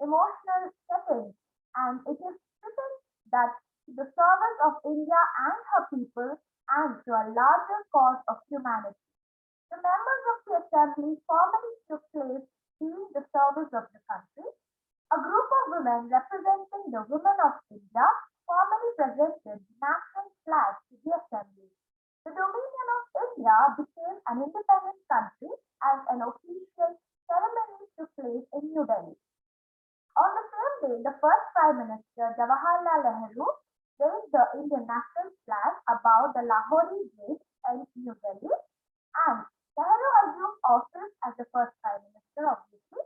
emotional setting, and it is fitting that to the service of India and her people and to a larger cause of humanity. The members of the assembly formally took place in the service of the country. A group of women representing the women of India formally presented the national flag to the assembly. The Dominion of India became an independent country as an official ceremony took place in New Delhi. On the same day, the first Prime Minister, Jawaharlal Nehru, raised the Indian national flag above the Lahori Gate in New Delhi, and Nehru assumed office as the first Prime Minister, obviously.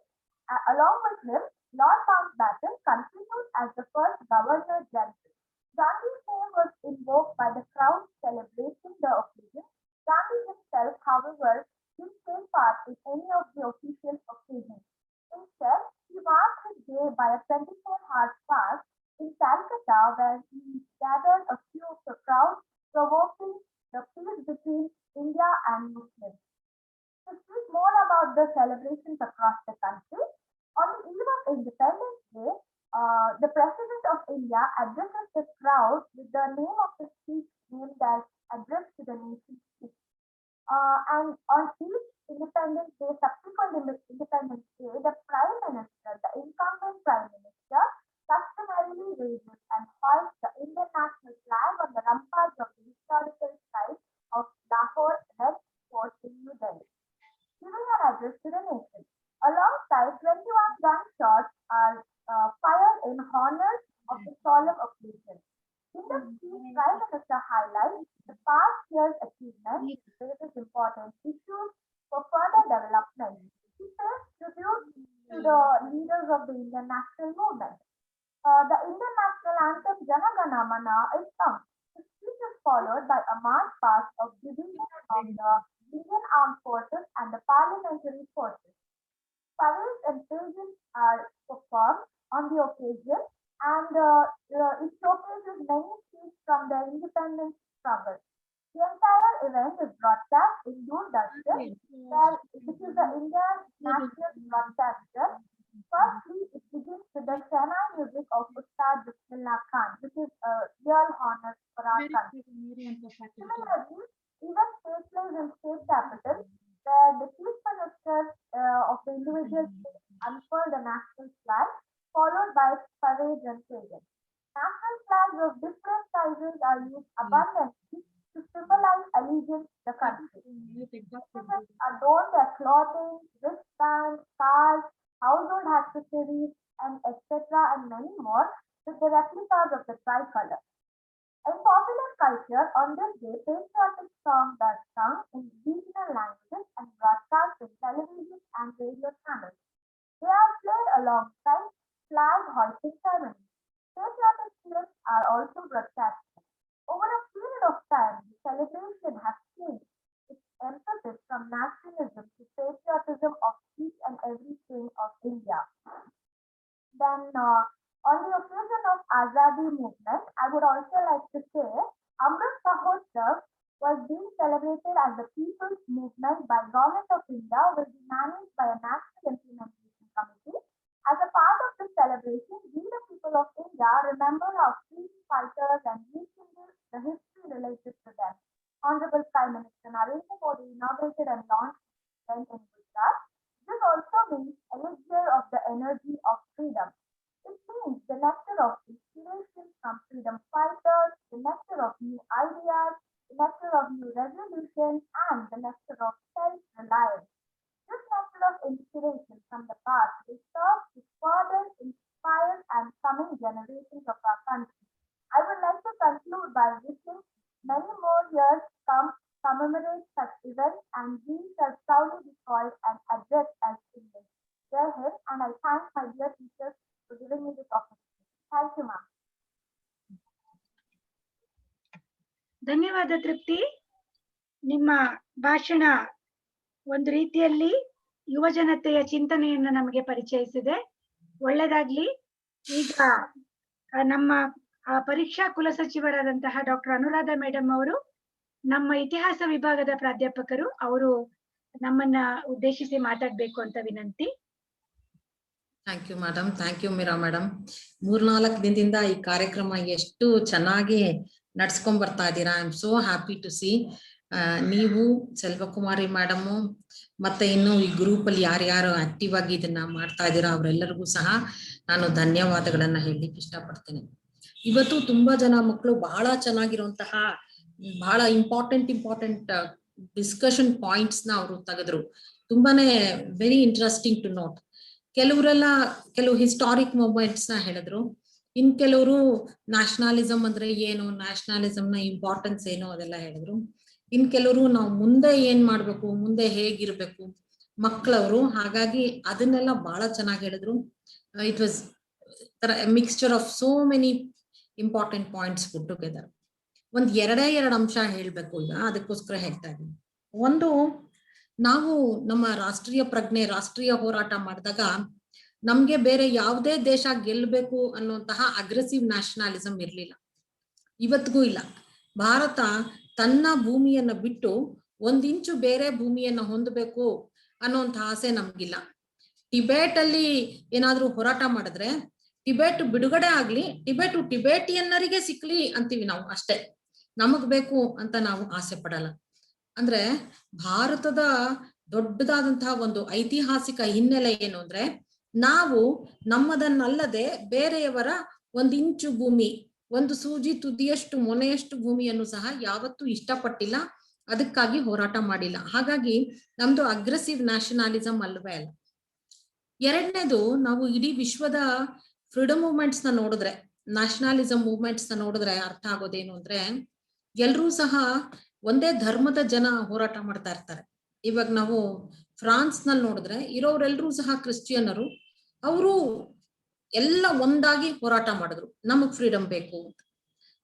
Along with him, Lord Mountbatten continued as the first Governor General. Gandhi's name was invoked by the crowd celebrating the occasion. Gandhi himself, however, didn't take part in any of the official occasions. Instead, he marked his day by a 24-hour fast in Calcutta, where he gathered a few of the crowd, provoking the peace between India and Muslims. To speak more about the celebrations across the country, on the eve of Independence Day, the President of India addresses the crowd with the name of the speech named as Address to the Nation speech. And on each Independence Day, subsequent Independence Day, the Prime Minister, the incumbent Prime Minister, customarily raises and hoists the Indian national flag on the ramparts of the historical site of Lahore Red Fort in New Delhi, giving an address to the nation. Alongside, 21 gunshots are fired in honor of the solemn occasion. In the speech, Prime Minister highlights the past year's achievements, raises important issues for further development. He pays tribute to the leaders of the Indian national movement. The Indian national anthem Jana Gana Mana is sung. The speech is followed by a march past of division of the Indian Armed Forces and the Parliamentary Forces. Parades and pageants are performed on the occasion, and it showcases many scenes from the independence struggle. The entire event is broadcast in Doordarshan, which is the Indian national broadcaster. Firstly, it begins with the Shana music of Ustad Bismillah Khan, which is a real honor for our country. Similarly, events take place in state capitals, where the chief ministers of the individual states unfurl the national flag, followed by parades and pageants. National flags of different sizes are used abundantly to symbolize allegiance to the country. Citizens adorn their clothing, wristbands, cars, household accessories, and etc. and many more with the replicas of the tricolor. In popular culture, on this day, patriotic songs are sung in regional languages and broadcast in television and radio channels. They are played alongside flag hoisting ceremonies. Patriotic clips are also broadcasted. Over a period of time, the celebration has changed its emphasis from nationalism to patriotism of each and everything of India. Then, on the occasion of Azadi movement, I would also like to say Amrit Mahotsav was being celebrated as the People's Movement by Government of India, will be managed by a National Implementation Committee. As a part of this celebration, we the people of India remember our freedom fighters and rekindle the history related to them. Honorable Prime Minister Narendra Modi inaugurated and launched event in Gujarat. This also means elixir of the energy of freedom. It means the nectar of inspiration from freedom fighters, the nectar of new ideas, the nectar of new resolutions, and the nectar of self-reliance. This nectar of inspiration from the past will serve to further inspire and coming generations of our country. I would like to conclude by wishing many more years commemorate such events, and we shall proudly be called and addressed as Indians. Jai Hind, and I thank my dear teachers for giving me this opportunity. Thank you, ma'am. ಧನ್ಯವಾದ ತೃಪ್ತಿ. ನಿಮ್ಮ ಭಾಷಣ ಒಂದು ರೀತಿಯಲ್ಲಿ ಯುವ ಜನತೆಯ ಚಿಂತನೆಯನ್ನು ನಮಗೆ ಪರಿಚಯಿಸಿದೆ. ಒಳ್ಳೆದಾಗ್ಲಿ. ಈಗ ನಮ್ಮ ಪರೀಕ್ಷಾ ಕುಲಸಚಿವರಾದಂತಹ ಡಾಕ್ಟರ್ ಅನುರಾಧ ಮೇಡಮ್ ಅವರು ನಮ್ಮ ಇತಿಹಾಸ ವಿಭಾಗದ ಪ್ರಾಧ್ಯಾಪಕರು. ಅವರು ನಮ್ಮನ್ನ ಉದ್ದೇಶಿಸಿ ಮಾತಾಡ್ಬೇಕು ಅಂತ ವಿನಂತಿ. Thank you madam, thank you Meera madam. 3-4 ದಿನದಿಂದ ಈ ಕಾರ್ಯಕ್ರಮ ಎಷ್ಟು ಚೆನ್ನಾಗಿ ನಡ್ಸ್ಕೊಂಡ್ ಬರ್ತಾ ಇದ್ದೀರಾ. I am so happy to see. ನೀವು ಸೆಲ್ವಕುಮಾರಿ ಮೇಡಮು ಮತ್ತೆ ಇನ್ನು ಈ ಗ್ರೂಪ್ ಅಲ್ಲಿ ಯಾರ್ಯಾರು ಆಕ್ಟಿವ್ ಆಗಿ ಇದನ್ನ ಮಾಡ್ತಾ ಇದ್ದೀರಾ ಅವರೆಲ್ಲರಿಗೂ ಸಹ ನಾನು ಧನ್ಯವಾದಗಳನ್ನ ಹೇಳಲಿಕ್ಕೆ ಇಷ್ಟಪಡ್ತೇನೆ. ಇವತ್ತು ತುಂಬಾ ಜನ ಮಕ್ಕಳು ಬಹಳ ಚೆನ್ನಾಗಿರುವಂತಹ ಬಹಳ ಇಂಪಾರ್ಟೆಂಟ್ ಡಿಸ್ಕಷನ್ ಪಾಯಿಂಟ್ಸ್ ನ ಅವರು ತೆಗೆದ್ರು. ತುಂಬಾನೇ ವೆರಿ ಇಂಟ್ರೆಸ್ಟಿಂಗ್ ಟು ನೋಟ್. ಕೆಲವು ಹಿಸ್ಟಾರಿಕ್ ಮೂಮೆಂಟ್ಸ್ ನ ಹೇಳಿದ್ರು. ಇನ್ ಕೆಲವರು ನ್ಯಾಷನಲಿಸಂ ಅಂದ್ರೆ ಏನು, ನ್ಯಾಷನಲಿಸಂ ನ ಇಂಪಾರ್ಟೆನ್ಸ್ ಏನು ಅದೆಲ್ಲ ಹೇಳಿದ್ರು. ಇನ್ ಕೆಲವರು ನಾವು ಮುಂದೆ ಏನ್ ಮಾಡ್ಬೇಕು, ಮುಂದೆ ಹೇಗಿರ್ಬೇಕು ಮಕ್ಕಳವರು, ಹಾಗಾಗಿ ಅದನ್ನೆಲ್ಲ ಬಹಳ ಚೆನ್ನಾಗಿ ಹೇಳಿದ್ರು. It was mixture of so many important points put together. ಎರಡು ಅಂಶ ಹೇಳ್ಬೇಕು ಈಗ, ಅದಕ್ಕೋಸ್ಕರ ಹೇಳ್ತಾ ಇದ್ದೀನಿ. ಒಂದು, ನಾವು ನಮ್ಮ ರಾಷ್ಟ್ರೀಯ ಪ್ರಜ್ಞೆ, ರಾಷ್ಟ್ರೀಯ ಹೋರಾಟ ಮಾಡಿದಾಗ ನಮ್ಗೆ ಬೇರೆ ಯಾವುದೇ ದೇಶ ಗೆಲ್ಬೇಕು ಅನ್ನುವಂತಹ ಅಗ್ರೆಸಿವ್ ನ್ಯಾಷನಲಿಸಂ ಇರ್ಲಿಲ್ಲ, ಇವತ್ತಿಗೂ ಇಲ್ಲ. ಭಾರತ ತನ್ನ ಭೂಮಿಯನ್ನ ಬಿಟ್ಟು 1 ಇಂಚು ಬೇರೆ ಭೂಮಿಯನ್ನ ಹೊಂದಬೇಕು ಅನ್ನುವಂತಹ ಆಸೆ ನಮ್ಗಿಲ್ಲ. ಟಿಬೇಟ್ ಅಲ್ಲಿ ಏನಾದ್ರೂ ಹೋರಾಟ ಮಾಡಿದ್ರೆ ಟಿಬೇಟ್ ಬಿಡುಗಡೆ ಆಗ್ಲಿ, ಟಿಬೇಟಿಯನ್ನರಿಗೆ ಸಿಕ್ಲಿ ಅಂತೀವಿ ನಾವು ಅಷ್ಟೇ. ನಮಗ್ ಬೇಕು ಅಂತ ನಾವು ಆಸೆ ಪಡಲ್ಲ. ಅಂದ್ರೆ ಭಾರತದ ದೊಡ್ಡದಾದಂತಹ ಒಂದು ಐತಿಹಾಸಿಕ ಹಿನ್ನೆಲೆ ಏನು ಅಂದ್ರೆ, ನಾವು ನಮ್ಮದನ್ನಲ್ಲದೆ ಬೇರೆಯವರ 1 ಇಂಚು ಭೂಮಿ, 1 ಸೂಜಿ ತುದಿಯಷ್ಟು ಮೊನೆಯಷ್ಟು ಭೂಮಿಯನ್ನು ಸಹ ಯಾವತ್ತೂ ಇಷ್ಟಪಟ್ಟಿಲ್ಲ, ಅದಕ್ಕಾಗಿ ಹೋರಾಟ ಮಾಡಿಲ್ಲ. ಹಾಗಾಗಿ ನಮ್ದು ಅಗ್ರೆಸಿವ್ ನ್ಯಾಷನಲಿಸಂ ಅಲ್ವೇ ಅಲ್ಲ. ಎರಡನೇದು, ನಾವು ಇಡೀ ವಿಶ್ವದ ಫ್ರೀಡಮ್ ಮೂವ್ಮೆಂಟ್ಸ್ ನ ನೋಡಿದ್ರೆ, ನ್ಯಾಷನಲಿಸಂ ಮೂವ್ಮೆಂಟ್ಸ್ ನ ನೋಡಿದ್ರೆ ಅರ್ಥ ಆಗೋದೇನು ಅಂದ್ರೆ, ಎಲ್ರೂ ಸಹ ಒಂದೇ ಧರ್ಮದ ಜನ ಹೋರಾಟ ಮಾಡ್ತಾ ಇರ್ತಾರೆ. ಇವಾಗ ನಾವು ಫ್ರಾನ್ಸ್ ನಲ್ಲಿ ನೋಡಿದ್ರೆ ಇರೋರೆಲ್ರೂ ಸಹ ಕ್ರಿಶ್ಚಿಯನ್ನರು. ಅವರು ಎಲ್ಲ ಒಂದಾಗಿ ಹೋರಾಟ ಮಾಡಿದ್ರು, ನಮಗ್ ಫ್ರೀಡಮ್ ಬೇಕು ಅಂತ.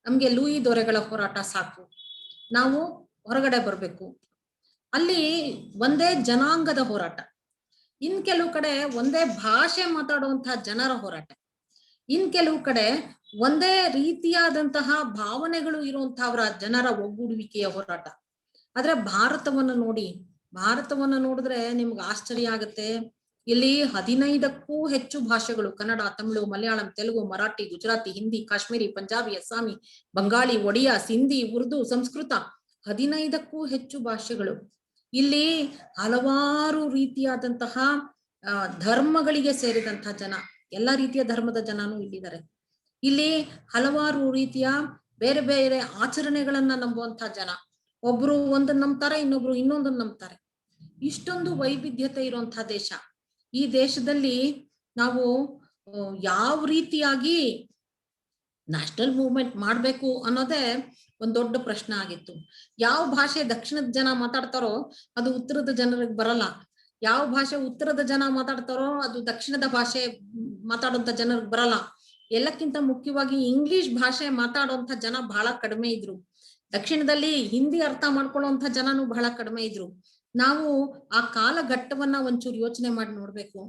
ನಮ್ಗೆ ಲೂಯಿ ದೊರೆಗಳ ಹೋರಾಟ ಸಾಕು, ನಾವು ಹೊರಗಡೆ ಬರ್ಬೇಕು. ಅಲ್ಲಿ ಒಂದೇ ಜನಾಂಗದ ಹೋರಾಟ. ಇನ್ ಕೆಲವು ಕಡೆ ಒಂದೇ ಭಾಷೆ ಮಾತಾಡುವಂತಹ ಜನರ ಹೋರಾಟ. ಇನ್ ಕೆಲವು ಕಡೆ ಒಂದೇ ರೀತಿಯಾದಂತಹ ಭಾವನೆಗಳು ಇರುವಂತಹವರ ಜನರ ಒಗ್ಗೂಡುವಿಕೆಯ ಹೋರಾಟ. ಆದ್ರೆ ಭಾರತವನ್ನ ನೋಡಿದ್ರೆ ನಿಮ್ಗೆ ಆಶ್ಚರ್ಯ ಆಗುತ್ತೆ. ಇಲ್ಲಿ 15ಕ್ಕೂ ಹೆಚ್ಚು ಭಾಷೆಗಳು, ಕನ್ನಡ, ತಮಿಳು, ಮಲಯಾಳಂ, ತೆಲುಗು, ಮರಾಠಿ, ಗುಜರಾತಿ, ಹಿಂದಿ, ಕಾಶ್ಮೀರಿ, ಪಂಜಾಬಿ, ಅಸ್ಸಾಮಿ, ಬಂಗಾಳಿ, ಒಡಿಯಾ, ಸಿಂಧಿ, ಉರ್ದು, ಸಂಸ್ಕೃತ, 15ಕ್ಕೂ ಹೆಚ್ಚು ಭಾಷೆಗಳು. ಇಲ್ಲಿ ಹಲವಾರು ರೀತಿಯಾದಂತಹ ಧರ್ಮಗಳಿಗೆ ಸೇರಿದಂತಹ ಜನ, ಎಲ್ಲ ರೀತಿಯ ಧರ್ಮದ ಜನನೂ ಇಲ್ಲಿದ್ದಾರೆ. ಇಲ್ಲಿ ಹಲವಾರು ರೀತಿಯ ಬೇರೆ ಬೇರೆ ಆಚರಣೆಗಳನ್ನ ನಂಬುವಂತಹ ಜನ. ಒಬ್ರು ಒಂದನ್ನ ನಂಬ್ತಾರೆ, ಇನ್ನೊಬ್ರು ಇನ್ನೊಂದನ್ನ ನಂಬ್ತಾರೆ. ಇಷ್ಟೊಂದು ವೈವಿಧ್ಯತೆ ಇರುವಂತಹ ದೇಶ. ಈ ದೇಶದಲ್ಲಿ ನಾವು ಯಾವ ರೀತಿಯಾಗಿ ನ್ಯಾಷನಲ್ ಮೂವ್ಮೆಂಟ್ ಮಾಡ್ಬೇಕು ಅನ್ನೋದೇ ಒಂದ್ ದೊಡ್ಡ ಪ್ರಶ್ನೆ ಆಗಿತ್ತು. ಯಾವ ಭಾಷೆ ದಕ್ಷಿಣದ ಜನ ಮಾತಾಡ್ತಾರೋ ಅದು ಉತ್ತರದ ಜನರಿಗೆ ಬರಲ್ಲ. ಯಾವ ಭಾಷೆ ಉತ್ತರದ ಜನ ಮಾತಾಡ್ತಾರೋ ಅದು ದಕ್ಷಿಣದ ಭಾಷೆ ಮಾತಾಡುವಂತ ಜನರಿಗೆ ಬರಲ್ಲ. ಎಲ್ಲಕ್ಕಿಂತ ಮುಖ್ಯವಾಗಿ ಇಂಗ್ಲಿಷ್ ಭಾಷೆ ಮಾತಾಡುವಂತ ಜನ ಬಹಳ ಕಡಿಮೆ ಇದ್ರು. ದಕ್ಷಿಣದಲ್ಲಿ ಹಿಂದಿ ಅರ್ಥ ಮಾಡ್ಕೊಳ್ಳುವಂತ ಜನನು ಬಹಳ ಕಡಿಮೆ ಇದ್ರು. ನಾವು ಆ ಕಾಲಘಟ್ಟವನ್ನ ಒಂಚೂರು ಯೋಚನೆ ಮಾಡಿ ನೋಡ್ಬೇಕು.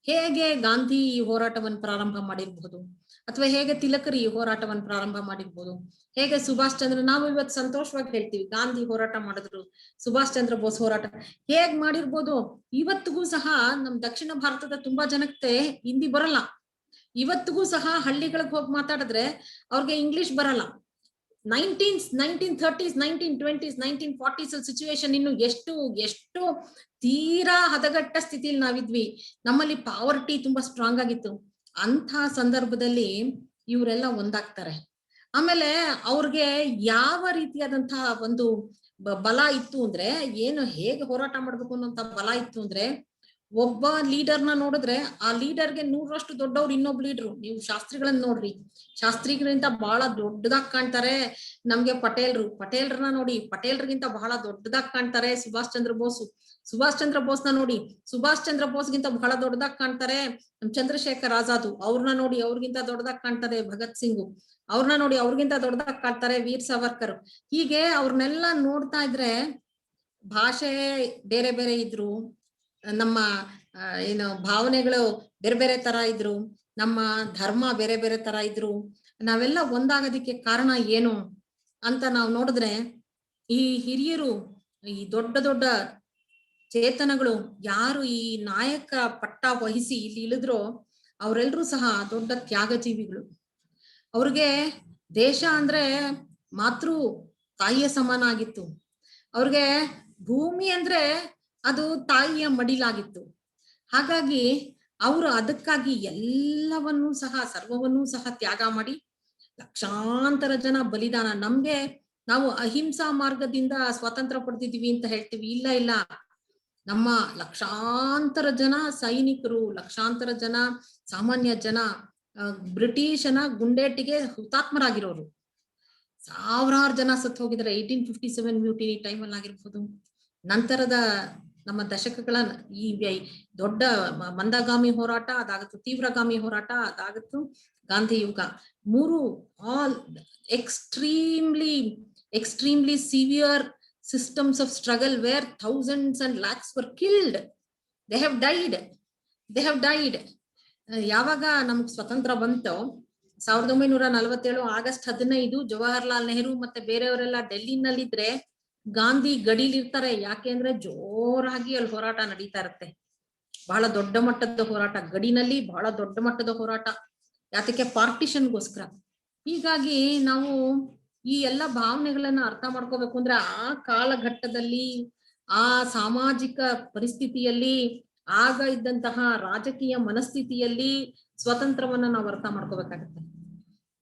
ಹೇಗೆ ಗಾಂಧಿ ಈ ಹೋರಾಟವನ್ನು ಪ್ರಾರಂಭ ಮಾಡಿರ್ಬಹುದು, ಅಥವಾ ಹೇಗೆ ತಿಲಕರು ಈ ಹೋರಾಟವನ್ನು ಪ್ರಾರಂಭ ಮಾಡಿರ್ಬೋದು, ಹೇಗೆ ಸುಭಾಷ್ ಚಂದ್ರ, ನಾವು ಇವತ್ತು ಸಂತೋಷವಾಗಿ ಹೇಳ್ತೀವಿ ಗಾಂಧಿ ಹೋರಾಟ ಮಾಡಿದ್ರು, ಸುಭಾಷ್ ಚಂದ್ರ ಬೋಸ್ ಹೋರಾಟ ಹೇಗ್ ಮಾಡಿರ್ಬೋದು. ಇವತ್ತಿಗೂ ಸಹ ನಮ್ ದಕ್ಷಿಣ ಭಾರತದ ತುಂಬಾ ಜನಕ್ಕೆ ಹಿಂದಿ ಬರಲ್ಲ. ಇವತ್ತಿಗೂ ಸಹ ಹಳ್ಳಿಗಳಿಗೆ ಹೋಗಿ ಮಾತಾಡಿದ್ರೆ ಅವ್ರಿಗೆ ಇಂಗ್ಲಿಷ್ ಬರಲ್ಲ. 1930s 1920s 1940s ಸಿಚುವೇಶನ್ ಇನ್ನು ಎಷ್ಟು ತೀರಾ ಹದಗೆಟ್ಟ ಸ್ಥಿತಿಯಲ್ಲಿ ನಾವಿದ್ವಿ. ನಮ್ಮಲ್ಲಿ ಪಾವರ್ಟಿ ತುಂಬಾ ಸ್ಟ್ರಾಂಗ್ ಆಗಿತ್ತು. ಅಂಥ ಸಂದರ್ಭದಲ್ಲಿ ಇವರೆಲ್ಲ ಒಂದಾಗ್ತಾರೆ. ಆಮೇಲೆ ಅವ್ರಿಗೆ ಯಾವ ರೀತಿಯಾದಂತಹ ಒಂದು ಬಲ ಇತ್ತು ಅಂದ್ರೆ, ಏನು ಹೇಗೆ ಹೋರಾಟ ಮಾಡ್ಬೇಕು ಅನ್ನೋಂತ ಬಲ ಇತ್ತು ಅಂದ್ರೆ, ಒಬ್ಬ ಲೀಡರ್ನ ನೋಡಿದ್ರೆ ಆ ಲೀಡರ್ಗೆ 100ರಷ್ಟು ದೊಡ್ಡವ್ರು ಇನ್ನೊಬ್ಬ ಲೀಡರು. ನೀವು ಶಾಸ್ತ್ರಿಗಳನ್ನ ನೋಡ್ರಿ, ಶಾಸ್ತ್ರಿಗಳಿಂದ ಬಹಳ ದೊಡ್ಡದಾಗಿ ಕಾಣ್ತಾರೆ ನಮ್ಗೆ ಪಟೇಲ್ರನ್ನ ನೋಡಿ, ಪಟೇಲ್ರಿಗಿಂತ ಬಹಳ ದೊಡ್ಡದಾಗಿ ಕಾಣ್ತಾರೆ ಸುಭಾಷ್ ಚಂದ್ರ ಬೋಸ್. ಸುಭಾಷ್ ಚಂದ್ರ ಬೋಸ್ನ ನೋಡಿ, ಸುಭಾಷ್ ಚಂದ್ರ ಬೋಸ್ಗಿಂತ ಬಹಳ ದೊಡ್ಡದಾಗಿ ಕಾಣ್ತಾರೆ ಚಂದ್ರಶೇಖರ್ ಆಜಾದ್. ಅವ್ರನ್ನ ನೋಡಿ ಅವ್ರಿಗಿಂತ ದೊಡ್ಡದಾಗಿ ಕಾಣ್ತಾರೆ ಭಗತ್ ಸಿಂಗ್. ಅವ್ರನ್ನ ನೋಡಿ ಅವ್ರಿಗಿಂತ ದೊಡ್ಡದಾಗಿ ಕಾಣ್ತಾರೆ ವೀರ್ ಸಾವರ್ಕರ್. ಹೀಗೆ ಅವ್ರನ್ನೆಲ್ಲ ನೋಡ್ತಾ ಇದ್ರೆ ಭಾಷೆ ಬೇರೆ ಬೇರೆ ಇದ್ರು, ನಮ್ಮ ಏನು ಭಾವನೆಗಳು ಬೇರೆ ಬೇರೆ ತರ ಇದ್ರು, ನಮ್ಮ ಧರ್ಮ ಬೇರೆ ಬೇರೆ ತರ ಇದ್ರು. ನಾವೆಲ್ಲ ಒಂದಾಗೋದಿಕ್ಕೆ ಕಾರಣ ಏನು ಅಂತ ನಾವು ನೋಡಿದ್ರೆ, ಈ ಹಿರಿಯರು, ಈ ದೊಡ್ಡ ದೊಡ್ಡ ಚೇತನಗಳು ಯಾರು ಈ ನಾಯಕ ಪಟ್ಟ ವಹಿಸಿ ಇಲ್ಲಿ ಇಳಿದ್ರೋ ಅವರೆಲ್ಲರೂ ಸಹ ದೊಡ್ಡ ತ್ಯಾಗ ಜೀವಿಗಳು. ಅವ್ರಿಗೆ ದೇಶ ಅಂದ್ರೆ ಮಾತೃ ತಾಯಿಯ ಸಮಾನ ಆಗಿತ್ತು. ಅವ್ರಿಗೆ ಭೂಮಿ ಅಂದ್ರೆ ಅದು ತಾಯಿಯ ಮಡಿಲಾಗಿತ್ತು. ಹಾಗಾಗಿ ಅವರು ಅದಕ್ಕಾಗಿ ಎಲ್ಲವನ್ನೂ ಸಹ ಸರ್ವವನ್ನೂ ಸಹ ತ್ಯಾಗ ಮಾಡಿ ಲಕ್ಷಾಂತರ ಜನ ಬಲಿದಾನ. ನಮ್ಗೆ ನಾವು ಅಹಿಂಸಾ ಮಾರ್ಗದಿಂದ ಸ್ವಾತಂತ್ರ್ಯ ಪಡೆದಿದ್ದೀವಿ ಅಂತ ಹೇಳ್ತೀವಿ. ಇಲ್ಲ ಇಲ್ಲ, ನಮ್ಮ ಲಕ್ಷಾಂತರ ಜನ ಸೈನಿಕರು, ಲಕ್ಷಾಂತರ ಜನ ಸಾಮಾನ್ಯ ಜನ ಬ್ರಿಟಿಷನ ಗುಂಡೇಟಿಗೆ ಹುತಾತ್ಮರಾಗಿರೋರು. ಸಾವಿರಾರು ಜನ ಸತ್ತು ಹೋಗಿದ್ದಾರೆ. 1857 ಮ್ಯೂಟಿನಿ ಟೈಮಲ್ಲಿ ಆಗಿರ್ಬೋದು, ನಂತರದ ನಮ್ಮ ದಶಕಗಳ ಈ ದೊಡ್ಡ ಮಂದಗಾಮಿ ಹೋರಾಟ ಅದಾಗತ್ತು, ತೀವ್ರಗಾಮಿ ಹೋರಾಟ ಅದಾಗತ್ತು, ಗಾಂಧಿ ಯುಗ. ಮೂರು all extremely severe systems of struggle where thousands and lakhs were killed. They have died. ಯಾವಾಗ ನಮ್ಗೆ ಸ್ವತಂತ್ರ ಬಂತೋ 1947 ಆಗಸ್ಟ್ 15 ಜವಾಹರ್ಲಾಲ್ ನೆಹರು ಮತ್ತೆ ಬೇರೆಯವರೆಲ್ಲ ಡೆಲ್ಲಿನಲ್ಲಿದ್ರೆ ಗಾಂಧಿ ಗಡಿಲಿರ್ತಾರೆ. ಯಾಕೆಂದ್ರೆ ಜೋರಾಗಿ ಅಲ್ಲಿ ಹೋರಾಟ ನಡೀತಾ ಇರುತ್ತೆ. ಬಹಳ ದೊಡ್ಡ ಮಟ್ಟದ ಹೋರಾಟ, ಗಡಿನಲ್ಲಿ ಬಹಳ ದೊಡ್ಡ ಮಟ್ಟದ ಹೋರಾಟ. ಯಾತಕ್ಕೆ? ಪಾರ್ಟಿಷನ್ಗೋಸ್ಕರ. ಹೀಗಾಗಿ ನಾವು ಈ ಎಲ್ಲ ಭಾವನೆಗಳನ್ನ ಅರ್ಥ ಮಾಡ್ಕೋಬೇಕು ಅಂದ್ರೆ ಆ ಕಾಲಘಟ್ಟದಲ್ಲಿ, ಆ ಸಾಮಾಜಿಕ ಪರಿಸ್ಥಿತಿಯಲ್ಲಿ, ಆಗ ಇದ್ದಂತಹ ರಾಜಕೀಯ ಮನಸ್ಥಿತಿಯಲ್ಲಿ ಸ್ವತಂತ್ರವನ್ನ ನಾವು ಅರ್ಥ ಮಾಡ್ಕೋಬೇಕಾಗತ್ತೆ.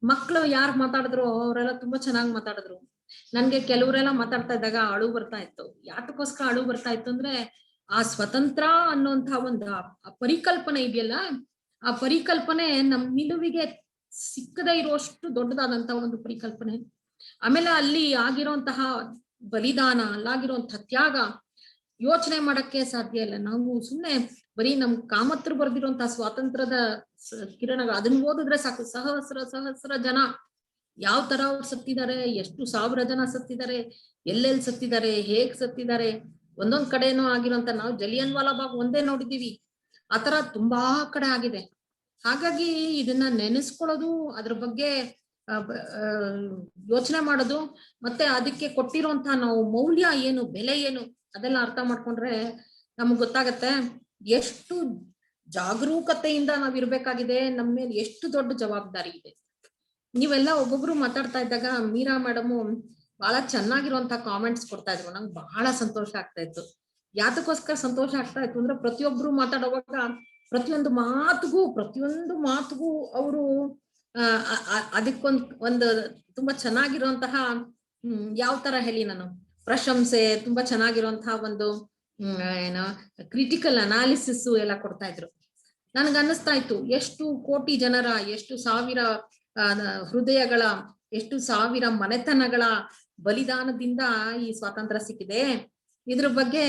ಮಕ್ಕಳು ಯಾರು ಮಾತಾಡಿದ್ರು ಅವರೆಲ್ಲ ತುಂಬಾ ಚೆನ್ನಾಗಿ ಮಾತಾಡಿದ್ರು. ನನ್ಗೆ ಕೆಲವರೆಲ್ಲ ಮಾತಾಡ್ತಾ ಇದ್ದಾಗ ಅಳು ಬರ್ತಾ ಇತ್ತು. ಯಾತಕ್ಕೋಸ್ಕರ ಅಳು ಬರ್ತಾ ಇತ್ತು ಅಂದ್ರೆ ಆ ಸ್ವತಂತ್ರ ಅನ್ನುವಂತಹ ಒಂದು ಪರಿಕಲ್ಪನೆ ಇದೆಯಲ್ಲ, ಆ ಪರಿಕಲ್ಪನೆ ನಮ್ ನಿಲುವಿಗೆ ಸಿಕ್ಕದೇ ಇರುವಷ್ಟು ದೊಡ್ಡದಾದಂತಹ ಒಂದು ಪರಿಕಲ್ಪನೆ. ಆಮೇಲೆ ಅಲ್ಲಿ ಆಗಿರುವಂತಹ ಬಲಿದಾನ, ಅಲ್ಲಾಗಿರುವಂತಹ ತ್ಯಾಗ ಯೋಚನೆ ಮಾಡಕ್ಕೆ ಸಾಧ್ಯ ಇಲ್ಲ. ನಾವು ಸುಮ್ನೆ ಬರೀ ನಮ್ ಕಾಮತ್ರು ಬರ್ದಿರುವಂತಹ ಸ್ವಾತಂತ್ರ್ಯದ ಕಿರಣಗಳು ಅದನ್ನ ಓದಿದ್ರೆ ಸಾಕು. ಸಹಸ್ರ ಜನ ಯಾವ ತರ ಅವ್ರು ಸತ್ತಿದ್ದಾರೆ, ಎಷ್ಟು ಸಾವಿರ ಜನ ಸತ್ತಿದ್ದಾರೆ, ಎಲ್ಲೆಲ್ಲಿ ಸತ್ತಿದ್ದಾರೆ, ಹೇಗ್ ಸತ್ತಿದ್ದಾರೆ, ಒಂದೊಂದ್ ಕಡೆನೂ ಆಗಿರುವಂತ, ನಾವು ಜಲಿಯನ್ ವಾಲಾ ಬಾಗ್ ಒಂದೇ ನೋಡಿದೀವಿ, ಆತರ ತುಂಬಾ ಕಡೆ ಆಗಿದೆ. ಹಾಗಾಗಿ ಇದನ್ನ ನೆನೆಸ್ಕೊಳ್ಳೋದು, ಅದ್ರ ಬಗ್ಗೆ ಯೋಚನೆ ಮಾಡೋದು, ಮತ್ತೆ ಅದಕ್ಕೆ ಕೊಟ್ಟಿರುವಂತಹ ನಾವು ಮೌಲ್ಯ ಏನು, ಬೆಲೆ ಏನು, ಅದೆಲ್ಲ ಅರ್ಥ ಮಾಡ್ಕೊಂಡ್ರೆ ನಮ್ಗೆ ಗೊತ್ತಾಗತ್ತೆ ಎಷ್ಟು ಜಾಗರೂಕತೆಯಿಂದ ನಾವ್ ಇರ್ಬೇಕಾಗಿದೆ, ನಮ್ಮ ಮೇಲೆ ಎಷ್ಟು ದೊಡ್ಡ ಜವಾಬ್ದಾರಿ ಇದೆ. ನೀವೆಲ್ಲ ಒಬ್ಬೊಬ್ರು ಮಾತಾಡ್ತಾ ಇದ್ದಾಗ ಮೀರಾ ಮೇಡಮು ಬಹಳ ಚೆನ್ನಾಗಿರುವಂತಹ ಕಾಮೆಂಟ್ಸ್ ಕೊಡ್ತಾ ಇದ್ರು. ನಂಗೆ ಬಹಳ ಸಂತೋಷ ಆಗ್ತಾ ಇತ್ತು. ಯಾತಕ್ಕೋಸ್ಕರ ಸಂತೋಷ ಆಗ್ತಾ ಇತ್ತು ಅಂದ್ರೆ ಪ್ರತಿಯೊಬ್ರು ಮಾತಾಡುವಾಗ ಪ್ರತಿಯೊಂದು ಮಾತುಗೂ ಅವರು ಅದಕ್ಕೊಂದು ತುಂಬಾ ಚೆನ್ನಾಗಿರುವಂತಹ ಯಾವ ತರ ಹೇಳಿ ನಾನು ಪ್ರಶಂಸೆ, ತುಂಬಾ ಚೆನ್ನಾಗಿರುವಂತಹ ಒಂದು ಏನೋ ಕ್ರಿಟಿಕಲ್ ಅನಾಲಿಸಿಸ್ ಎಲ್ಲ ಕೊಡ್ತಾ ಇದ್ರು. ನನ್ಗ ಅನ್ನಿಸ್ತಾ ಇತ್ತು ಎಷ್ಟು ಕೋಟಿ ಜನರ, ಎಷ್ಟು ಸಾವಿರ ಹೃದಯಗಳ, ಎಷ್ಟು ಸಾವಿರ ಮನೆತನಗಳ ಬಲಿದಾನದಿಂದ ಈ ಸ್ವಾತಂತ್ರ್ಯ ಸಿಕ್ಕಿದೆ. ಇದ್ರ ಬಗ್ಗೆ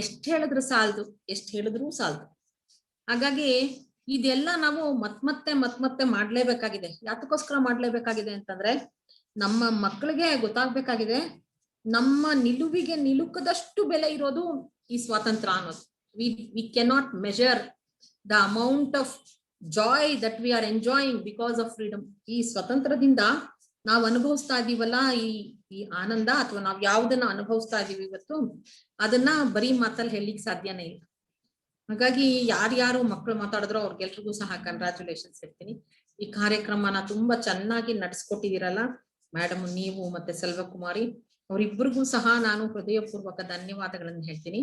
ಎಷ್ಟ್ ಹೇಳಿದ್ರು ಸಾಲದು. ಹಾಗಾಗಿ ಇದೆಲ್ಲ ನಾವು ಮತ್ತೆ ಮಾಡ್ಲೇಬೇಕಾಗಿದೆ. ಯಾತಕ್ಕೋಸ್ಕರ ಮಾಡ್ಲೇಬೇಕಾಗಿದೆ ಅಂತಂದ್ರೆ ನಮ್ಮ ಮಕ್ಕಳಿಗೆ ಗೊತ್ತಾಗ್ಬೇಕಾಗಿದೆ ನಮ್ಮ ನಿಲುವಿಗೆ ನಿಲುಕದಷ್ಟು ಬೆಲೆ ಇರೋದು ಈ ಸ್ವಾತಂತ್ರ್ಯ ಅನ್ನೋದು. We cannot measure the amount of Joy that we are enjoying because of freedom. ಈ ಸ್ವತಂತ್ರದಿಂದ ನಾವು ಅನುಭವಿಸ್ತಾ ಇದೀವಲ್ಲ ಈ ಆನಂದ, ಅಥವಾ ನಾವ್ ಯಾವ್ದನ್ನ ಅನುಭವಿಸ್ತಾ ಇದೀವಿ ಇವತ್ತು, ಅದನ್ನ ಬರೀ ಮಾತಲ್ಲಿ ಹೇಳಲಿಕ್ಕೆ ಸಾಧ್ಯನೇ ಇಲ್ಲ. ಹಾಗಾಗಿ ಯಾರ್ಯಾರು ಮಕ್ಕಳು ಮಾತಾಡಿದ್ರು ಅವ್ರಿಗೆಲ್ರಿಗೂ ಸಹ ಕಂಗ್ರಾಚುಲೇಷನ್ಸ್ ಹೇಳ್ತೀನಿ. ಈ ಕಾರ್ಯಕ್ರಮನ ತುಂಬಾ ಚೆನ್ನಾಗಿ ನಡೆಸ್ಕೊಟ್ಟಿದ್ದೀರಲ್ಲ ಮೇಡಮ್, ನೀವು ಮತ್ತೆ ಸೆಲ್ವಕುಮಾರಿ ಅವರಿಬ್ಬರಿಗೂ ಸಹ ನಾನು ಹೃದಯಪೂರ್ವಕ ಧನ್ಯವಾದಗಳನ್ನು ಹೇಳ್ತೀನಿ.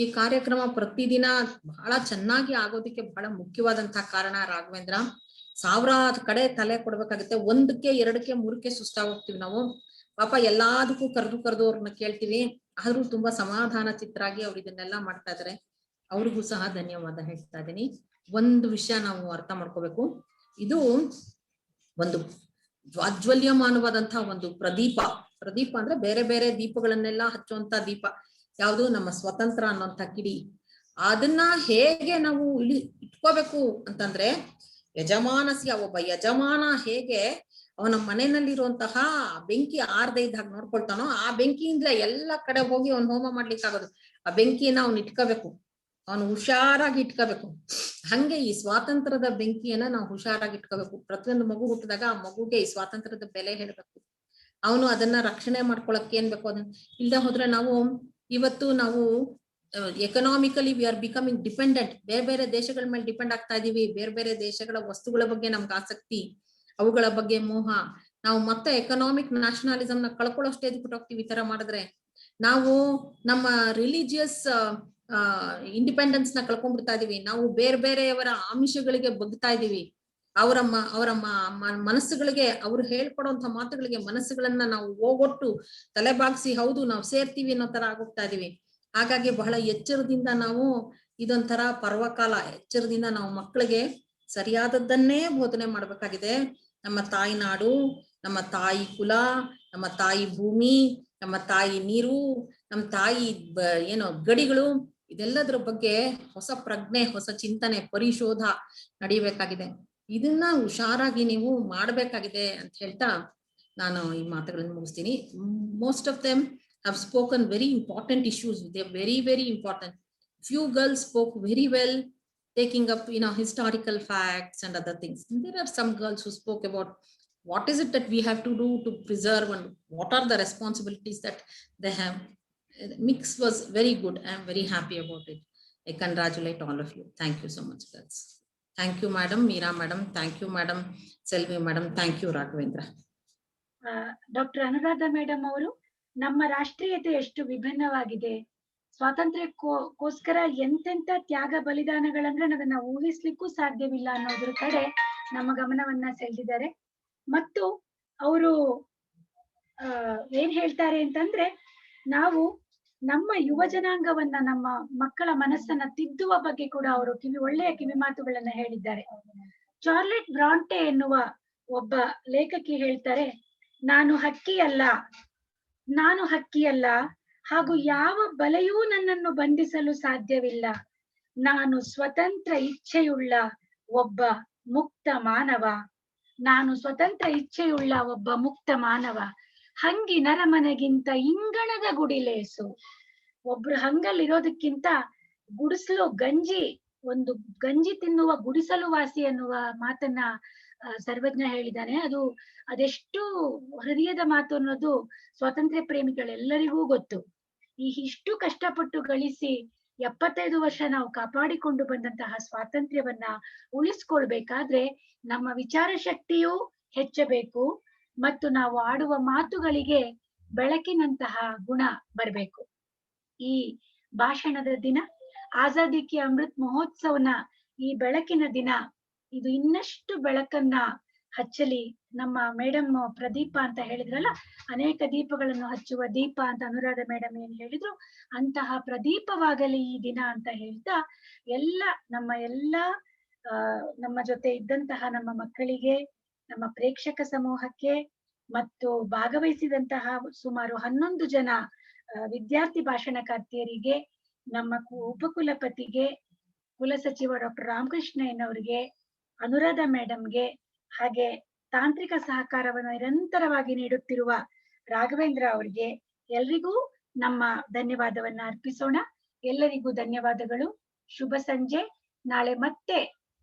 ಈ ಕಾರ್ಯಕ್ರಮ ಪ್ರತಿದಿನ ಬಹಳ ಚೆನ್ನಾಗಿ ಆಗೋದಕ್ಕೆ ಬಹಳ ಮುಖ್ಯವಾದಂತಹ ಕಾರಣ ರಾಘವೇಂದ್ರ. ಸಾವಿರಾರು ಕಡೆ ತಲೆ ಕೊಡ್ಬೇಕಾಗುತ್ತೆ. 1ಕ್ಕೆ 2ಕ್ಕೆ 3ಕ್ಕೆ ಸುಸ್ತಾಗಿ ಹೋಗ್ತೀವಿ ನಾವು. ಪಾಪ ಎಲ್ಲದಕ್ಕೂ ಕರೆದು ಅವ್ರನ್ನ ಕೇಳ್ತೀವಿ. ಆದ್ರೂ ತುಂಬಾ ಸಮಾಧಾನ ಚಿತ್ತರಾಗಿ ಅವ್ರು ಇದನ್ನೆಲ್ಲ ಮಾಡ್ತಾ ಇದಾರೆ. ಅವ್ರಿಗೂ ಸಹ ಧನ್ಯವಾದ ಹೇಳ್ತಾ ಇದ್ದೀನಿ. ಒಂದು ವಿಷಯ ನಾವು ಅರ್ಥ ಮಾಡ್ಕೋಬೇಕು, ಇದು ಒಂದು ಜ್ವಾಜ್ವಲ್ಯಮಾನವಾದಂತಹ ಒಂದು ಪ್ರದೀಪ ಅಂದ್ರೆ ಬೇರೆ ಬೇರೆ ದೀಪಗಳನ್ನೆಲ್ಲ ಹಚ್ಚುವಂತ ದೀಪ ಯಾವುದು, ನಮ್ಮ ಸ್ವತಂತ್ರ ಅನ್ನೋಂಥ ಕಿಡಿ. ಅದನ್ನ ಹೇಗೆ ನಾವು ಇಟ್ಕೋಬೇಕು ಅಂತಂದ್ರೆ ಒಬ್ಬ ಯಜಮಾನ ಹೇಗೆ ಅವನ ಮನೆಯಲ್ಲಿರುವಂತಹ ಬೆಂಕಿ ಆರ್ದೇ ಇದ್ದಾಗ ನೋಡ್ಕೊಳ್ತಾನೋ, ಆ ಬೆಂಕಿಯಿಂದಲೇ ಎಲ್ಲ ಕಡೆ ಹೋಗಿ ಅವ್ನು ಹೋಮ ಮಾಡ್ಲಿಕ್ಕೆ ಆಗೋದು. ಆ ಬೆಂಕಿಯನ್ನ ಅವ್ನು ಇಟ್ಕೋಬೇಕು, ಅವನು ಹುಷಾರಾಗಿ ಇಟ್ಕೋಬೇಕು. ಹಂಗೆ ಈ ಸ್ವಾತಂತ್ರ್ಯದ ಬೆಂಕಿಯನ್ನ ನಾವು ಹುಷಾರಾಗಿ ಇಟ್ಕೋಬೇಕು. ಪ್ರತಿಯೊಂದು ಮಗು ಹುಟ್ಟಿದಾಗ ಆ ಮಗುಗೆ ಈ ಸ್ವಾತಂತ್ರ್ಯದ ಬೆಲೆ ಹೇಳ್ಬೇಕು. ಅವನು ಅದನ್ನ ರಕ್ಷಣೆ ಮಾಡ್ಕೊಳಕ್ ಏನ್ ಬೇಕು ಅದನ್ನ ಇಲ್ದೆ ಹೋದ್ರೆ ನಾವು economically we are becoming dependent. ಬೇರೆ ಬೇರೆ ದೇಶಗಳ ಮೇಲೆ ಡಿಪೆಂಡ್ ಆಗ್ತಾ ಇದೀವಿ. ಬೇರೆ ಬೇರೆ ದೇಶಗಳ ವಸ್ತುಗಳ ಬಗ್ಗೆ ನಮ್ಗೆ ಆಸಕ್ತಿ, ಅವುಗಳ ಬಗ್ಗೆ ಮೋಹ. ನಾವು ಮತ್ತೆ ಎಕನಾಮಿಕ್ ನ್ಯಾಷನಲಿಸಮ್ ನ ಕಳ್ಕೊಳ್ಳೋ ಸ್ಟೇಜ್ ಬಿಟ್ಟೋಗ್ತೀವಿ ಈ ತರ ಮಾಡಿದ್ರೆ. ನಾವು ನಮ್ಮ ರಿಲಿಜಿಯಸ್ ಇಂಡಿಪೆಂಡೆನ್ಸ್ ನ ಕಳ್ಕೊಂಡ್ಬಿಡ್ತಾ ಇದೀವಿ. ನಾವು ಬೇರೆ ಬೇರೆಯವರ ಆಮಿಷಗಳಿಗೆ ಬಗ್ತಾ ಇದೀವಿ. ಅವರ ಮನಸ್ಸುಗಳಿಗೆ, ಅವ್ರು ಹೇಳ್ಕೊಡುವಂತ ಮಾತುಗಳಿಗೆ ಮನಸ್ಸುಗಳನ್ನ ನಾವು ಹೋಗೊಟ್ಟು ತಲೆಬಾಗ್ಸಿ ಹೌದು ನಾವು ಸೇರ್ತೀವಿ ಅನ್ನೋ ತರ ಆಗೋಗ್ತಾ ಇದೀವಿ. ಹಾಗಾಗಿ ಬಹಳ ಎಚ್ಚರದಿಂದ ನಾವು, ಇದೊಂಥರ ಪರ್ವಕಾಲ, ಎಚ್ಚರದಿಂದ ನಾವು ಮಕ್ಕಳಿಗೆ ಸರಿಯಾದದ್ದನ್ನೇ ಬೋಧನೆ ಮಾಡ್ಬೇಕಾಗಿದೆ. ನಮ್ಮ ತಾಯಿ ನಾಡು, ನಮ್ಮ ತಾಯಿ ಕುಲ, ನಮ್ಮ ತಾಯಿ ಭೂಮಿ, ನಮ್ಮ ತಾಯಿ ನೀರು, ನಮ್ಮ ತಾಯಿ ಗಡಿಗಳು, ಇದೆಲ್ಲದ್ರ ಬಗ್ಗೆ ಹೊಸ ಪ್ರಜ್ಞೆ, ಹೊಸ ಚಿಂತನೆ, ಪರಿಶೋಧ ನಡೀಬೇಕಾಗಿದೆ. ಇದನ್ನ ಹುಷಾರಾಗಿ ನೀವು ಮಾಡ್ಬೇಕಾಗಿದೆ ಅಂತ ಹೇಳ್ತಾ ನಾನು ಈ ಮಾತುಗಳನ್ನು ಮುಗಿಸ್ತೀನಿ. Most of them have spoken very important issues. They are very, very important. Few girls spoke very well, taking up, historical facts and other things. And there are some girls who spoke about what is it that we have to do to preserve and what are the responsibilities that they have. The mix was very good. I am very happy about it. I congratulate all of you. Thank you so much, girls. Thank you, Madam Meera, Madam. Thank you, Madam Selvi, Madam. Thank you, Raghavendra. Dr. Anuradha Madam ಅವರು, ನಮ್ಮ ರಾಷ್ಟ್ರೀಯತೆ ಎಷ್ಟು ವಿಭಿನ್ನವಾಗಿದೆ, ಸ್ವಾತಂತ್ರ್ಯಕ್ಕೋಸ್ಕರ ಎಂತೆಂತ ತ್ಯಾಗ ಬಲಿದಾನಗಳಂದ್ರೆ ಅದನ್ನ ಊಹಿಸ್ಲಿಕ್ಕೂ ಸಾಧ್ಯವಿಲ್ಲ ಅನ್ನೋದ್ರ ಕಡೆ ನಮ್ಮ ಗಮನವನ್ನ ಸೆಳೆದಿದ್ದಾರೆ. ಮತ್ತು ಅವರು ಏನ್ ಹೇಳ್ತಾರೆ ಅಂತಂದ್ರೆ, ನಾವು ನಮ್ಮ ಯುವ ಜನಾಂಗವನ್ನ, ನಮ್ಮ ಮಕ್ಕಳ ಮನಸ್ಸನ್ನ ತಿದ್ದುವ ಬಗ್ಗೆ ಕೂಡ ಅವರು ಒಳ್ಳೆಯ ಕಿವಿ ಮಾತುಗಳನ್ನ ಹೇಳಿದ್ದಾರೆ. ಚಾರ್ಲೆಟ್ ಬ್ರಾಂಟೆ ಎನ್ನುವ ಒಬ್ಬ ಲೇಖಕಿ ಹೇಳ್ತಾರೆ, ನಾನು ಹಕ್ಕಿಯಲ್ಲ ಹಾಗೂ ಯಾವ ಬಲೆಯೂ ನನ್ನನ್ನು ಬಂಧಿಸಲು ಸಾಧ್ಯವಿಲ್ಲ. ನಾನು ಸ್ವತಂತ್ರ ಇಚ್ಛೆಯುಳ್ಳ ಒಬ್ಬ ಮುಕ್ತ ಮಾನವ. ಹಂಗಿ ನರಮನೆಗಿಂತ ಇಂಗಣದ ಗುಡಿಲೇಸು. ಒಬ್ರು ಹಂಗಲ್ಲಿರೋದಕ್ಕಿಂತ ಗುಡಿಸಲು ಗಂಜಿ ತಿನ್ನುವ ಗುಡಿಸಲು ವಾಸಿ ಅನ್ನುವ ಮಾತನ್ನ ಸರ್ವಜ್ಞ ಹೇಳಿದ್ದಾನೆ. ಅದೆಷ್ಟು ಹೃದಯದ ಮಾತು ಅನ್ನೋದು ಸ್ವಾತಂತ್ರ್ಯ ಪ್ರೇಮಿಗಳೆಲ್ಲರಿಗೂ ಗೊತ್ತು. ಇಷ್ಟು ಕಷ್ಟಪಟ್ಟು ಗಳಿಸಿ 75 ವರ್ಷ ನಾವು ಕಾಪಾಡಿಕೊಂಡು ಬಂದಂತಹ ಸ್ವಾತಂತ್ರ್ಯವನ್ನ ಉಳಿಸ್ಕೊಳ್ಬೇಕಾದ್ರೆ ನಮ್ಮ ವಿಚಾರ ಶಕ್ತಿಯೂ ಹೆಚ್ಚಬೇಕು ಮತ್ತು ನಾವು ಆಡುವ ಮಾತುಗಳಿಗೆ ಬೆಳಕಿನಂತಹ ಗುಣ ಬರಬೇಕು. ಈ ಭಾಷಣದ ದಿನ, ಆಜಾದಿ ಕಿ ಅಮೃತ್ ಮಹೋತ್ಸವನ ಈ ಬೆಳಕಿನ ದಿನ, ಇದು ಇನ್ನಷ್ಟು ಬೆಳಕನ್ನ ಹಚ್ಚಲಿ. ನಮ್ಮ ಮೇಡಮ್ ಪ್ರದೀಪ ಅಂತ ಹೇಳಿದ್ರಲ್ಲ, ಅನೇಕ ದೀಪಗಳನ್ನು ಹಚ್ಚುವ ದೀಪ ಅಂತ ಅನುರಾಧ ಮೇಡಮ್ ಏನ್ ಹೇಳಿದ್ರು, ಅಂತಹ ಪ್ರದೀಪವಾಗಲಿ ಈ ದಿನ ಅಂತ ಹೇಳ್ತಾ ನಮ್ಮ ಜೊತೆ ಇದ್ದಂತಹ ನಮ್ಮ ಮಕ್ಕಳಿಗೆ, ನಮ್ಮ ಪ್ರೇಕ್ಷಕ ಸಮೂಹಕ್ಕೆ ಮತ್ತು ಭಾಗವಹಿಸಿದಂತಹ ಸುಮಾರು 11 ಜನ ವಿದ್ಯಾರ್ಥಿ ಭಾಷಣಕಾರ್ತಿಯರಿಗೆ, ನಮ್ಮ ಉಪಕುಲಪತಿಗೆ, ಕುಲಸಚಿವ ಡಾಕ್ಟರ್ ರಾಮಕೃಷ್ಣಯ್ಯನವರಿಗೆ, ಅನುರಾಧ ಮೇಡಮ್ಗೆ, ಹಾಗೆ ತಾಂತ್ರಿಕ ಸಹಕಾರವನ್ನು ನಿರಂತರವಾಗಿ ನೀಡುತ್ತಿರುವ ರಾಘವೇಂದ್ರ ಅವರಿಗೆ ಎಲ್ರಿಗೂ ನಮ್ಮ ಧನ್ಯವಾದವನ್ನ ಅರ್ಪಿಸೋಣ. ಎಲ್ಲರಿಗೂ ಧನ್ಯವಾದಗಳು. ಶುಭ ಸಂಜೆ. ನಾಳೆ ಮತ್ತೆ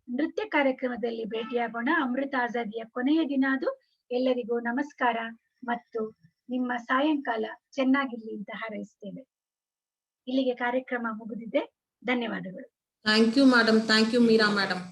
ನೃತ್ಯ ಕಾರ್ಯಕ್ರಮದಲ್ಲಿ ಭೇಟಿಯಾಗೋಣ. ಅಮೃತ ಆಜಾದಿಯ ಕೊನೆಯ ದಿನ ಅದು. ಎಲ್ಲರಿಗೂ ನಮಸ್ಕಾರ ಮತ್ತು ನಿಮ್ಮ ಸಾಯಂಕಾಲ ಚೆನ್ನಾಗಿರ್ಲಿ ಅಂತ ಹಾರೈಸ್ತೇವೆ. ಇಲ್ಲಿಗೆ ಕಾರ್ಯಕ್ರಮ ಮುಗಿದಿದೆ. ಧನ್ಯವಾದಗಳು. Thank you, Madam. Thank you, Meera, Madam.